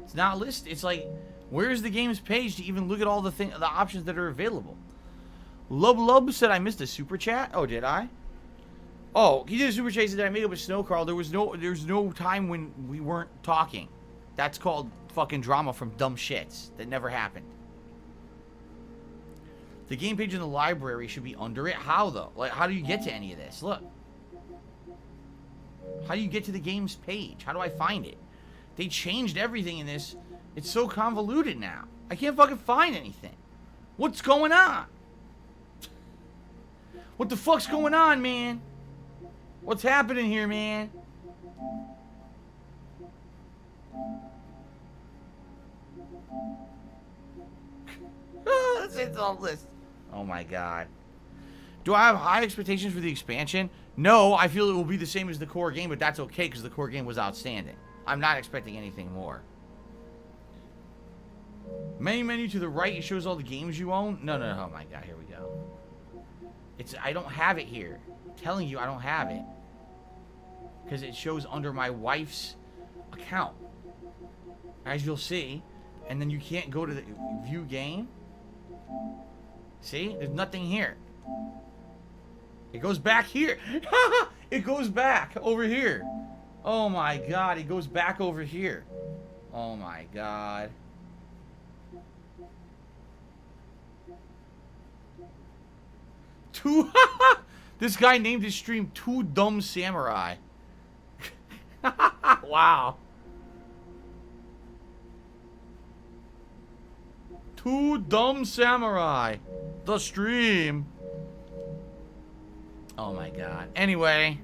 It's not listed. It's like, where's the games page to even look at all the options that are available? Lub said I missed a super chat. Oh, did I? Oh, he did a super chat. He said I made up with Snow Carl. There's no time when we weren't talking. That's called fucking drama from dumb shits that never happened. The game page in the library should be under it. How though? Like, how do you get to any of this? Look. How do you get to the games page? How do I find it? They changed everything in this. It's so convoluted now. I can't fucking find anything. What's going on? What the fuck's going on, man? What's happening here, man? It's all this. Oh my god. Do I have high expectations for the expansion? No, I feel it will be the same as the core game, but that's okay because the core game was outstanding. I'm not expecting anything more. Main menu to the right, it shows all the games you own. No. Oh my god, here we go. I don't have it here. I'm telling you, I don't have it. Because it shows under my wife's account. As you'll see. And then you can't go to the view game. See? There's nothing here. It goes back here. It goes back over here. Oh my god, it goes back over here. Oh my god. This guy named his stream Two Dumb Samurai. Wow. Two Dumb Samurai. The stream. Oh my god. Anyway.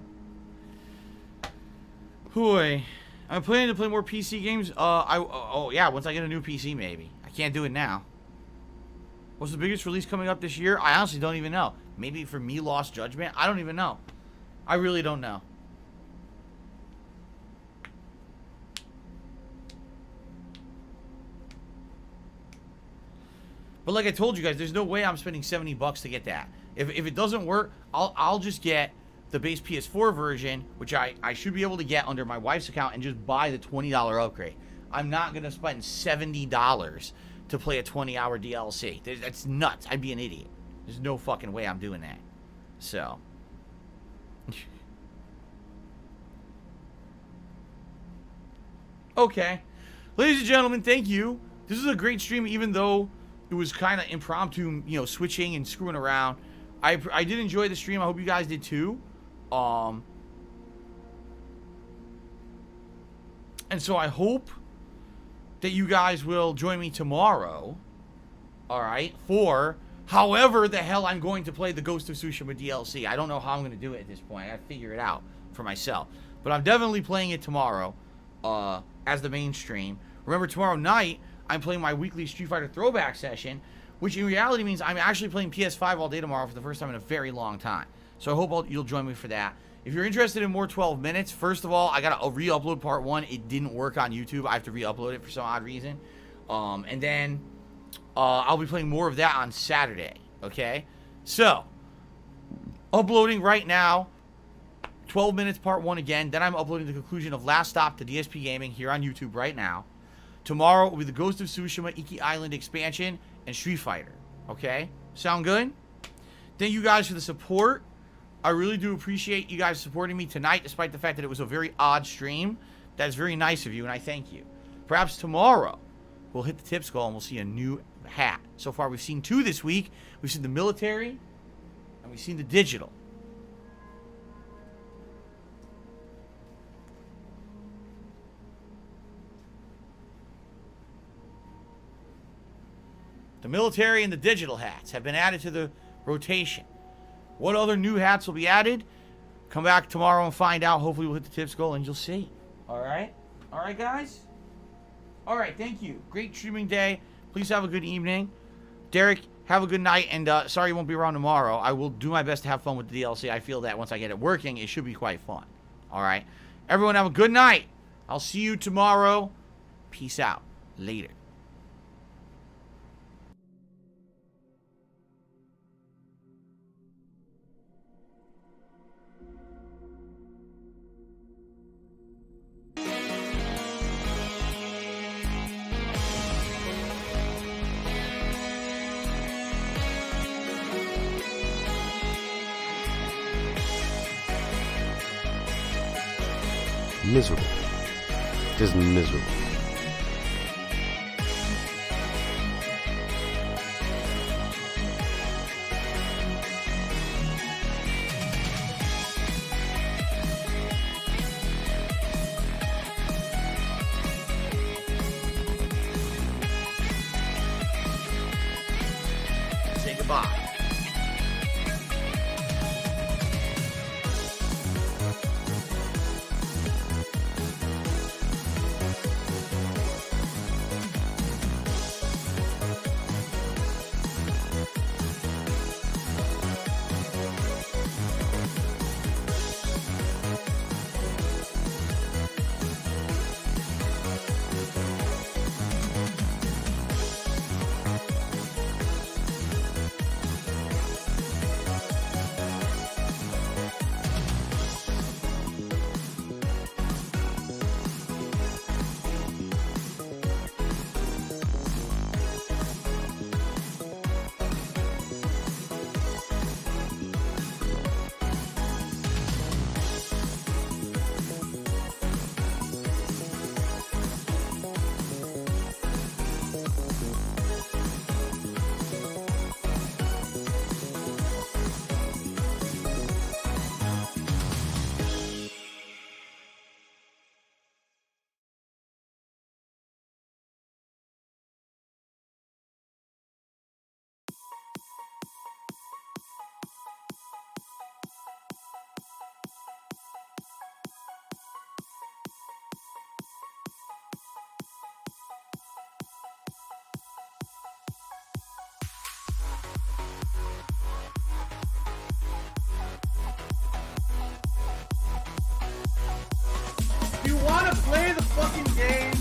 Hooey. I'm planning to play more PC games. Oh yeah, once I get a new PC maybe. I can't do it now. What's the biggest release coming up this year? I honestly don't even know. Maybe for me, Lost Judgment? I don't even know. I really don't know. But like I told you guys, there's no way I'm spending $70 to get that. If it doesn't work, I'll just get the base PS4 version, which I should be able to get under my wife's account, and just buy the $20 upgrade. I'm not going to spend $70 to play a 20-hour DLC. That's nuts. I'd be an idiot. There's no fucking way I'm doing that. So. Okay. Ladies and gentlemen, thank you. This is a great stream, even though it was kind of impromptu, you know, switching and screwing around. I did enjoy the stream. I hope you guys did too. And so I hope that you guys will join me tomorrow, all right, for however the hell I'm going to play the Ghost of Tsushima DLC. I don't know how I'm going to do it at this point. I got to figure it out for myself. But I'm definitely playing it tomorrow as the main stream. Remember, tomorrow night, I'm playing my weekly Street Fighter throwback session, which in reality means I'm actually playing PS5 all day tomorrow for the first time in a very long time. So I hope you'll join me for that. If you're interested in more 12 minutes, first of all, I got to re-upload part 1. It didn't work on YouTube. I have to re-upload it for some odd reason. And then I'll be playing more of that on Saturday. Okay? So, uploading right now, 12 minutes part 1 again. Then I'm uploading the conclusion of Last Stop to DSP Gaming here on YouTube right now. Tomorrow will be the Ghost of Tsushima Iki Island expansion and Street Fighter. Okay? Sound good? Thank you guys for the support. I really do appreciate you guys supporting me tonight, despite the fact that it was a very odd stream. That is very nice of you, and I thank you. Perhaps tomorrow, we'll hit the tip skull and we'll see a new hat. So far, we've seen 2 this week. We've seen the military, and we've seen the digital. The military and the digital hats have been added to the rotation. What other new hats will be added? Come back tomorrow and find out. Hopefully we'll hit the tip skull and you'll see. Alright? Alright, guys? Alright, thank you. Great streaming day. Please have a good evening. Derek, have a good night. And sorry you won't be around tomorrow. I will do my best to have fun with the DLC. I feel that once I get it working, it should be quite fun. Alright? Everyone have a good night. I'll see you tomorrow. Peace out. Later. Miserable. Just miserable. Say goodbye. fucking game.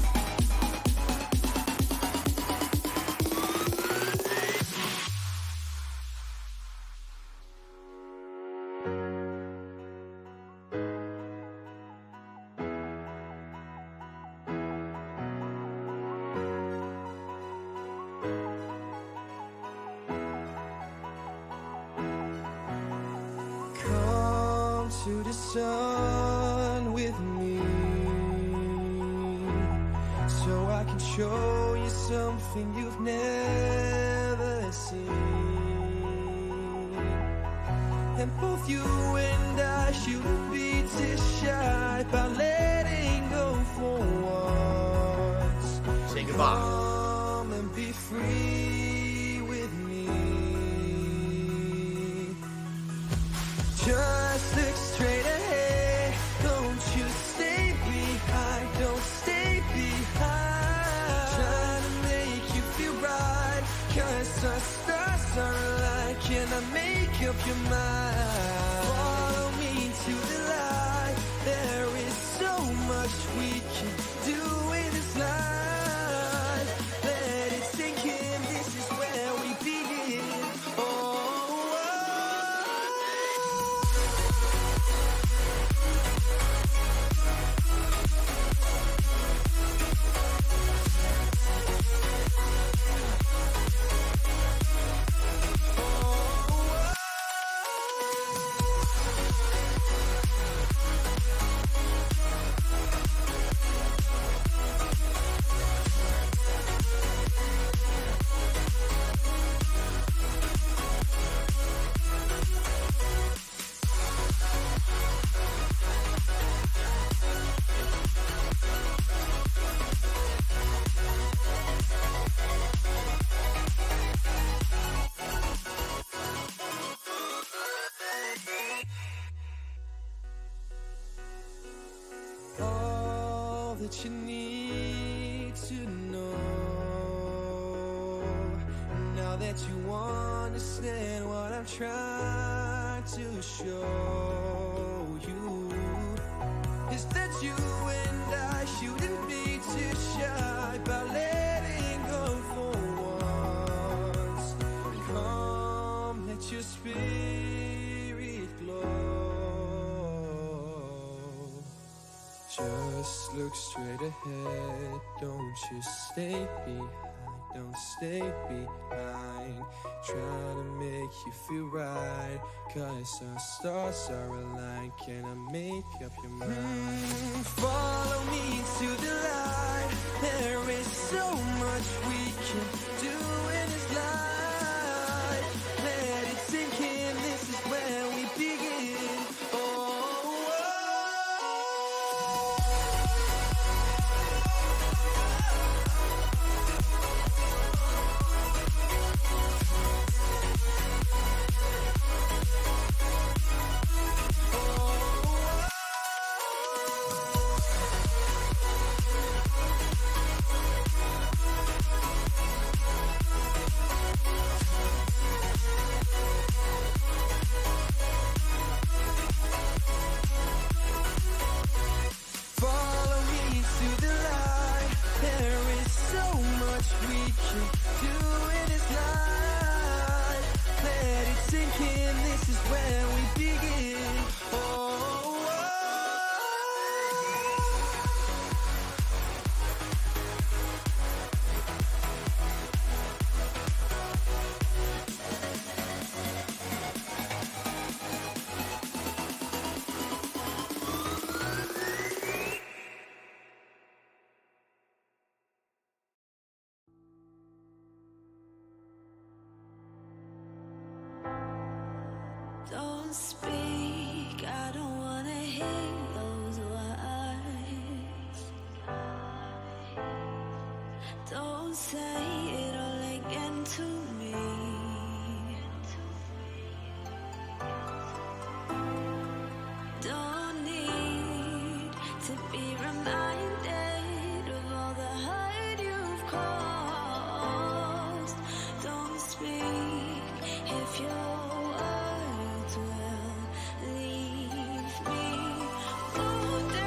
Come to the sun with me, so I can show you something you've never seen. And both you and I shouldn't be too shy about letting go for once. Say goodbye. Come and be free with me. Just look straight ahead. Don't you stay behind. Don't stay behind. Trying to make you feel right. 'Cause our stars are aligned. Can I make up your mind? Follow me to the light. There is so much we can do in this life. Let it sink in. This is where we begin. Oh. All that you need to know, now that you understand what I'm trying to show you, is that you and I shouldn't be too shy about letting go for once. Come, let your spirit glow. Just look straight ahead. Don't you stay behind. Don't stay behind. Try to make you feel right. 'Cause our stars are aligned. Can I make up your mind? Follow me to the light. There is so much we can do in this life. Let it sink in. This is where we begin. Oh. Follow me to the light. There is so much we can do in this life. Let it sink in. This is where we begin. Oh. Don't speak, I don't wanna hear those words. Don't say it all again to me. Don't need to be reminded of all the hurt you've caused. Don't speak if you're leave me wounded.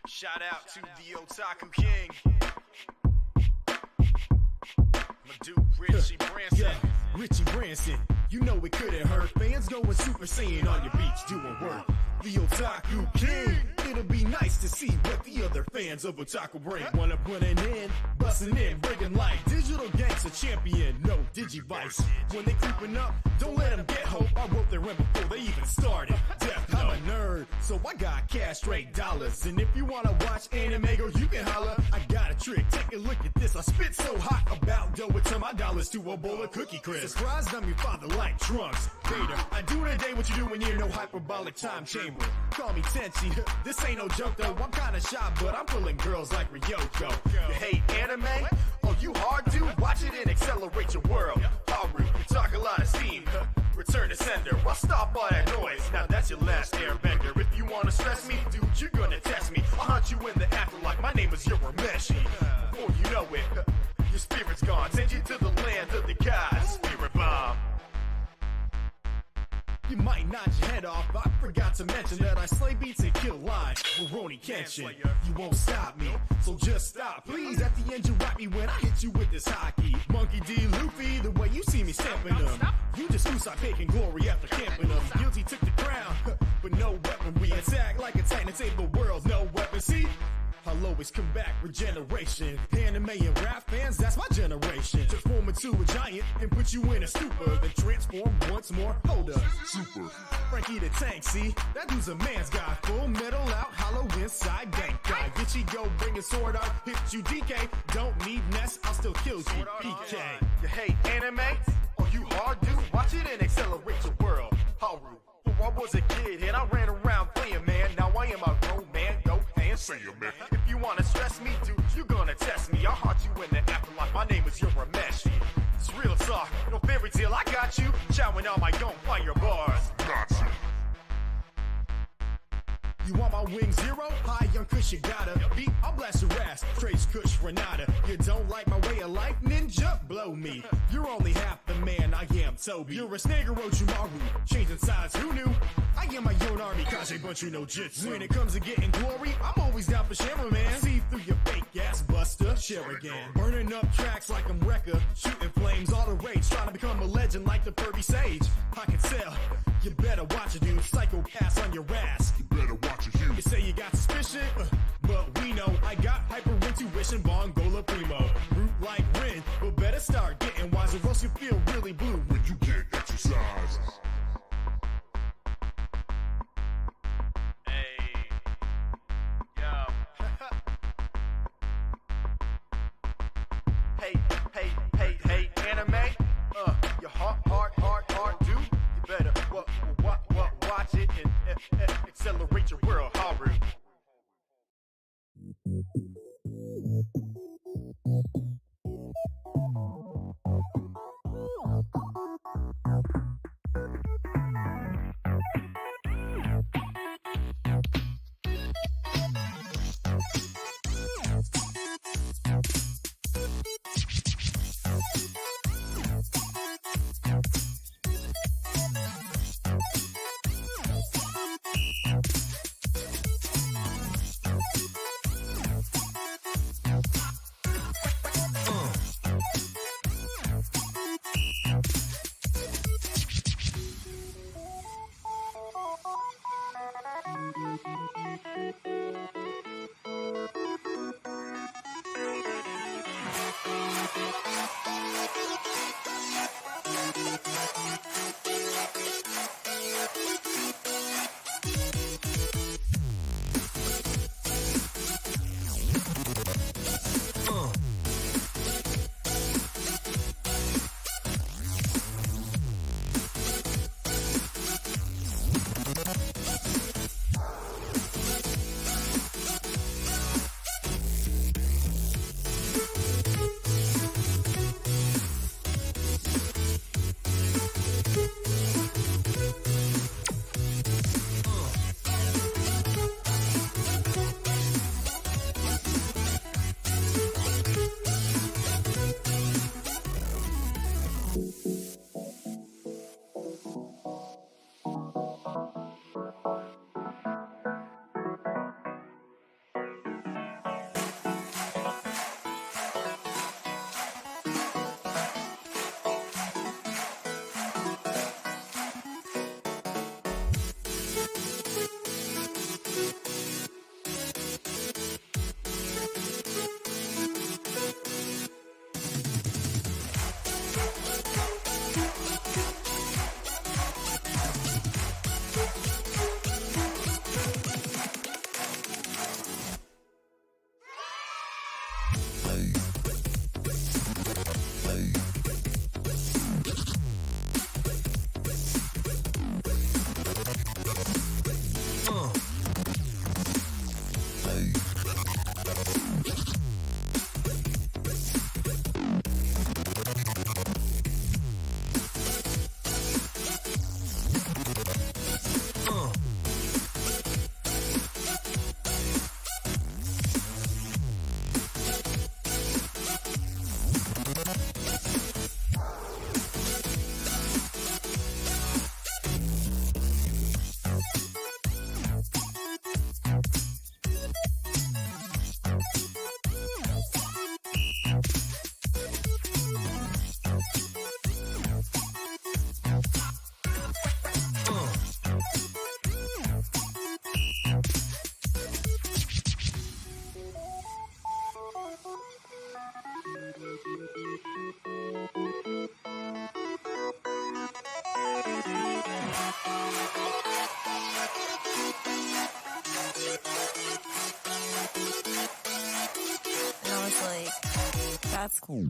Shout out to the Otaku King. My dude, Richie Branson. Yeah, Richie Branson. You know it couldn't hurt. Fans going Super Saiyan on your beach doing work. The Otaku King. It'll be nice to see what the other fans of Otaku bring. One up running in, busting in, breaking light. Digital gangster champion, no Digivice. When they creeping up, don't let them get hope. I wrote their rhyme before they even started. Death, I'm a nerd, so I got cash straight dollars. And if you wanna watch anime, girl, you can holler. I got a trick, take a look at this. I spit so hot about dough, it turn my dollars to a bowl of Cookie Crisp. Surprised I'm your father like Trunks. Vader, I do today what you do when you're no hyperbolic time chamber. Call me Tenchi, this ain't no joke though. I'm kinda shy, but I'm pulling girls like Ryoko. You hate anime? Oh, you hard to watch it and accelerate your world. Haru, you talk a lot of steam. Return to sender. Well, stop all that noise. Now that's your last airbender. If you wanna stress me, dude, you're gonna test me. I'll hunt you in the afterlife. My name is Urameshi. Before you know it, your spirit's gone. Send you to the land of the gods. Spirit bomb. You might nod your head off, I forgot to mention that I slay beats and kill lives. Rurouni Kenshin, you won't stop me, so just stop. Please, at the end you rock me when I hit you with this hockey. Monkey D. Luffy, the way you see me stamping them. You just suicide taking glory after camping them. Guilty took the crown, but no weaponry. Attack like a titan and save the world, no weapon. See? I'll always come back, regeneration. Anime and rap fans, that's my generation. Transform into a giant and put you in a stupor. Then transform once more, hold up. Super. Frankie the Tank, see? That dude's a man's guy. Full metal out, hollow inside, gank guy. Itchy go, bring a sword out, hit you DK. Don't need nest, I'll still kill you, PK. You hate anime? Oh, you hard to watch it and accelerate your world. Haru. I was a kid and I ran around playing, man. Now I am a grown man, go and say it, man. If you wanna stress me, dude, you're gonna test me. I'll haunt you in the afterlife. My name is Urameshi. It's real talk, no fairy tale. I got you, chowing on my gunfire bars. Got you. You want my wing zero? Hi, young Kush, you gotta beat. I'll blast your ass. Trace Kush Renata. You don't like my way of life, ninja? Blow me. You're only half the man I am, Toby. You're a snake Orochimaru. Changing sides, who knew? I am my own army, Kaze Bunchu no Jitsu. When it comes to getting glory, I'm always down for Shimmer, man. See through your fake ass buster, share again. Burning up tracks like I'm Wrecker. Shooting flames, all the rage. Trying to become a legend like the Purdy Sage. I can tell. You better watch it, dude. Psychopaths on your ass. You better watch it, you. You say you got suspicion, but we know I got hyper intuition, Bongola Primo. Root like Rin, but better start getting wiser, else you feel really blue when you get exercise. Hey, yo. hey, anime? Your hard, dude. You better watch it and accelerate your world, Haru. That's cool.